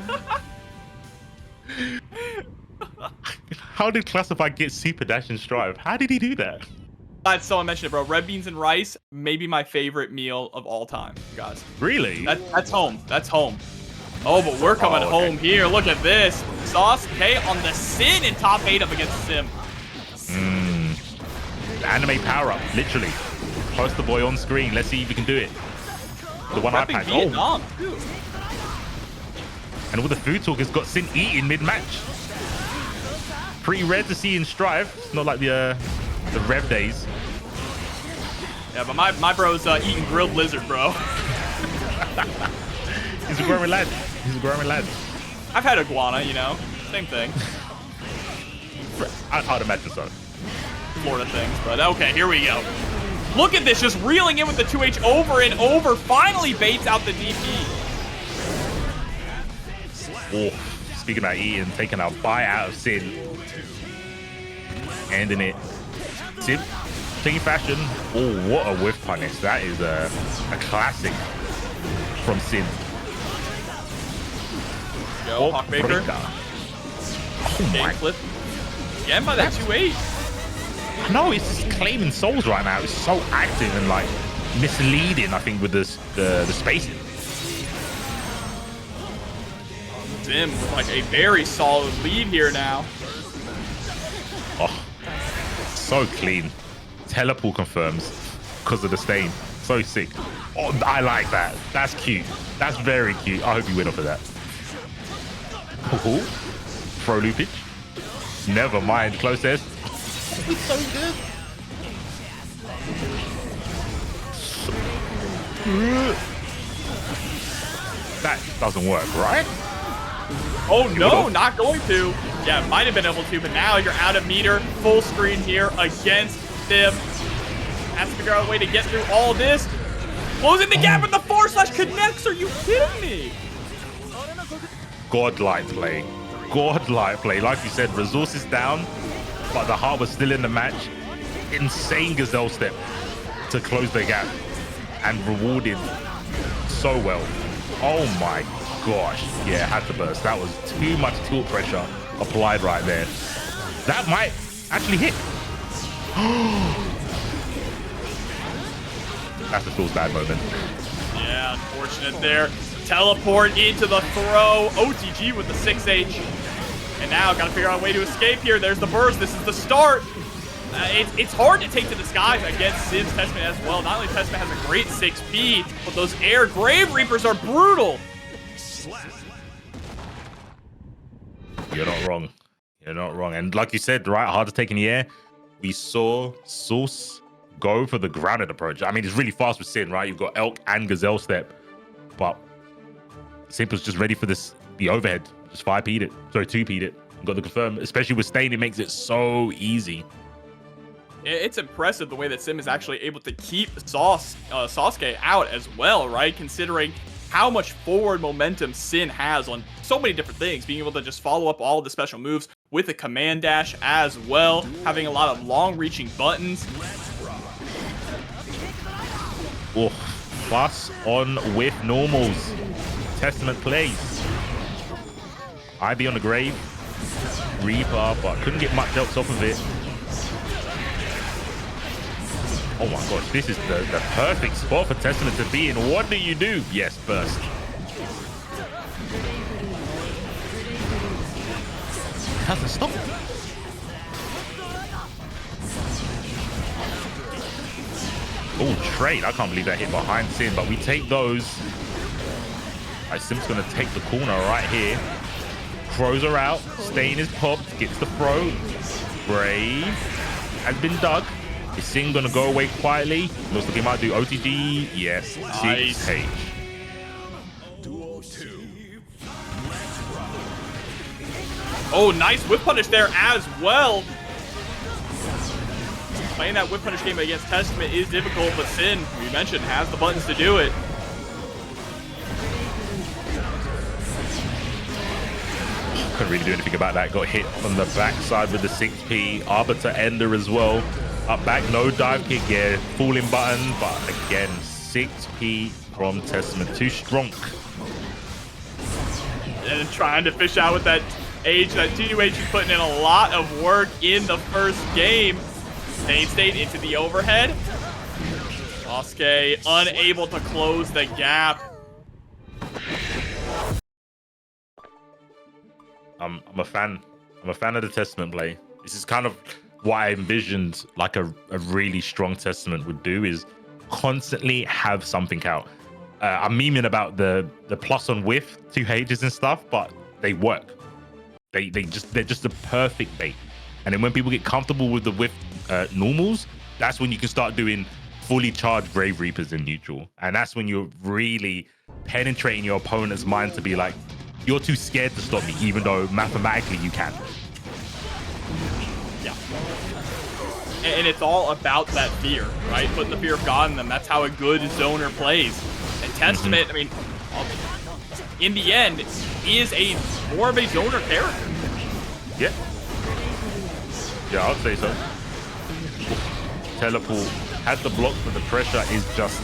How did Classified get super dash and strive? How did he do that? Glad someone mentioned it, bro. Red beans and rice, maybe my favorite meal of all time, guys. Really? That's home. That's home. Oh, but we're coming home here. Look at this. SauceQue on the Sin in top 8 up against Sim. The anime power up, literally. Post the boy on screen. Let's see if you can do it. The one I Repping packed. Vietnam, too. And with the food talk, it's got Sin eating mid-match. Pretty rare to see in Strive. It's not like the Rev days. Yeah, but my bro's eating grilled lizard, bro. He's a growing lad. He's a growing lad. I've had iguana, you know, same thing. I'd imagine so. Florida things, but okay, here we go. Look at this, just reeling in with the 2H over and over. Finally baits out the DP. Oh, speaking about Ian, taking a bite out of Sin. Ending it. Sin, taking fashion. Oh, what a whiff punish. That is a classic from Sin. Go, Hawkbaker. Oh my. Flip. Again by that 2H. No, it's just claiming souls right now. It's so active and like misleading, I think, with the spacing. Sim with like a very solid lead here now. Oh, so clean. Teleport confirms because of the stain. So sick. Oh, I like that. That's cute. That's very cute. I hope you win off of that. Cool. Throw loopage. Never mind. Close S. It's so good. That doesn't work, right? Oh no, not going to. Yeah, might have been able to, but now you're out of meter. Full screen here against them. Has to figure out a way to get through all this. Closing the gap with the // connects. Are you kidding me? Godlike play. Godlike play. Like you said, resources down, but the heart was still in the match. Insane gazelle step to close the gap and rewarded so well. Oh my gosh. Yeah, had to burst. That was too much tilt pressure applied right there. That might actually hit. That's a feels bad moment. Yeah, unfortunate there. Teleport into the throw. OTG with the 6H. And now gotta figure out a way to escape here. There's the burst. This is the start. It's hard to take to the skies against Sin's Testament as well. Not only Testament has a great 6P, but those air Grave Reapers are brutal. You're not wrong. You're not wrong. And like you said, right, hard to take in the air. We saw Sauce go for the grounded approach. I mean, it's really fast with Sin, right? You've got Elk and Gazelle Step, but Simple's just ready for this, the overhead. Just 5P'd it. Sorry, 2P'd it. Got the confirm. Especially with Stain, it makes it so easy. It's impressive the way that Sim is actually able to keep SauceQue out as well, right? Considering how much forward momentum Sin has on so many different things. Being able to just follow up all of the special moves with a command dash as well. Having a lot of long-reaching buttons. Oh, plus on with normals. Testament plays. A.B.A on the grave. Reaper, but couldn't get much else off of it. Oh my gosh, this is the perfect spot for Testament to be in. What do you do? Yes, burst. Hasn't stopped. Oh, trade. I can't believe that hit behind Sin, but we take those. Sim's going to take the corner right here. Throws her out. Stain is popped. Gets the throw. Brave has been dug. Is Sin going to go away quietly? Looks like he might do OTG. Yes. Nice. 6H. Oh, nice whip punish there as well. Playing that whip punish game against Testament is difficult, but Sin, we mentioned, has the buttons to do it. Couldn't really do anything about that. Got hit on the backside with the 6P. Arbiter Ender as well. Up back, no dive kick. Yeah, falling button, but again, 6P from Testament. Too strong. And trying to fish out with that H. That 2H is putting in a lot of work in the first game. State into the overhead. SauceQue unable to close the gap. I'm a fan. I'm a fan of the Testament play. This is kind of what I envisioned like a really strong Testament would do, is constantly have something out. I'm memeing about the plus on whiff 2 H's and stuff, but they work. They're just a perfect bait. And then when people get comfortable with the whiff normals, that's when you can start doing fully charged Grave Reapers in neutral. And that's when you're really penetrating your opponent's mind to be like, you're too scared to stop me, even though mathematically you can. Yeah. And it's all about that fear, right? Put the fear of God in them. That's how a good zoner plays. And Testament, I mean, in the end, is more of a zoner character. Yeah. Yeah, I'd say so. Teleport has the block, but the pressure is just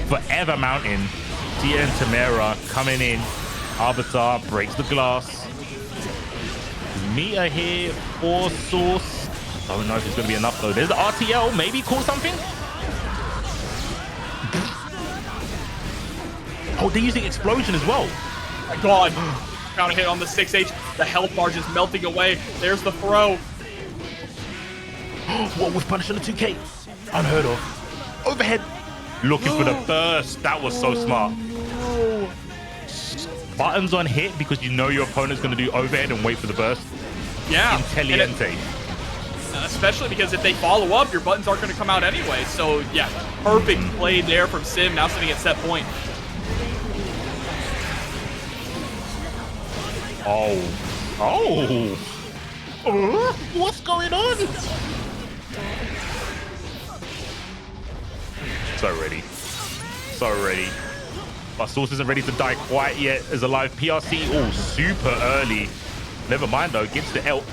forever mounting. Tia and Tamara coming in. Arbiter breaks the glass. Meter here for Source. Don't know if it's going to be enough though. There's the RTL. Maybe call something. Oh, they're using explosion as well. My God. Found a hit on the 6H. The health bar just melting away. There's the throw. What was punished on the 2K? Unheard of. Overhead. Looking for the burst. That was so smart. Buttons on hit because you know your opponent's going to do overhead and wait for the burst. Yeah. Intelligente. Especially because if they follow up, your buttons aren't going to come out anyway. So, yeah, perfect play there from Sim. Now sitting at set point. Oh. What's going on? So ready. But Source isn't ready to die quite yet as a live PRC. Oh, super early. Never mind though, gets the help.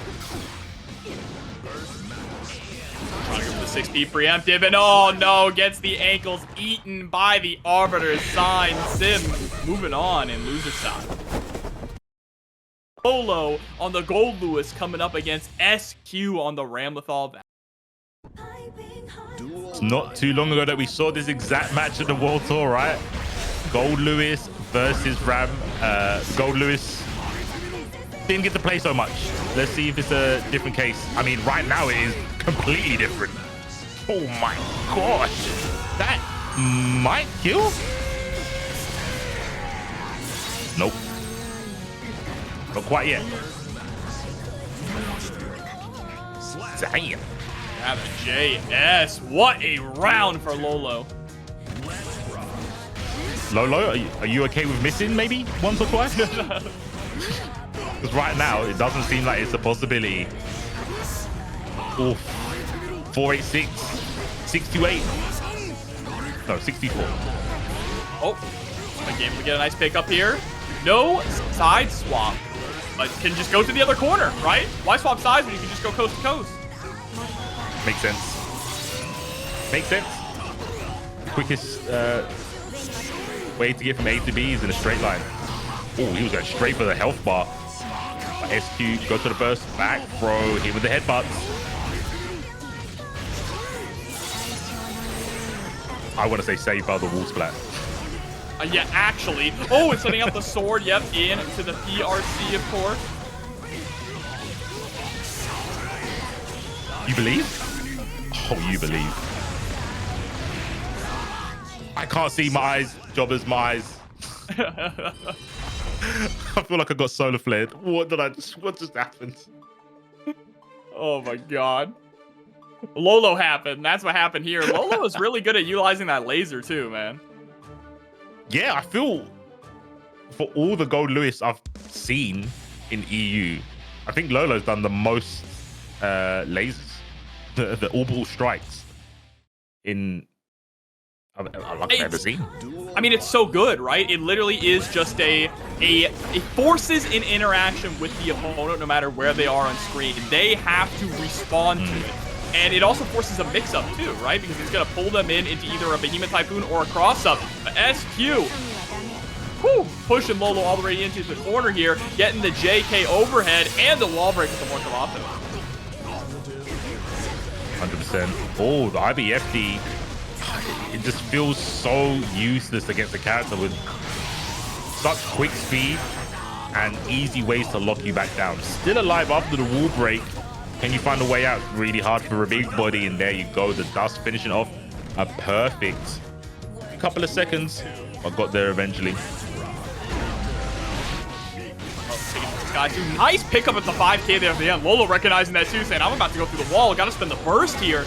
Trying to go for the 6P preemptive, and oh no, gets the ankles eaten by the Arbiter's sign. Sim moving on in loser side. Lolo on the Gold Lewis coming up against SYMPHUUKAI on the Ramlethal. It's not too long ago that we saw this exact match at the World Tour, right? Gold Lewis versus Ram. Gold Lewis didn't get to play so much. Let's see if it's a different case. I mean, right now it is completely different. Oh my gosh. That might kill? Nope. Not quite yet. Damn. Yeah, the JS. What a round for Lolo. Lolo, are you okay with missing maybe once or twice? Because right now, it doesn't seem like it's a possibility. Oh, 486, 628. No, 64. Oh, again, we get a nice pick up here. No side swap, but can just go to the other corner, right? Why swap sides when you can just go coast to coast? Makes sense. Makes sense. Quickest way to get from A to B is in a straight line. Oh, he was going straight for the health bar. SQ, go to the burst, back, throw, hit with the headbutts. I want to say saved by the wall splat. Yeah, actually. Oh, it's setting up the sword. Yep, into the PRC, of course. You believe? Oh, you believe. I can't see my eyes, Jobbers, my eyes. I feel like I got solar flared. What just happened? Oh my God. Lolo happened. That's what happened here. Lolo is really good at utilizing that laser too, man. Yeah, I feel for all the Gold Lewis I've seen in EU, I think Lolo's done the most lasers, the orbital strikes I've ever seen. I mean, it's so good, right? It literally is just it forces an interaction with the opponent no matter where they are on screen. They have to respond to it. And it also forces a mix-up too, right? Because it's going to pull them into either a Behemoth Typhoon or a cross-up. But SQ, pushing Lolo all the way into the corner here, getting the JK overhead and the wall break with the more Calato. 100%. Oh, the IBFD. It just feels so useless against a character with such quick speed and easy ways to lock you back down. Still alive after the wall break. Can you find a way out? Really hard for a big body, and there you go. The dust finishing off a perfect couple of seconds. I got there eventually. Guys, dude, nice pickup at the 5K there at the end. Lolo recognizing that too, saying, I'm about to go through the wall. Got to spend the burst here.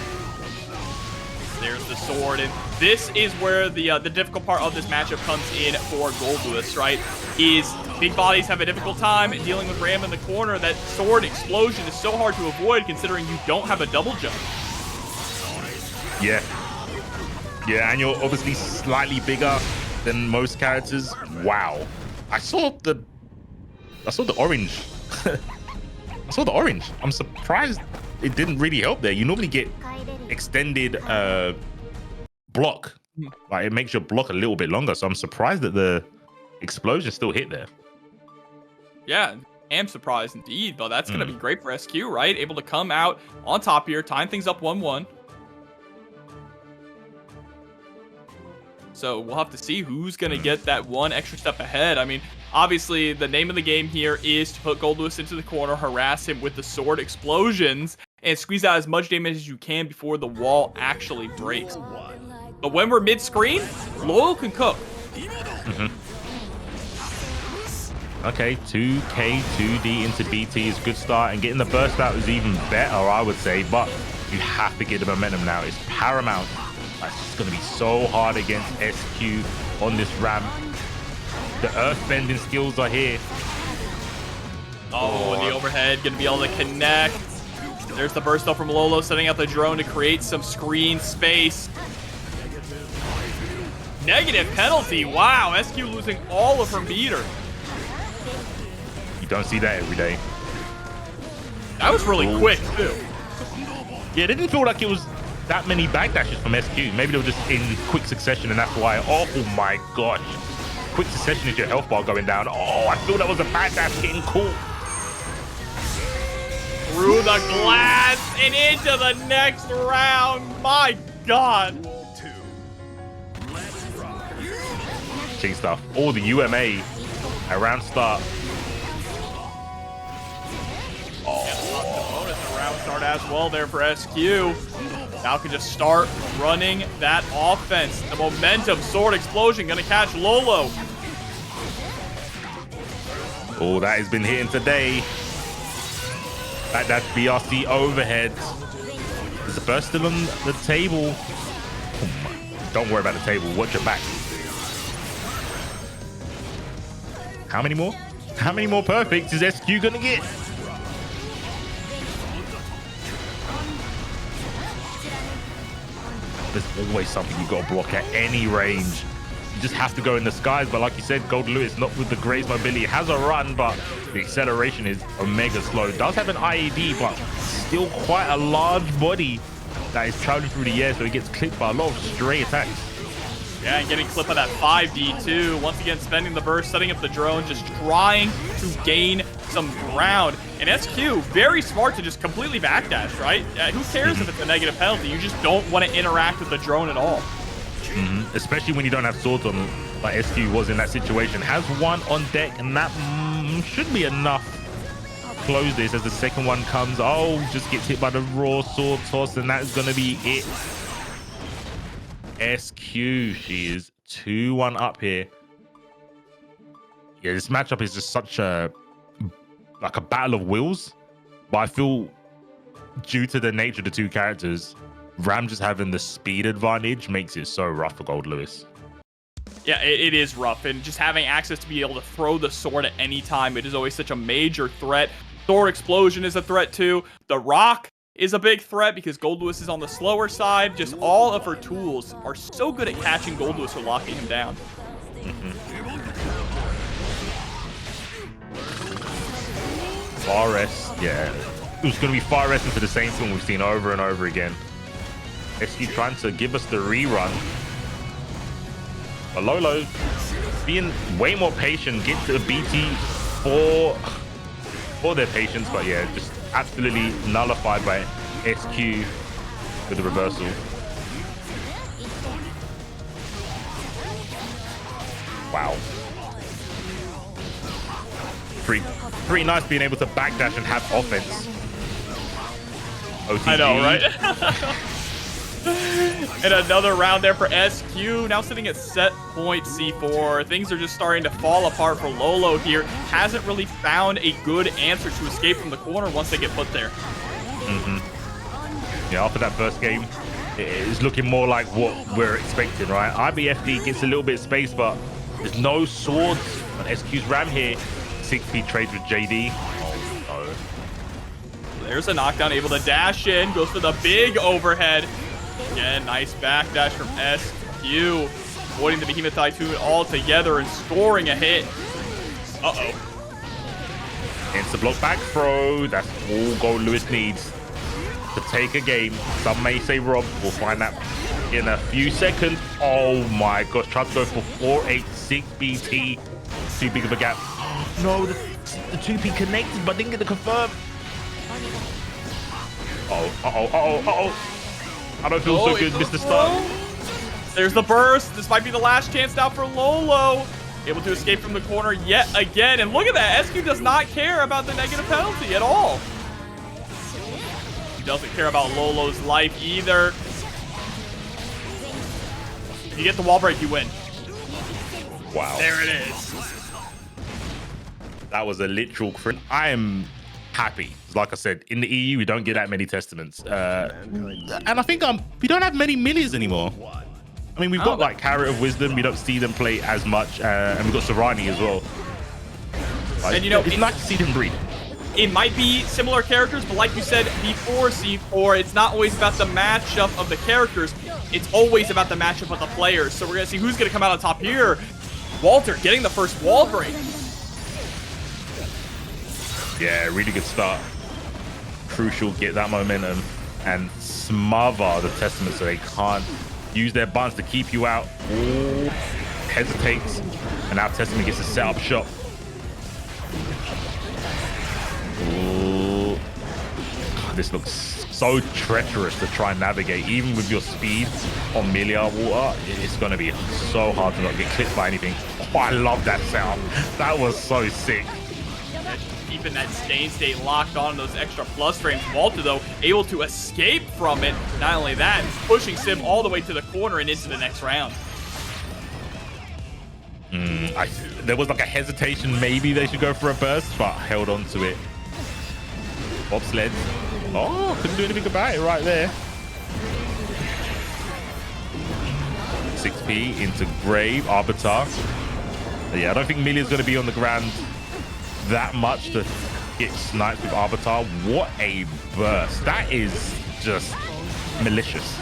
There's the sword, and this is where the difficult part of this matchup comes in for Goldlewis, right? Is big bodies have a difficult time dealing with Ram in the corner. That sword explosion is so hard to avoid considering you don't have a double jump. Yeah. Yeah, and you're obviously slightly bigger than most characters. Wow. I saw the orange. I saw the orange. I'm surprised it didn't really help there. You normally get extended block. Like, it makes your block a little bit longer. So I'm surprised that the explosion still hit there. Yeah, I am surprised indeed, but that's going to be great for SQ, right? Able to come out on top here, tying things up 1-1. So we'll have to see who's going to get that one extra step ahead. I mean, obviously, the name of the game here is to put Goldlewis into the corner, harass him with the sword explosions, and squeeze out as much damage as you can before the wall actually breaks. But when we're mid-screen, Lolo can cook. Okay, 2K, 2D into BT is a good start, and getting the burst out is even better, I would say, but you have to get the momentum now. It's paramount. It's going to be so hard against SQ on this ramp. The earth-bending skills are here. Oh, and the overhead going to be able to connect. There's the burst up from Lolo, setting out the drone to create some screen space. Negative penalty. Wow, SQ losing all of her meter. You don't see that every day. That was really quick, too. Yeah, it didn't feel like it was that many backdashes from SQ. Maybe they were just in quick succession, and that's why. Oh my gosh. Quick succession is your health bar going down. Oh, I feel that was a backdash getting caught. Through the glass and into the next round. My God. Cheat stuff. Oh, the UMA around start. Bonus and round start as well there for SQ. Now can just start running that offense. The momentum sword explosion gonna catch Lolo. Oh, that has been hitting today. That BRC overhead. Is the burst still on the table? Oh my. Don't worry about the table. Watch your back. How many more? How many more perfects is SQ gonna get? There's always something you got to block at any range. You just have to go in the skies. But like you said, Goldlewis, not with the greatest mobility, has a run, but the acceleration is omega slow. Does have an IED, but still quite a large body that is traveling through the air, so he gets clipped by a lot of stray attacks. Yeah, and getting clipped by that 5D too. Once again, spending the burst, setting up the drone, just trying to gain some ground. And SQ, very smart to just completely backdash, right? Who cares if it's a negative penalty? You just don't want to interact with the drone at all. Especially when you don't have swords on, like SQ was in that situation. Has one on deck, and that should be enough to close this as the second one comes. Oh, just gets hit by the raw sword toss, and that is going to be it. SQ, she is 2-1 up here. Yeah, this matchup is just such a like a battle of wills, but I feel due to the nature of the two characters, Ram just having the speed advantage makes it so rough for Goldlewis. Yeah, it is rough, and just having access to be able to throw the sword at any time, it is always such a major threat. Sword explosion is a threat too. The rock is a big threat because Goldlewis is on the slower side. Just all of her tools are so good at catching Goldlewis or locking him down. Far rest, yeah. It was going to be far rest into the same thing we've seen over and over again. SQ trying to give us the rerun. But Lolo being way more patient, get to BT for their patience, but yeah, just absolutely nullified by SQ with the reversal. Wow. Pretty nice being able to backdash and have offense. OTG. I know, right? And another round there for SQ. Now sitting at set point C4. Things are just starting to fall apart for Lolo here. Hasn't really found a good answer to escape from the corner once they get put there. Yeah, after that first game, it's looking more like what we're expecting, right? IBFD gets a little bit of space, but there's no swords on SQ's ram here. 6P trades with JD. Oh, no. There's a knockdown, able to dash in. Goes for the big overhead. Again, nice backdash from SQ. Avoiding the Behemoth Typhoon altogether and scoring a hit. Uh-oh. It's a block back throw. That's all Gold Lewis needs to take a game. Some may say Rob. We'll find that in a few seconds. Oh my gosh. Tried to go for 486 BT. Too big of a gap. No, the 2P connected, but didn't get the confirm. I don't feel so good, Mr. Stark. There's the burst. This might be the last chance now for Lolo. Able to escape from the corner yet again. And look at that. SQ does not care about the negative penalty at all. He doesn't care about Lolo's life either. If you get the wall break, you win. Wow. There it is. That was a literal crit. I am happy. Like I said, in the EU, we don't get that many testaments. And I think we don't have many Millias anymore. I mean, we've got like Carrot of Wisdom. We don't see them play as much. And we've got Serrani as well. Like, and you know, it's nice to see them breed. It might be similar characters, but like you said before, C4, it's not always about the matchup of the characters. It's always about the matchup of the players. So we're going to see who's going to come out on top here. Walter getting the first wall break. Yeah, really good start. Crucial, get that momentum and smother the Testament so they can't use their buttons to keep you out. Ooh, hesitates, and now Testament gets a set up shot. Ooh. God, this looks so treacherous to try and navigate, even with your speed on Millia water. It's going to be so hard to not get clipped by anything. Oh, I love that sound. That was so sick. Keeping that stain state locked on those extra plus frames. Walter, though, able to escape from it. Not only that, pushing Sim all the way to the corner and into the next round. There was like a hesitation, maybe they should go for a burst, but held on to it. Bobsled. Oh, couldn't do anything about it right there. 6P into Grave, Arbiter. But yeah, I don't think Millia's going to be on the ground that much to get sniped with Arbiter. What a burst. That is just malicious.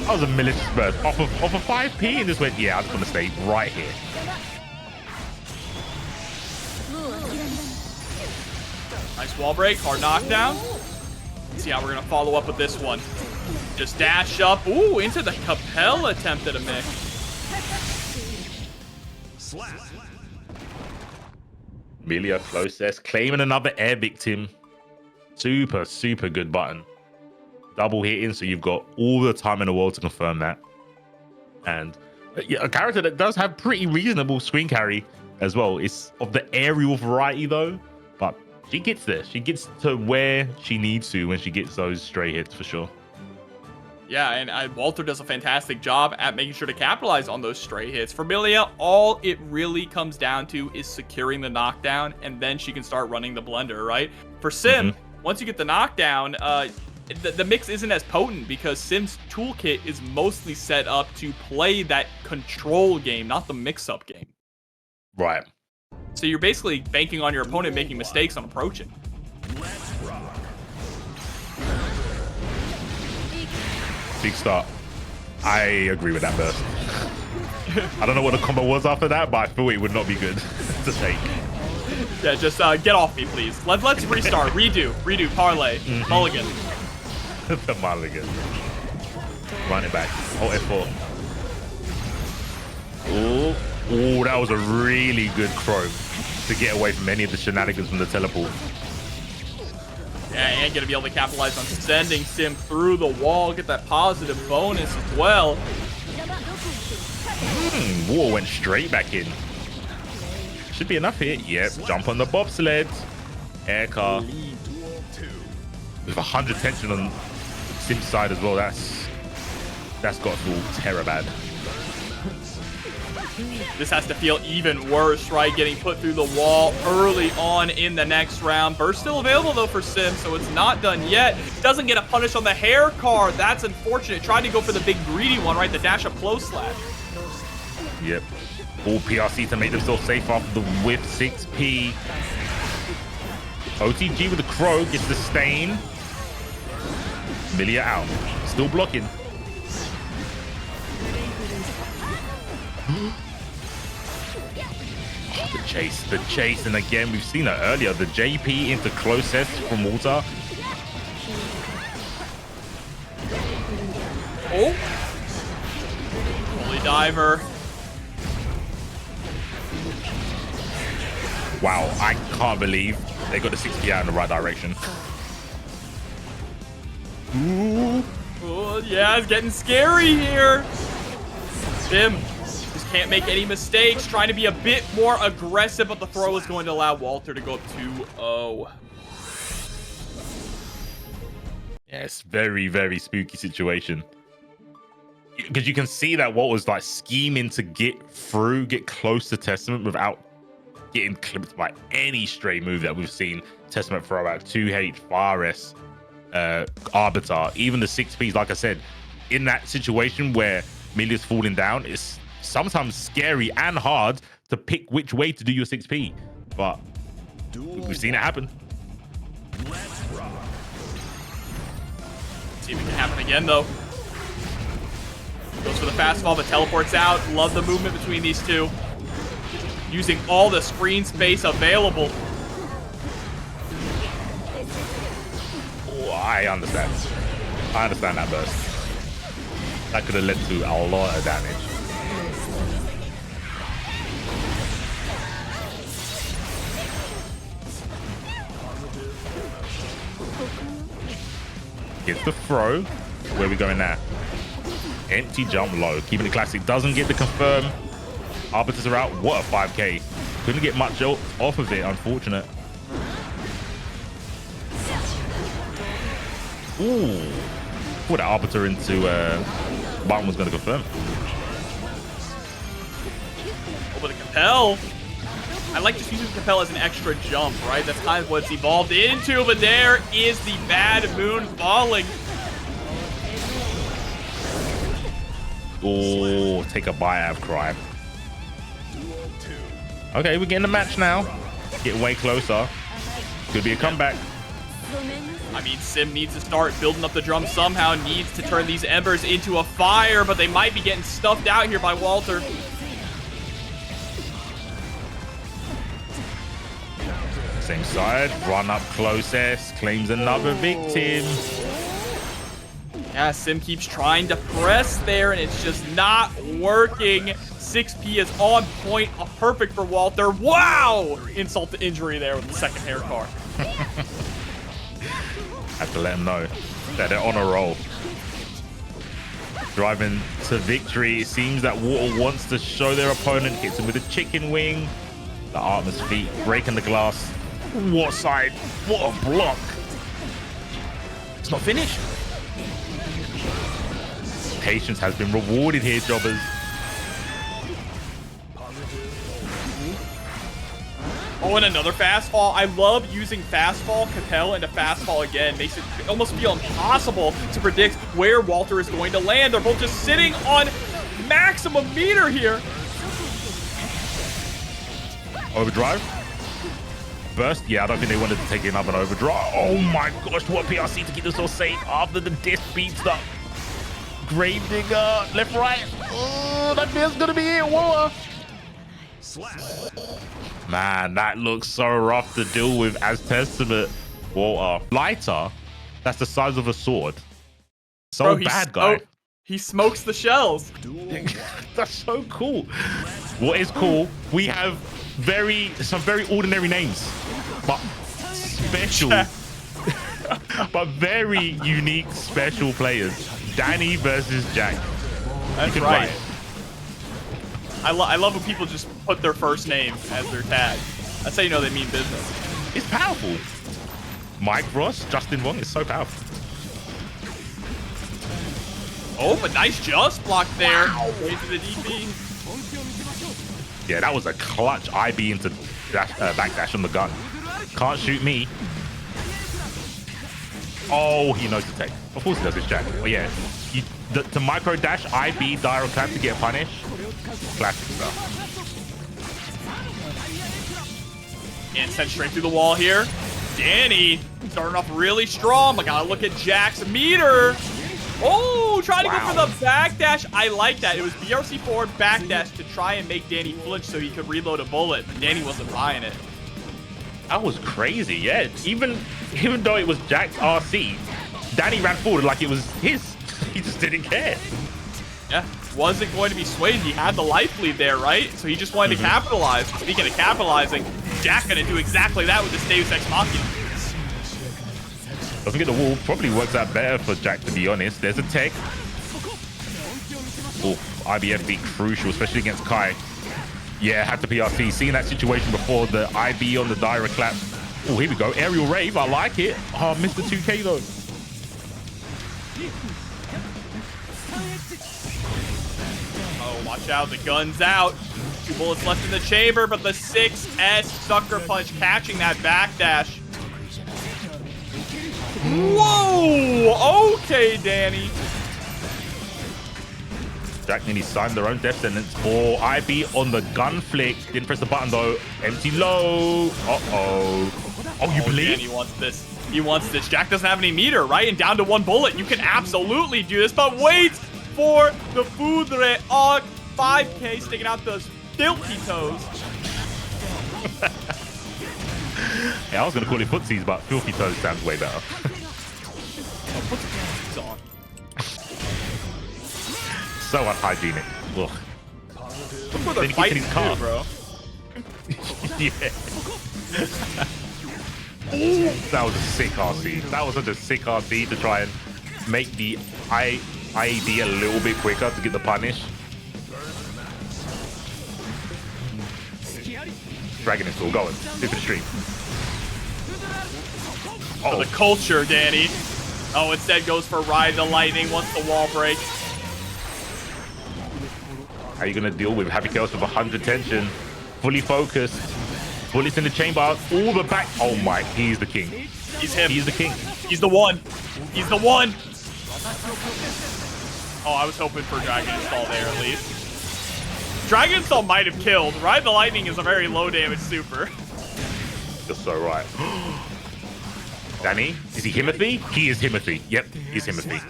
That was a malicious burst. Off of 5P and just went, yeah, I'm just going to stay right here. Nice wall break, hard knockdown. Let's see how we're going to follow up with this one. Just dash up. Ooh, into the Capel attempt at a mix. Millia closest, claiming another air victim. Super, super good button. Double hitting, so you've got all the time in the world to confirm that. And yeah, a character that does have pretty reasonable screen carry as well. It's of the aerial variety though, but she gets there. She gets to where she needs to when she gets those stray hits for sure. Yeah, and Walter does a fantastic job at making sure to capitalize on those stray hits. For Millia, all it really comes down to is securing the knockdown, and then she can start running the blender, right? For Sim, once you get the knockdown, the mix isn't as potent because Sim's toolkit is mostly set up to play that control game, not the mix-up game. Right. So you're basically banking on your opponent making mistakes on approaching. Big start. I agree with that burst. I don't know what the combo was after that, but I thought it would not be good to take. Yeah, just get off me, please. Let's restart. Redo, parlay, mulligan. The mulligan. Run it back. Oh, F4. Oh, that was a really good chrome to get away from any of the shenanigans from the teleport. Yeah, and gonna be able to capitalize on sending Sim through the wall, get that positive bonus as well. War went straight back in. Should be enough here. Yep, jump on the bobsled. Air car. With 100 tension on Sim's side as well. That's That's got to feel terror bad. This has to feel even worse, right? Getting put through the wall early on in the next round. Burst still available, though, for Sim, so it's not done yet. Doesn't get a punish on the hair card. That's unfortunate. Tried to go for the big greedy one, right? The dash up close slash. Yep. All PRC to make themselves safe after the whip 6P. OTG with the Crow gets the stain. Millia out. Still blocking. The chase, and again, we've seen it earlier. The JP into closest from Walter. Oh! Holy diver. Wow, I can't believe they got the 6P out in the right direction. Ooh. Oh, yeah, it's getting scary here. Sim just can't make any mistakes. Trying to be a bit more aggressive, but the throw is going to allow Walter to go up 2-0. Yes, very, very spooky situation. Because you can see that Walt was like scheming to get close to Testament without getting clipped by any stray move that we've seen Testament throw out. 2H, Faust, Arbiter, even the 6Ps. Like I said, in that situation where Millia's falling down, it's sometimes scary and hard to pick which way to do your 6P. But we've seen it happen. See if it can happen again, though. Goes for the fastball, but teleports out. Love the movement between these two. Using all the screen space available. Oh, I understand. I understand that burst. That could have led to a lot of damage. Gets the throw. Where are we going now? Empty jump low. Keeping it classic. Doesn't get the confirm. Arbiters are out. What a 5K. Couldn't get much off of it. Unfortunate. Ooh. Put an Arbiter into Barton was going to confirm. Oh, but the Compel. I like just using the Compel as an extra jump, right? That's kind of what it's evolved into, but there is the bad moon falling. Oh, take a bite out of crime. Okay, we're getting the match now. Get way closer. Could be a comeback. I mean, Sim needs to start building up the drum somehow. Needs to turn these embers into a fire, but they might be getting stuffed out here by Walter. Same side. Run up closest. Claims another victim. Yeah, Sim keeps trying to press there, and it's just not working. 6P is on point, perfect for Walter. Wow! Insult to injury there with the second hair card. Have to let him know that they're on a roll. Driving to victory. It seems that Water wants to show their opponent. Hits him with a chicken wing. The Artemis feet breaking the glass. What side? What a block. It's not finished. Patience has been rewarded here, jobbers. Oh, and another fastball. I love using fastball, Capel into fastball again. Makes it almost feel impossible to predict where Walter is going to land. They're both just sitting on maximum meter here. Overdrive. Burst. Yeah, I don't think they wanted to take another overdrive. Oh my gosh, what PRC to keep this all safe after the disc beats up. Gravedigger. Left, right. Oh, that feels gonna be it. Whoa. Man, that looks so rough to deal with as Testament. Walter. Lighter. That's the size of a sword. So Bro, bad guy. He smokes the shells. That's so cool. What is cool? We have some very ordinary names, but special, but very unique, special players. Dany versus Jikh. That's right. I love when people just put their first name as their tag. That's how you know they mean business. It's powerful. Mike Ross, Justin Wong is so powerful. Oh, but nice just block there. Wait for the DP. Yeah, that was a clutch IB into backdash on the gun. Can't shoot me. Oh, he knows the tech. Of course he does his jack. But yeah, to micro dash, IB direct clap to get punished. Classic stuff. And sent straight through the wall here. Dany starting off really strong. I gotta look at Jack's meter. Oh, trying to go for the backdash. I like that. It was BRC forward backdash to try and make Dany flinch so he could reload a bullet. But Dany wasn't buying it. That was crazy, yeah. Even though it was Jack's RC, Dany ran forward like it was his. He just didn't care. Yeah, wasn't going to be swayed. He had the life lead there, right? So he just wanted to capitalize. Speaking of capitalizing, Jack gonna do exactly that with this Deus Ex Machina. Doesn't get the wall. Probably works out better for Jack, to be honest. There's a tech. Oh, IBF be crucial, especially against Kai. Yeah, had to PRC. Seeing that situation before, the IB on the direct clap. Oh, here we go. Aerial Rave. I like it. Oh, missed the 2K though. Oh, watch out. The gun's out. 2 bullets left in the chamber, but the 6S sucker punch catching that backdash. Whoa! Okay, Dany. Jack nearly signed their own death sentence for IB on the gun flick. Didn't press the button though. Empty low. Uh-oh. Oh, you believe? Dany wants this. He wants this. Jack doesn't have any meter, right? And down to 1 bullet. You can absolutely do this, but wait for the FubukiVr AUG 5K sticking out those filthy toes. Yeah, I was going to call it footsies, but filthy toes sounds way better. So unhygienic. Ugh. Look where they're fighting too, bro. Yeah. That was a sick RC. That was such a sick RC to try and make the IED a little bit quicker to get the punish. Dragon is still going. Tip of the stream. Oh, the culture, Dany. Oh, instead goes for Ride the Lightning once the wall breaks. How are you going to deal with Happy Chaos with 100 tension? Fully focused. Bullets in the chamber. All the back. Oh my, he's the king. He's him. He's the king. He's the one. He's the one. Oh, I was hoping for Dragon Install there at least. Dragon Install might have killed. Ride the Lightning is a very low damage super. You're so right. Dany, is he Himothy? He is Himothy. Yep, he's Himothy.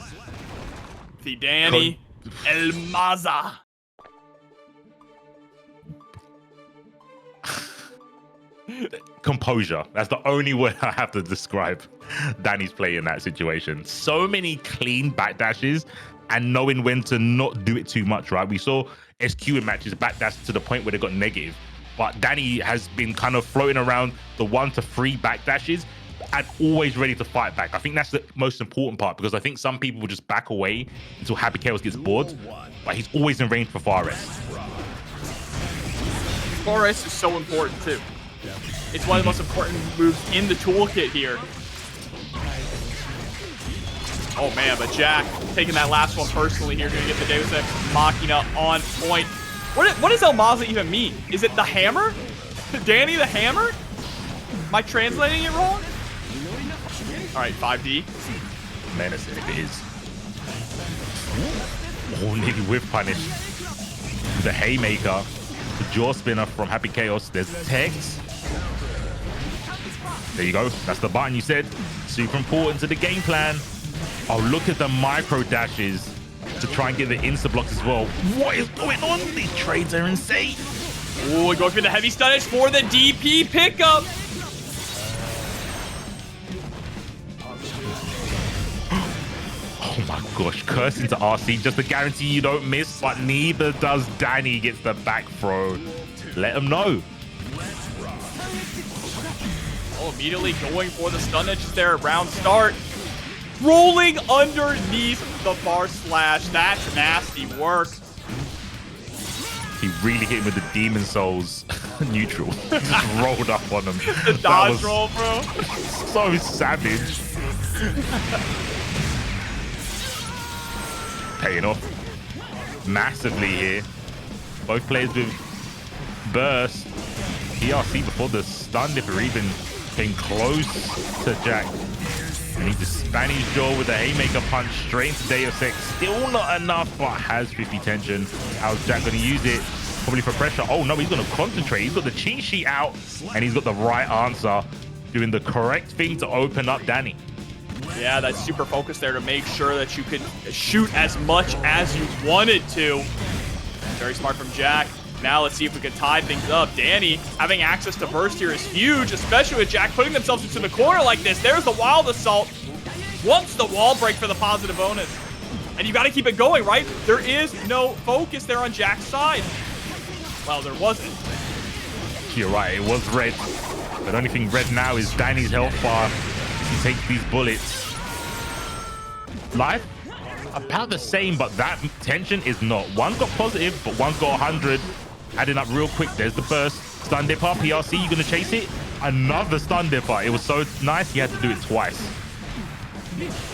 The Dany. El Maza. Composure. That's the only way I have to describe Dany's play in that situation. So many clean backdashes and knowing when to not do it too much, right? We saw SYMPHUUKAI in matches backdash to the point where they got negative, but Dany has been kind of floating around the 1 to 3 backdashes and always ready to fight back. I think that's the most important part, because I think some people will just back away until Happy Chaos gets bored, but he's always in range for far rest. Far rest is so important too. It's one of the most important moves in the toolkit here. Oh man, but Jack taking that last one personally here, gonna get the Deus Ex Machina on point. What does El Maza even mean? Is it the hammer? Dany the hammer? Am I translating it wrong? All right, 5D. Menacing if it is. Oh, nearly whip punish. The haymaker, the jaw spinner from Happy Chaos. There's text. There you go. That's the button you said. Super important to the game plan. Oh, look at the micro dashes to try and get the insta blocks as well. What is going on? These trades are insane. Oh, going for the heavy stunnage for the DP pickup. Oh my gosh, curse into RC just to guarantee you don't miss, but neither does Dany. Gets the back throw. Let him know. Oh, immediately going for the stunnage there at round start. Rolling underneath the bar slash. That's nasty work. He really hit him with the Demon Souls neutral. Just rolled up on him. The dodge roll, bro. So savage. paying off massively here. Both players with burst. PRC before the stun dipper even came close to Jack. And he's the Spanish jaw with the haymaker punch straight into Deus Ex. Still not enough, but has 50 tension. How's Jack going to use it? Probably for pressure. Oh no, he's going to concentrate. He's got the cheat sheet out and he's got the right answer. Doing the correct thing to open up Dany. Yeah, that's super focused there to make sure that you could shoot as much as you wanted to. Very smart from Jack. Now let's see if we can tie things up. Dany having access to burst here is huge, especially with Jack putting themselves into the corner like this. There's the wild assault. Wants the wall break for the positive bonus. And you got to keep it going, right? There is no focus there on Jack's side. Well, there wasn't. You're right, it was red. The only thing red now is Dany's health bar. He takes these bullets. Life? About the same, but that tension is not. One's got positive, but one's got 100. Adding up real quick. There's the burst. Stun dipper, PRC, you gonna chase it? Another stun dipper. It was so nice, he had to do it twice.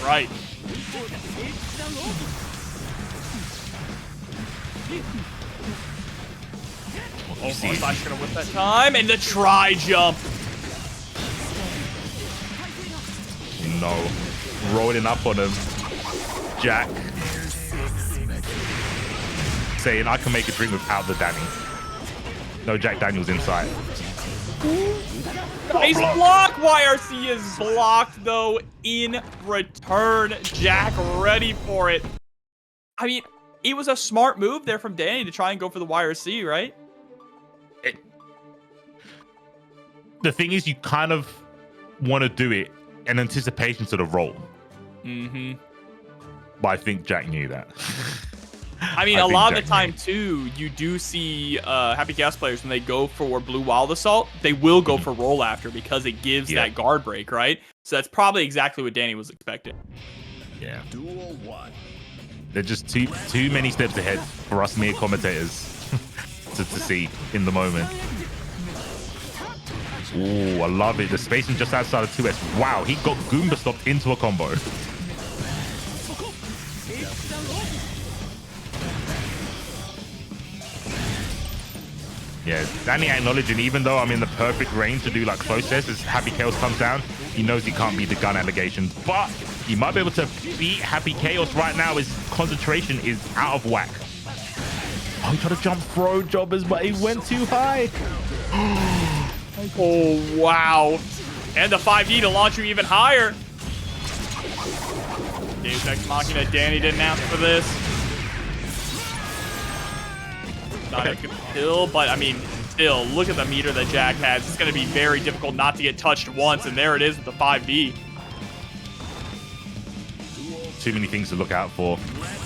Right. Oh, Slash gonna whip that time, and the tri-jump. No. Rolling up on him. Jack. Saying, I can make a drink without the Dany. No Jack Daniels inside. Nice block. YRC is blocked, though, in return. Jack ready for it. I mean, it was a smart move there from Dany to try and go for the YRC, right? The thing is, you kind of want to do it in anticipation to the roll. Mm-hmm. But I think Jack knew that. I mean, a lot of the time, too, you do see Happy Chaos players, when they go for Blue Wild Assault, they will go for roll after because it gives that guard break, right? So that's probably exactly what Dany was expecting. Yeah. Duel 1. They're just too many steps ahead for us mere commentators to see in the moment. Ooh, I love it. The spacing just outside of 2S. Wow, he got Goomba stopped into a combo. Yeah, Dany acknowledging, even though I'm in the perfect range to do like close tests, as Happy Chaos comes down, he knows he can't beat the gun allegations, but he might be able to beat Happy Chaos right now. His concentration is out of whack. Oh, he tried to jump throw jobbers, but he went too high. Oh, wow. And the 5D to launch you even higher. Deus Ex Machina, Dany didn't ask for this. Not a good kill, but I mean, still, look at the meter that Jack has. It's going to be very difficult not to get touched once, and there it is with the 5D. Too many things to look out for.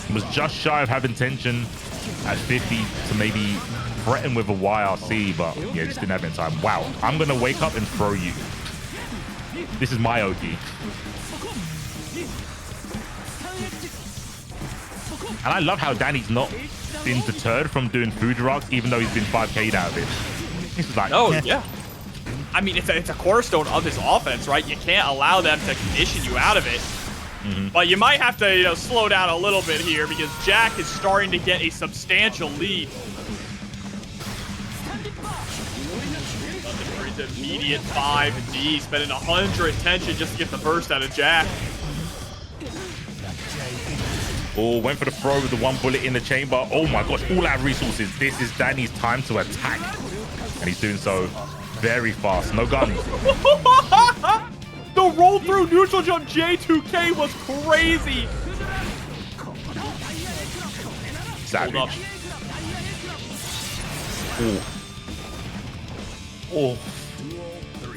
He was just shy of having tension at 50 to maybe threaten with a YRC, but yeah, just didn't have it in time. Wow, I'm going to wake up and throw you. This is my Oki. And I love how Dany's not been deterred from doing food rocks, even though he's been 5K'd out of it. This is like, oh, yeah. I mean, it's a cornerstone of his offense, right? You can't allow them to condition you out of it. But you might have to, you know, slow down a little bit here because Jack is starting to get a substantial lead. Nothing for his immediate 5D, spending 100 tension just to get the burst out of Jack. Oh, went for the throw with the one bullet in the chamber. Oh my gosh, all out resources. This is Dany's time to attack. And he's doing so very fast. No guns. The roll through neutral jump J2K was crazy. Savage. Oh.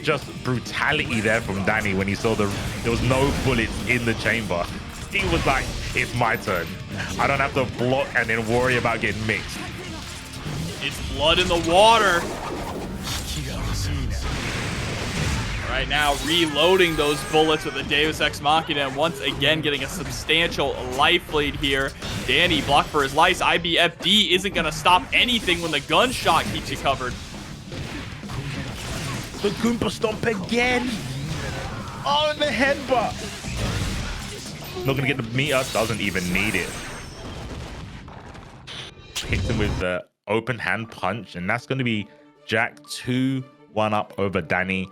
Just brutality there from Dany when he saw there was no bullets in the chamber. He was like, it's my turn. I don't have to block and then worry about getting mixed. It's blood in the water. Right now, reloading those bullets with the Deus Ex Machina, and once again getting a substantial life lead here. Dany blocked for his life. IBFD isn't going to stop anything when the gunshot keeps you covered. The Goomba Stomp again. Oh, and the headbutt. Not going to get the meter. Doesn't even need it. hits him with the open hand punch, and that's going to be Jack 2-1 up over Dany.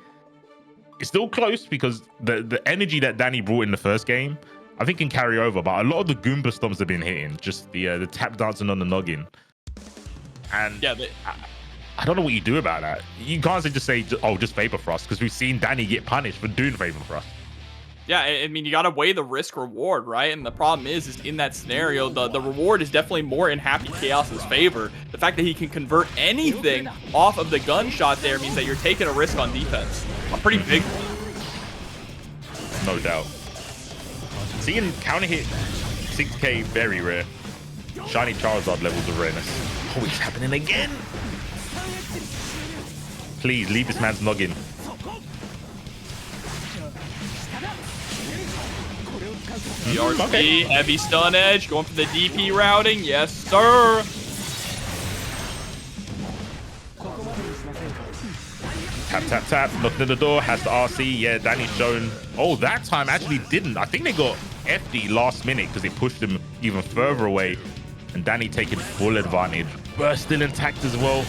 It's still close because the energy that Dany brought in the first game, I think, can carry over. But a lot of the Goomba stomps have been hitting, just the tap dancing on the noggin. And yeah, I don't know what you do about that. You can't just say, oh, just Vapor Frost, because we've seen Dany get punished for doing Vapor Frost. Yeah, I mean, you got to weigh the risk reward, right? And the problem is in that scenario, the reward is definitely more in Happy Chaos's favor. The fact that he can convert anything off of the gunshot there means that you're taking a risk on defense. A pretty big one. No doubt. Seeing counter hit 6k very rare. Shiny Charizard levels of rareness. Oh, it's happening again. Please leave this man's noggin. Okay. Heavy stun edge, going for the DP routing. Yes, sir. Tap, tap, tap. Knocking at the door. Has the RC. Yeah, Dany's shown. Oh, that time actually didn't. I think they got FD last minute because they pushed him even further away. And Dany taking full advantage. Burst still intact as well.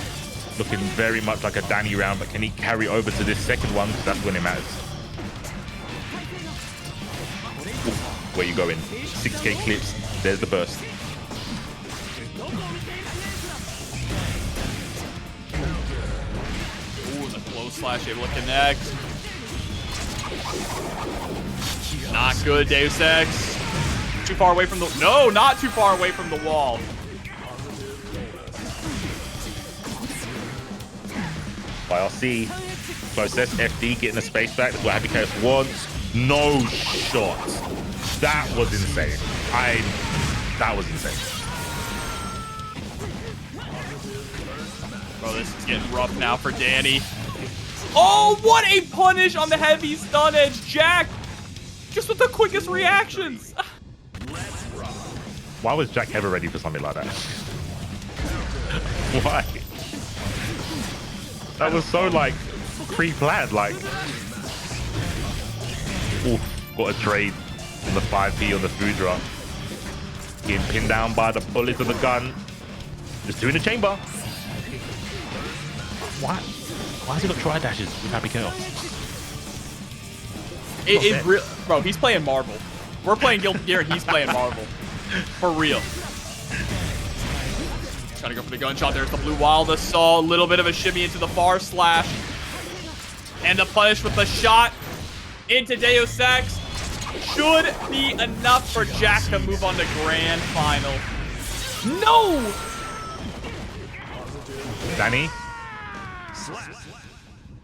Looking very much like a Dany round, but can he carry over to this second one? Because that's when it matters. Where you going? 6k clips. There's the burst. Ooh, the close slash able to connect. Not good, Deus Ex. Too far away from the... No, not too far away from the wall. YRC. Process FD getting a space back. That's what Happy Chaos wants. No shot. That was insane. That was insane. Bro, this is getting rough now for Dany. Oh, what a punish on the heavy stun edge. Jack, just with the quickest reactions. Why was Jack ever ready for something like that? Why? That was so, like, pre-planned. Like, ooh, got a trade on the 5p on the food drop. Getting pinned down by the bullets of the gun. Just two in the chamber. What? Why has he got try dashes with Happy Chaos? It's real, bro. He's playing Marvel. We're playing Guilty Gear, and he's playing Marvel. For real. Trying to go for the gunshot. There's the blue wild assault. A little bit of a shimmy into the far slash. And the punish with the shot into Deus Ex. Should be enough for Jack to move on to grand final. No! Dany,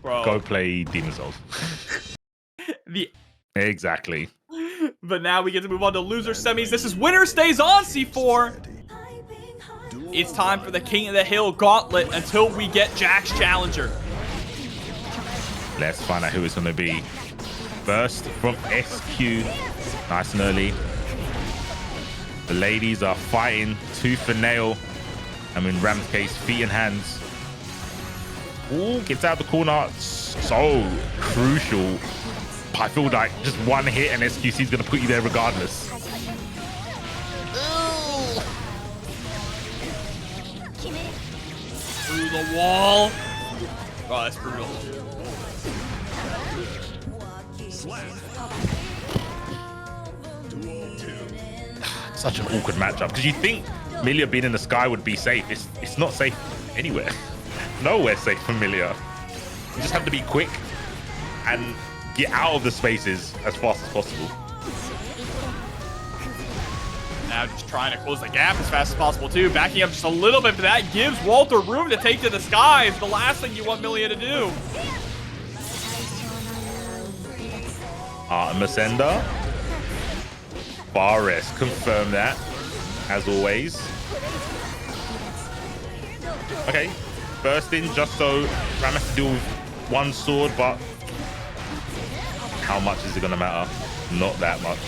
Bro. go play Demon Souls. Exactly. But now we get to move on to loser semis. This is winner stays on, C4. It's time for the King of the Hill gauntlet until we get Jack's challenger. Let's find out who it's going to be. First from SQ. Nice and early. The ladies are fighting tooth and nail. And in Ram's case, feet and hands. Ooh, gets out the corner. So crucial. I feel like just one hit and SQC is going to put you there regardless. Through the wall. Oh, that's brutal. Such an awkward matchup because you think Millia being in the sky would be safe. It's not safe anywhere. Nowhere safe for Millia. You just have to be quick and get out of the spaces as fast as possible. Now just trying to close the gap as fast as possible too. Backing up just a little bit, but that gives Walter room to take to the skies. The last thing you want Millia to do. Masenda. Bares, confirm that, as always. Okay, burst in just so Ram has to deal with one sword, but how much is it going to matter? Not that much.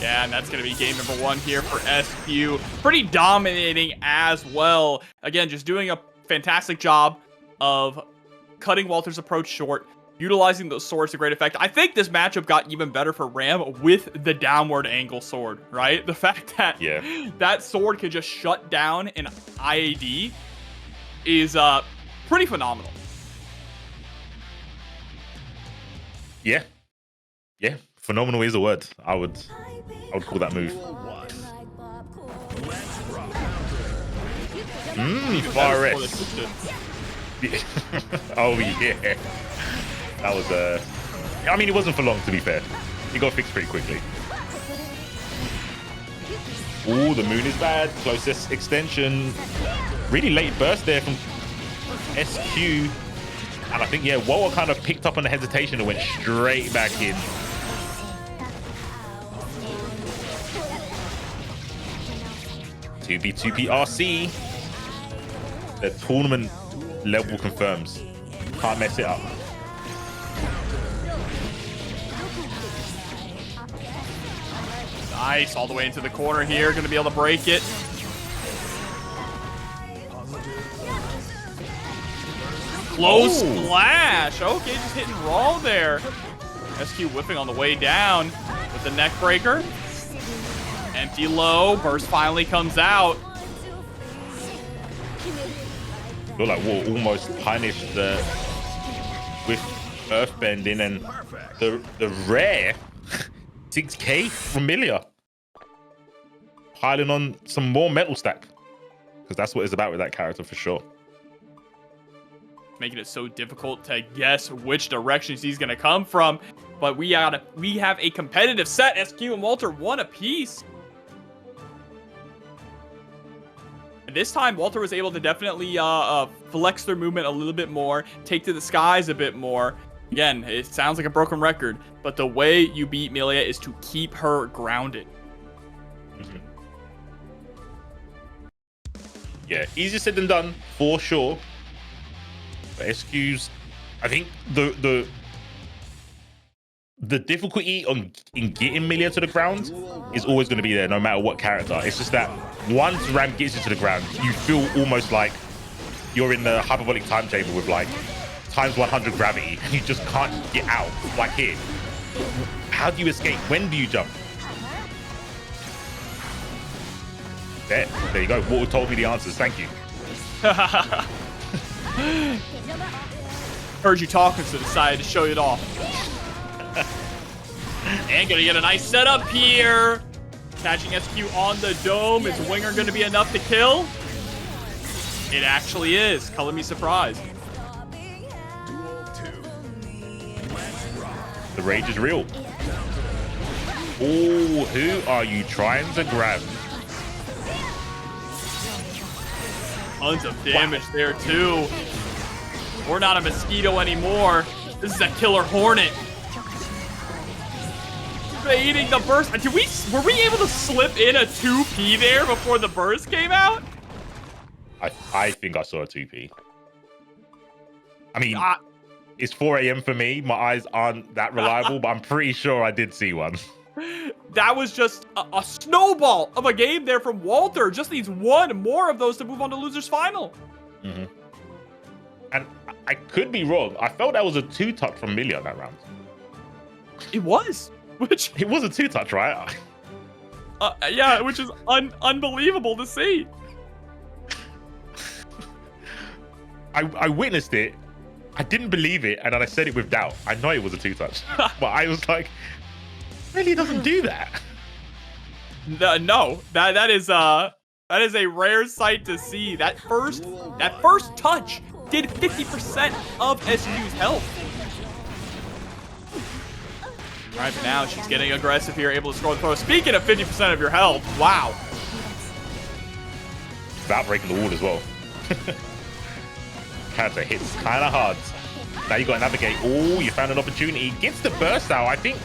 Yeah, and that's going to be game number 1 here for SQ. Pretty dominating as well. Again, just doing a fantastic job of cutting Walter's approach short, utilizing those swords to great effect. I think this matchup got even better for Ram with the downward angle sword, right? The fact that that sword can just shut down an IAD is pretty phenomenal. Yeah. Yeah. Phenomenal is a word. I would call that move. Far rest. Oh yeah. That was I mean, it wasn't for long, to be fair. He got fixed pretty quickly. Ooh, the moon is bad. Closest extension. Really late burst there from SQ. And I think, yeah, Walter kind of picked up on the hesitation and went straight back in. Two B RC. The tournament level confirms. Can't mess it up. Nice, all the way into the corner here. Gonna be able to break it. Close splash. Okay, just hitting raw there. SQ whipping on the way down with the neck breaker. Empty low. Burst finally comes out. Look like we'll almost punish the with earthbending and the rare 6k from Millia. Piling on some more metal stack. Because that's what it's about with that character for sure. Making it so difficult to guess which directions he's gonna come from. But we have a competitive set. SQ and Walter one apiece. And this time, Walter was able to definitely flex their movement a little bit more, take to the skies a bit more. Again, it sounds like a broken record, but the way you beat Millia is to keep her grounded. Yeah, easier said than done, for sure. But SQ's, I think the difficulty in getting Millia to the ground is always going to be there, no matter what character. It's just that once Ram gets you to the ground, you feel almost like you're in the hyperbolic timetable with like times 100 gravity, and you just can't get out. Like here, how do you escape? When do you jump? There you go. Water told me the answers. Thank you. Heard you talking, so decided to show it off. And gonna get a nice setup here. Catching SQ on the dome. Is Winger gonna be enough to kill? It actually is. Color me surprised. The rage is real. Oh, who are you trying to grab? Tons of damage there too. We're not a mosquito anymore. This is a killer hornet. Baiting the burst. Were we able to slip in a 2P there before the burst came out? I think I saw a 2P. I mean, it's 4 a.m. for me. My eyes aren't that reliable, but I'm pretty sure I did see one. That was just a snowball of a game there from Walter. Just needs one more of those to move on to losers final. And I could be wrong. I felt that was a 2-touch from Millia that round. It was. It was a 2-touch, right? Yeah, which is unbelievable to see. I witnessed it. I didn't believe it, and then I said it with doubt. I know it was a 2-touch, but I was like, really doesn't do that. No, that is a rare sight to see. That first touch did 50% of SQ's health. All right, but now she's getting aggressive here, able to score the throw. Speaking of 50% of your health, wow. Without breaking the wall as well. Character hits kind of hard. Now you got to navigate. Oh, you found an opportunity. Gets the burst out. I think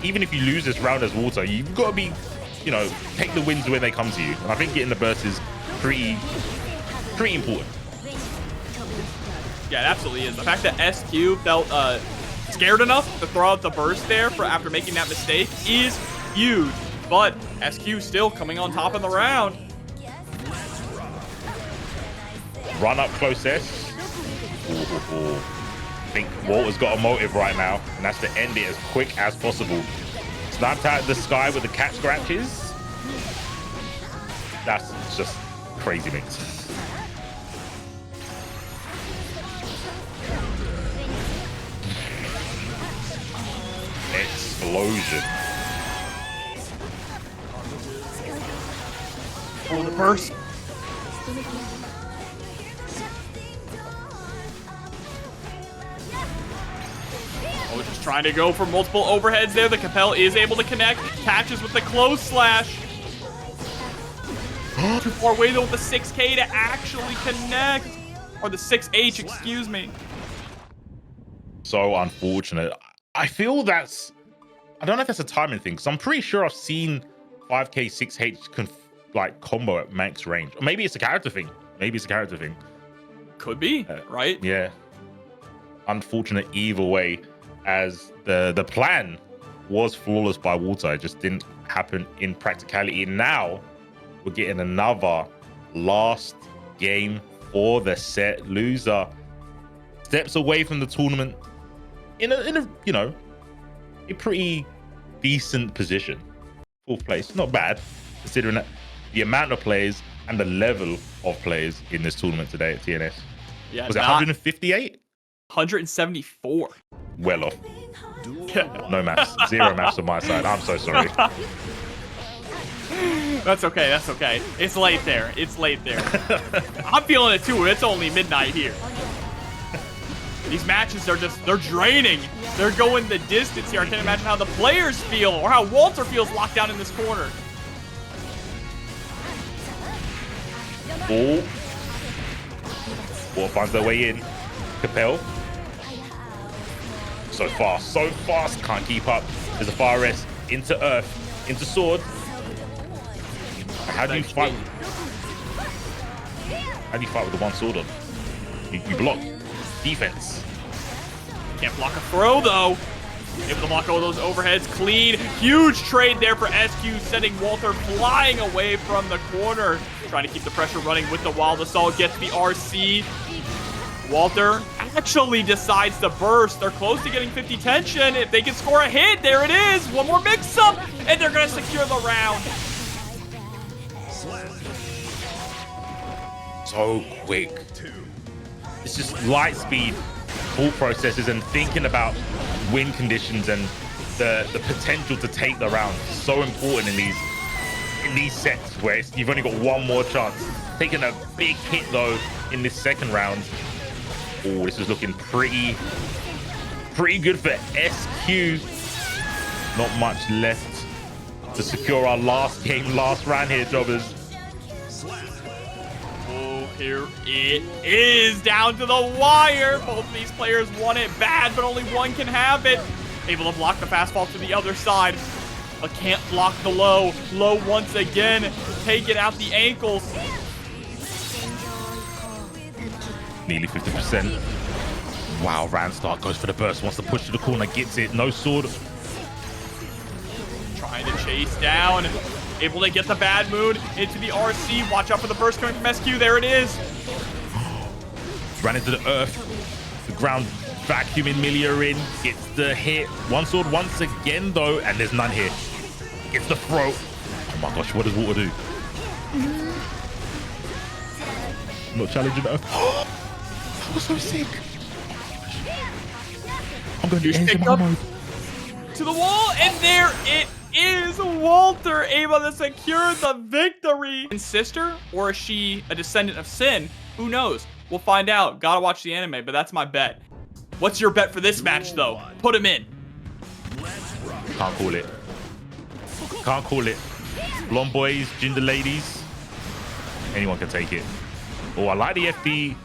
even if you lose this round as Walter, you've got to be, you know, take the wins when they come to you. And I think getting the burst is pretty important. Yeah, it absolutely is. The fact that SQ felt scared enough to throw out the burst there after making that mistake is huge. But SQ still coming on top of the round. Run up close S. think Walter's got a motive right now, and that's to end it as quick as possible. Snapped out of the sky with the cat scratches. That's just crazy mix. Explosion. Oh, the burst. Oh, just trying to go for multiple overheads there. The Capel is able to connect. Catches with the close slash. Too far away though with the 6K to actually connect. Or the 6H, excuse me. So unfortunate. I feel that's... I don't know if that's a timing thing, because I'm pretty sure I've seen 5K 6H like combo at max range. Or maybe it's a character thing. Maybe it's a character thing. Could be, right? Yeah. Unfortunate either way, as the plan was flawless by Walter. It just didn't happen in practicality. Now we're getting another last game for the set. Loser steps away from the tournament in a you know, a pretty decent position. 4th place, not bad considering that the amount of players and the level of players in this tournament today at TNS. Yeah, Was it 158? 174. Well off. No maths. 0 maths on my side. I'm so sorry. That's okay. That's okay. It's late there. It's late there. I'm feeling it too. It's only midnight here. These matches are just, they're draining. They're going the distance here. I can't imagine how the players feel or how Walter feels locked down in this corner. Oh. Walter finds their way in. Capel. So fast. Can't keep up. There's a fire rest into Earth, into Sword. How do you fight? How do you fight with the one sword on? You block. Defense. Can't block a throw though. Able to block all those overheads clean. Huge trade there for SQ, sending Walter flying away from the corner. Trying to keep the pressure running with the Wild Assault. Gets the RC. Walter actually decides to burst. They're close to getting 50 tension. If they can score a hit, there it is. One more mix-up, and they're going to secure the round. So quick. It's just light speed thought processes and thinking about win conditions and the potential to take the round. So important in these sets where you've only got one more chance. Taking a big hit though in this second round. Oh, this is looking pretty good for SQ. Not much left to secure our last game, last round here, jobbers. Oh, here it is, down to the wire. Both of these players want it bad, but only one can have it. Able to block the fastball to the other side, but can't block the low. Low once again, taking out the ankles. Nearly 50%. Wow, Randstart goes for the burst, wants to push to the corner, gets it, no sword. Trying to chase down. Able to get the bad mood into the RC. Watch out for the burst coming from SQ. There it is. Ran into the earth. The ground vacuuming Millia in. Gets the hit. One sword once again, though, and there's none here. Gets the throw. Oh my gosh, what does Water do? Not challenging Earth. That was so sick. I'm going to end mode. To the wall, and there it is. Walter able to secure the victory. And sister, or is she a descendant of Sin? Who knows? We'll find out. Gotta watch the anime, but that's my bet. What's your bet for this match, though? Put him in. Can't call it. Can't call it. Blonde boys, ginger ladies. Anyone can take it. Oh, I like the FB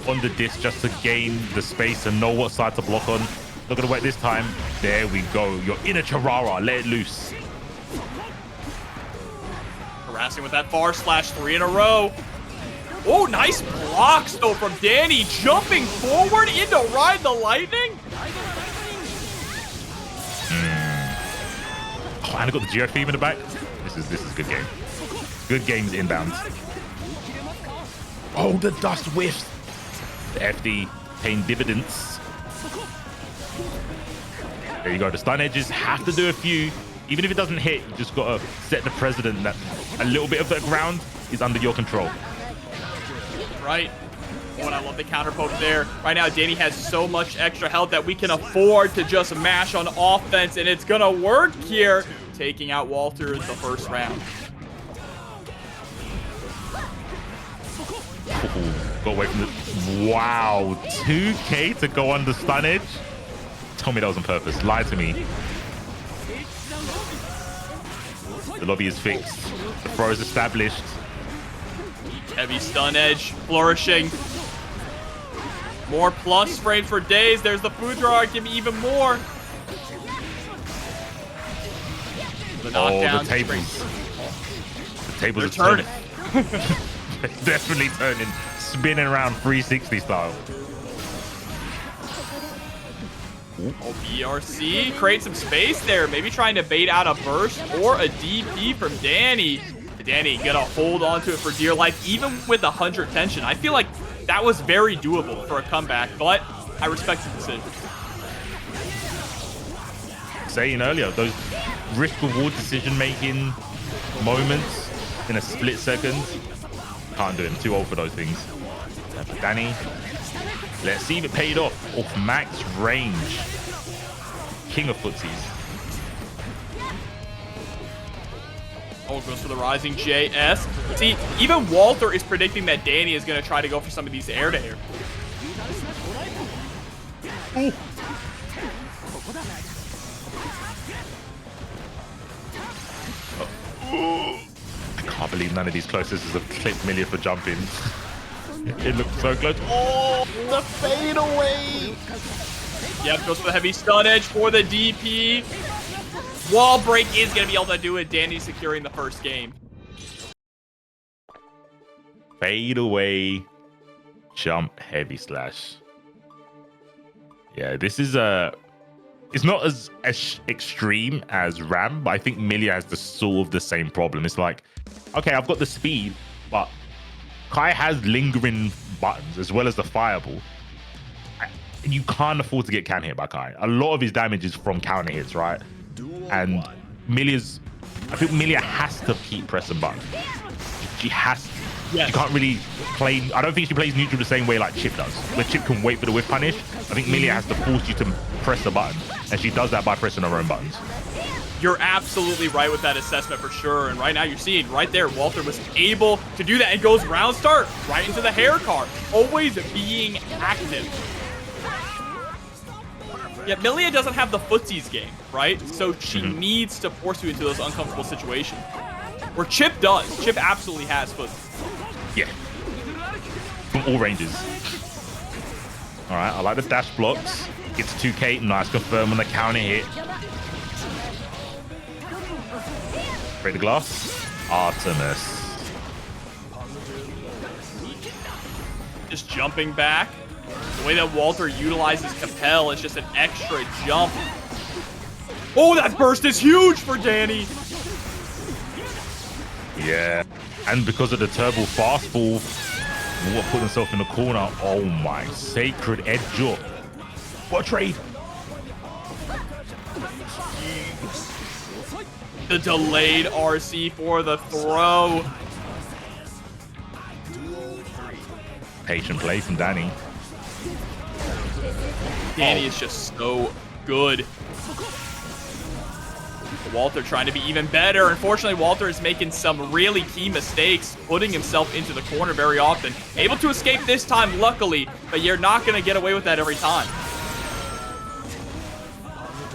on the disc just to gain the space and know what side to block on. Not gonna wait this time. There we go. Your inner Charara, let it loose. Harassing with that far slash, 3 in a row. Oh, nice blocks though from Dany, jumping forward into Ride the Lightning. Oh, and I got the Geo theme in the back. This is good game. Good games inbound. Oh, the dust whiffs. The FD paying dividends. There you go. The stun edges have to do a few. Even if it doesn't hit, you just got to set the precedent that a little bit of the ground is under your control. Right. Oh, and I love the counter poke there. Right now, Dany has so much extra health that we can afford to just mash on offense, and it's going to work here, taking out Walter the first round. Got away from the... Wow. 2K to go on the stun edge? Tell me that was on purpose. Lie to me. The lobby is fixed. The throw is established. Heavy stun edge flourishing. More plus frames for days. There's the food draw. Give me even more. The knockdown. Oh, the tables. The tables are turning. Definitely turning. Spinning around 360 style. Oh, BRC create some space there. Maybe trying to bait out a burst or a DP from Dany. Dany gonna hold on to it for dear life, even with 100 tension. I feel like that was very doable for a comeback, but I respect the decision. Saying earlier, those risk-reward decision-making moments in a split second, can't do it. I'm too old for those things. Dany, let's see if it paid off. Off max range. King of footsies. Oh, goes for the rising JS. See, even Walter is predicting that Dany is going to try to go for some of these air-to-air. Ooh. I can't believe none of these closest have clipped Millia for jumping. It looked so close. Oh, the fade away. Yep, goes for the heavy stun edge for the DP. Wall break is going to be able to do it. Dany securing the first game. Fade away. Jump heavy slash. Yeah, this is it's not as extreme as Ram, but I think Millia has the sort of the same problem. It's like, okay, I've got the speed, but Kai has lingering buttons as well as the fireball. And you can't afford to get counter hit by Kai. A lot of his damage is from counter hits, right? And I think Millia has to keep pressing buttons. She has to. Yes. She can't really play. I don't think she plays neutral the same way like Chip does, where Chip can wait for the whiff punish. I think Millia has to force you to press the button, and she does that by pressing her own buttons. You're absolutely right with that assessment for sure. And right now you're seeing right there, Walter was able to do that and goes round start right into the hair card, always being active. Yeah, Millia doesn't have the footsies game, right? So she needs to force you into those uncomfortable situations. Where Chip does. Chip absolutely has footsies. Yeah. From all ranges. All right, I like the dash blocks. Gets 2K. Nice confirm on the counter hit. Break the glass. Artemis. Just jumping back. The way that Walter utilizes Capel is just an extra jump. Oh, that burst is huge for Dany. Yeah. And because of the turbo fastball, Watt put himself in the corner. Oh my sacred edge up. What a trade. The delayed RC for the throw. Patient play from Dany. Dany is just so good. Walter trying to be even better. Unfortunately, Walter is making some really key mistakes, putting himself into the corner very often. Able to escape this time, luckily, but you're not going to get away with that every time.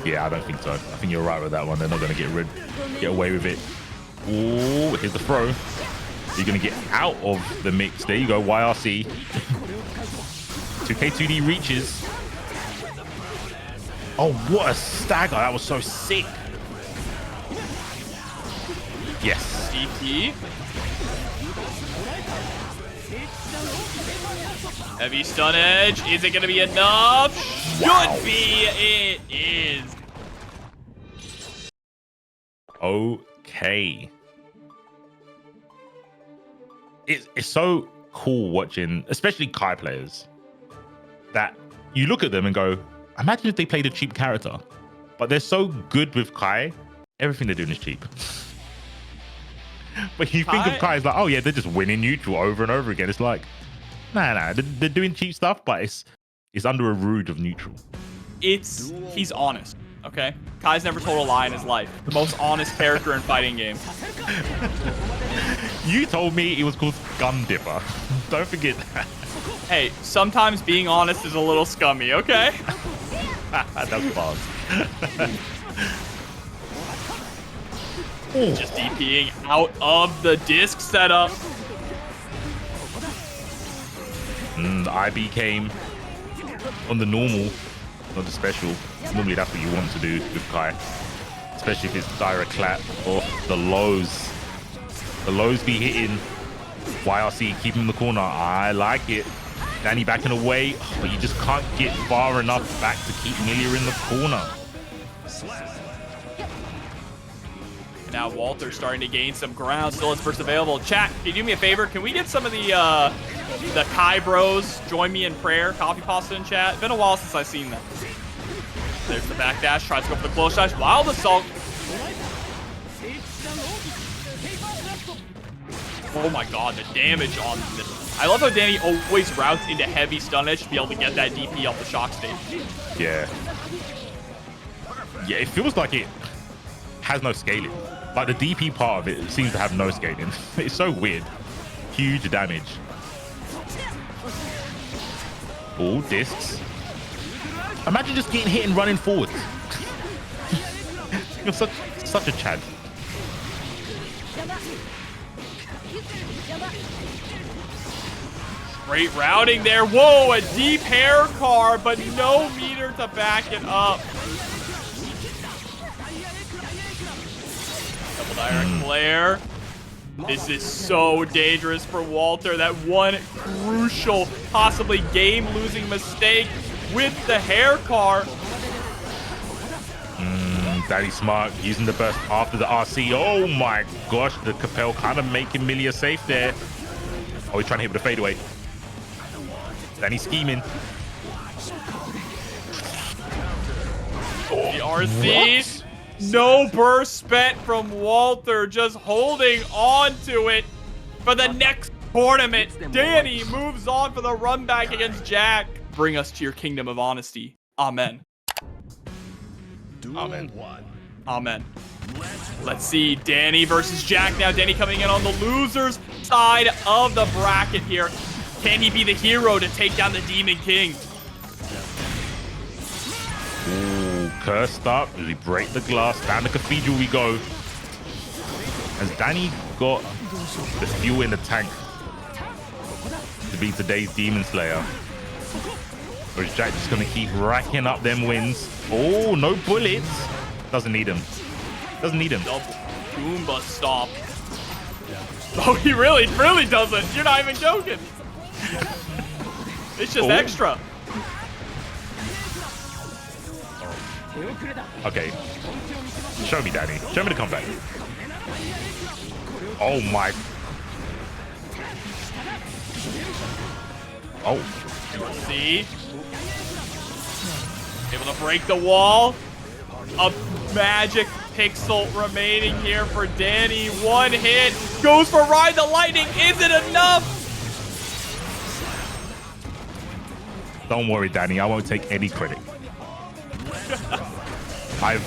Yeah, I don't think so. I think you're right with that one. They're not going to get away with it. Oh, here's the throw. You're going to get out of the mix. There you go, YRC. 2K2D reaches. Oh, what a stagger. That was so sick. Yes. DP. Heavy stun edge. Is it going to be enough? Should be. It is. Okay. It's so cool watching, especially Kai players, that you look at them and go, Imagine if they played a cheap character, but they're so good with Kai. Everything they're doing is cheap. But you think of Kai as like, oh yeah, they're just winning neutral over and over again. It's like, nah, they're doing cheap stuff, but it's under a rood of neutral. He's honest, okay? Kai's never told a lie in his life. The most honest character in fighting games. You told me it was called Gun Dipper. Don't forget that. Hey, sometimes being honest is a little scummy, okay? That's fast. Just DPing out of the disc setup. The IB came on the normal, not the special. Normally that's what you want to do with Kai, especially if it's direct clap or the lows. The lows be hitting. YRC keep him in the corner. I like it. Dany backing away, but you just can't get far enough back to keep Millia in the corner. Now Walter's starting to gain some ground. Still his first available. Chat, can you do me a favor? Can we get some of the Kai bros join me in prayer? Coffee pasta in chat. It's been a while since I've seen them. There's the backdash. Tries to go for the close dash. Wild assault. Oh my god, the damage on this. I love how Dany always routes into heavy stun edge to be able to get that DP off the shock stage. Yeah. Yeah, it feels like it has no scaling. Like the DP part of it seems to have no scaling. It's so weird. Huge damage. All discs. Imagine just getting hit and running forward. You're such a Chad. Great routing there. Whoa, a deep hair car, but no meter to back it up. Double direct flare. This is so dangerous for Walter. That one crucial, possibly game-losing mistake with the hair car. Dany smart, using the burst after the RC. Oh my gosh, the Capel kind of making Millia safe there. Oh, he's trying to hit with a fadeaway. Dany scheming. The RC. What? No burst spent from Walter, just holding on to it for the next tournament. Dany moves on for the run back against Jikh. Bring us to your kingdom of honesty. Amen. Amen. Amen. Let's see Dany versus Jikh now. Dany coming in on the loser's side of the bracket here. Can he be the hero to take down the Demon King? Ooh, cursed up. Does he break the glass? Down the cathedral we go. Has Dany got the fuel in the tank to be today's Demon Slayer? Or is Jikh just going to keep racking up them wins? Oh, no bullets. Doesn't need him. Doesn't need him. Double Goomba stop. Oh, he really doesn't. You're not even joking. It's just extra. Okay. Show me, Dany. Show me the comeback. Oh my. Oh. See? Able to break the wall. A magic pixel remaining here for Dany. One hit. Goes for Ride the Lightning. Is it enough? Don't worry, Dany. I won't take any credit. I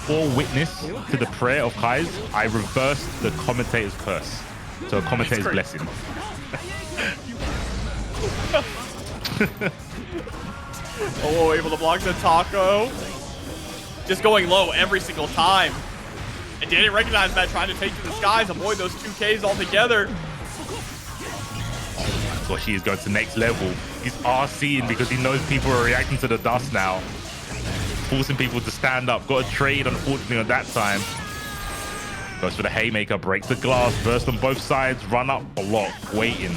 bore witness to the prayer of Kai's. I reversed the commentator's curse. So a commentator's blessing. Oh, able to block the taco. Just going low every single time. And Dany recognized that, trying to take to the skies, avoid those 2Ks altogether. Oh my gosh, he is going to next level. He's RCing because he knows people are reacting to the dust now. Forcing people to stand up. Got a trade, unfortunately, at that time. Goes for the haymaker, breaks the glass, burst on both sides, run up, block, waiting.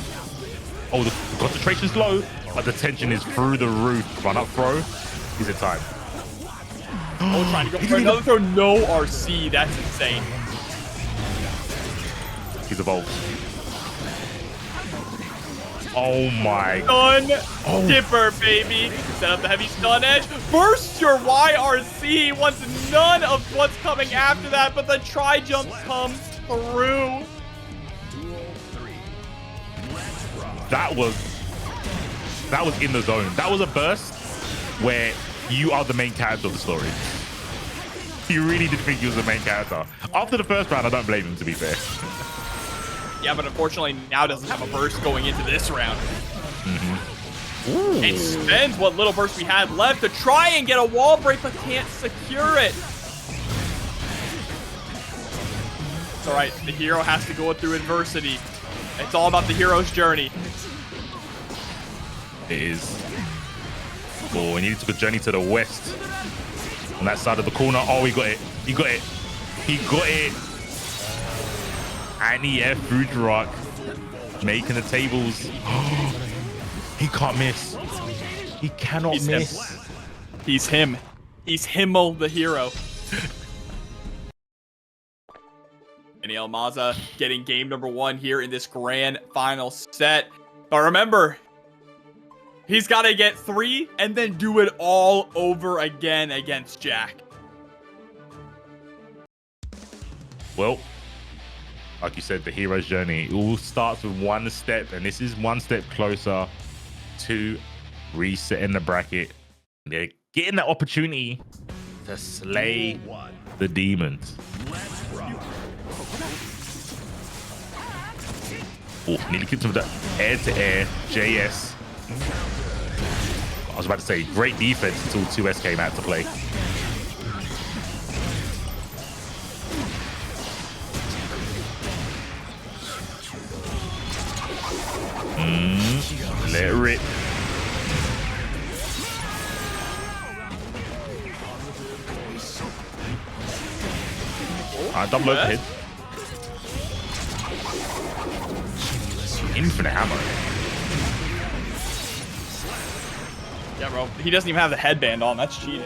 Oh, the concentration's low, but the tension is through the roof. Run up throw. Is it time? Oh, trying to go for another throw. No RC. That's insane. He's evolved. Oh my. Stun Dipper, baby. Set up the heavy stun edge. Burst your YRC wants none of what's coming after that, but the tri-jump comes through. That was in the zone. That was a burst where you are the main character of the story. You really did think he was the main character. After the first round, I don't blame him, to be fair. Yeah, but unfortunately now doesn't have a burst going into this round. It spends what little burst we had left to try and get a wall break, but can't secure it. It's all right. The hero has to go through adversity. It's all about the hero's journey. It is. Oh, and he took a journey to the west. On that side of the corner. Oh, he got it. He got it. He got it. And he food rock. Making the tables. He can't miss. He cannot miss. He's him. He's Himmel, the hero. And Maza getting game number 1 here in this grand final set. But remember, he's got to get 3 and then do it all over again against Jack. Well, like you said, the hero's journey, it all starts with one step, and this is one step closer to resetting the bracket. They're getting that opportunity to slay the demons. Oh, nearly kicked him with the air-to-air JS. I was about to say, great defense until 2S came out to play. Let it rip. Double overhead. Infinite hammer. Yeah, bro. He doesn't even have the headband on. That's cheating.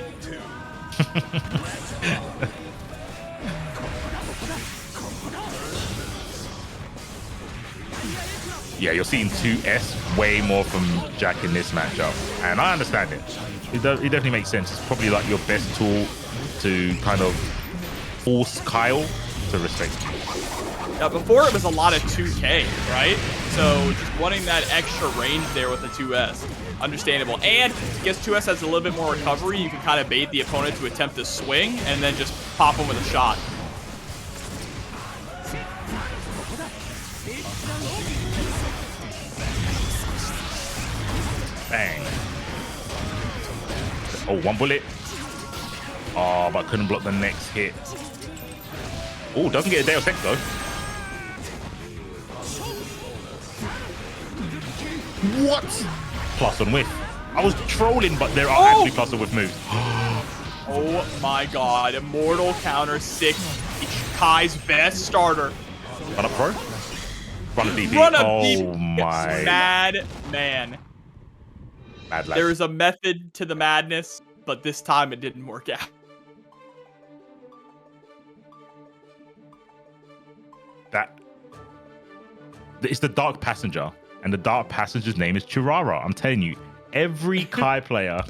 Yeah, you're seeing 2S way more from Jack in this matchup. And I understand it. It definitely makes sense. It's probably like your best tool to kind of force Kyle to respect you. Yeah, before it was a lot of 2K, right? So just wanting that extra range there with the 2S. Understandable. And I guess 2S has a little bit more recovery. You can kind of bait the opponent to attempt to swing and then just pop him with a shot. Bang. Oh, one bullet. Oh, but couldn't block the next hit. Oh, doesn't get a Deus Ex though. What? Plus on whiff. I was trolling, but there are actually plus on whiff moves. Oh my god. Immortal counter 6. Kai's best starter. Run up pro? Run a DP. Run a oh DP. my. Mad man. Mad lad. There is a method to the madness, but this time it didn't work out. It's the Dark Passenger, and the Dark Passenger's name is Chirara. I'm telling you, every Kai player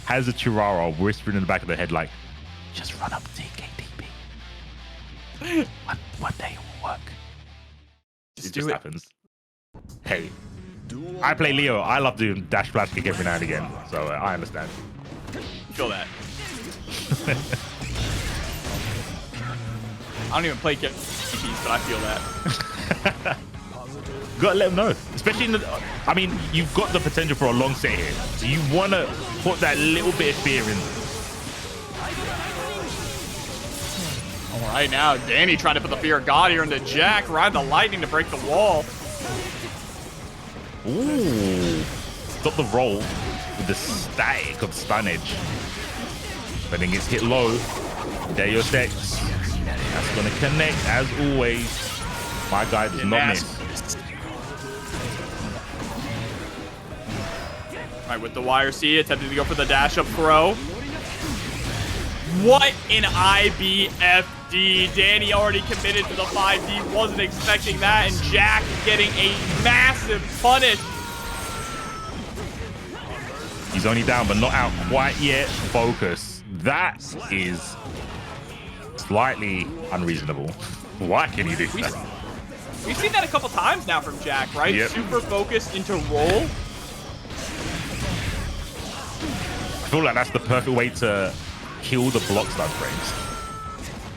has a Chirara whispering in the back of their head like, just run up TKDP. One day it will work. It just happens. Hey, I play Leo. I love doing dash flash kick every now and again, so I understand. Feel that. I don't even play KPs, but I feel that. Gotta let them know, especially in the. I mean, you've got the potential for a long set here, so you want to put that little bit of fear in. All right, now Dany trying to put the fear of God here into Jack. Ride the lightning to break the wall. Ooh, stop the roll with the static of stunnage. But then gets hit low. Deus Ex. That's gonna connect as always. My guy does not miss. All right, with the YRC, attempting to go for the dash up throw. What an IBFD. Dany already committed to the 5D, wasn't expecting that, and Jack getting a massive punish. He's only down, but not out quite yet. Focus. That is slightly unreasonable. Why can he do that? We've seen that a couple times now from Jack, right? Yep. Super focused into roll. I feel like that's the perfect way to kill the block stun frames.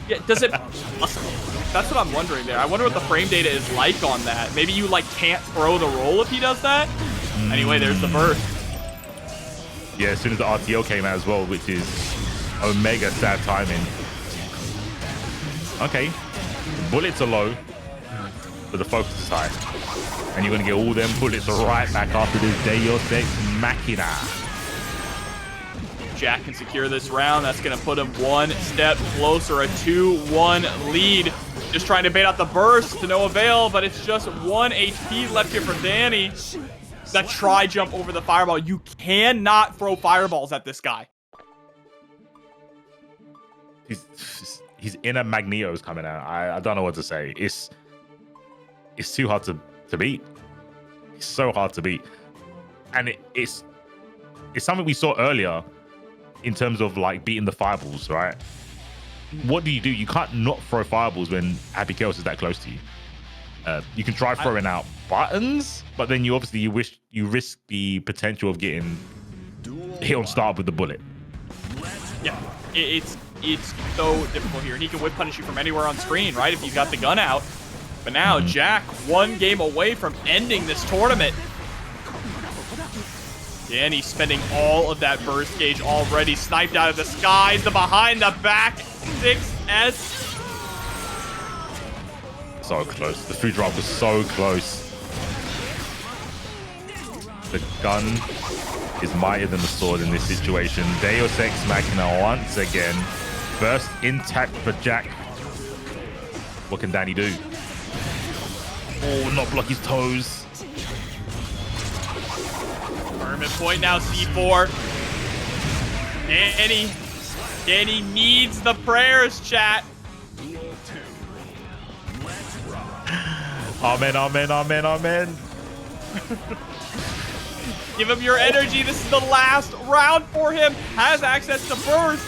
Yeah, does it... That's what I'm wondering there. I wonder what the frame data is like on that. Maybe you, like, can't throw the roll if he does that? Anyway, there's the burst. Yeah, as soon as the RTO came out as well, which is omega sad timing. Okay. Bullets are low, but the focus is high. And you're going to get all them bullets right back after this Deus Ex Machina. Jack can secure this round. That's going to put him one step closer, a 2-1 lead. Just trying to bait out the burst to no avail, but it's just 1 HP left here for Dany. That try jump over the fireball. You cannot throw fireballs at this guy. His inner Magneto's coming out. I don't know what to say. It's too hard to beat. It's so hard to beat. And it's something we saw earlier in terms of like beating the fireballs, right? What do? You can't not throw fireballs when A.B.A is that close to you. You can try throwing out buttons, but then you risk the potential of getting hit on start with the bullet. Yeah, it's so difficult here. And he can whip punish you from anywhere on screen, right? If you've got the gun out. But now Jack, one game away from ending this tournament. Dany spending all of that burst gauge already. Sniped out of the skies. The behind the back 6S. So close. The food drop was so close. The gun is mightier than the sword in this situation. Deus Ex Machina once again. Burst intact for Jack. What can Dany do? Oh, not block his toes. Tournament point now, C4. Dany needs the prayers, chat. Amen, amen, amen, amen. Give him your energy. This is the last round for him. Has access to burst.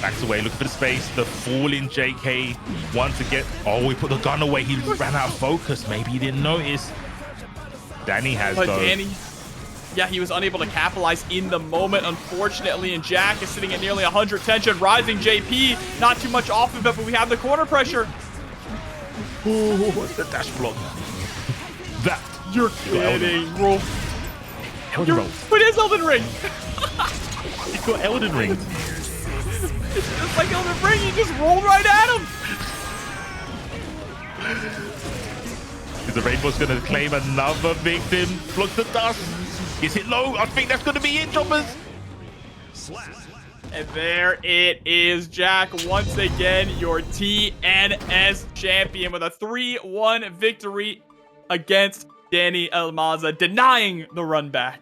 Backs away, looking for the space. The falling Jikh once again. Oh, he put the gun away. He ran out of focus. Maybe he didn't notice. Dany has But though. Dany, yeah, he was unable to capitalize in the moment, unfortunately. And Jack is sitting at nearly 100 tension. Rising JP, not too much off of it, but we have the corner pressure. Oh, what's the dash block? That. You're kidding, bro. Elden Ring. It is Elden Ring. He's got Elden Ring. It's just like Elden Ring. You just rolled right at him. Is the Rainbow's going to claim another victim? Block the dust. Is it low? I think that's going to be it, Choppers. And there it is, Jack. Once again, your TNS champion with a 3-1 victory against Dany Maza, denying the run back.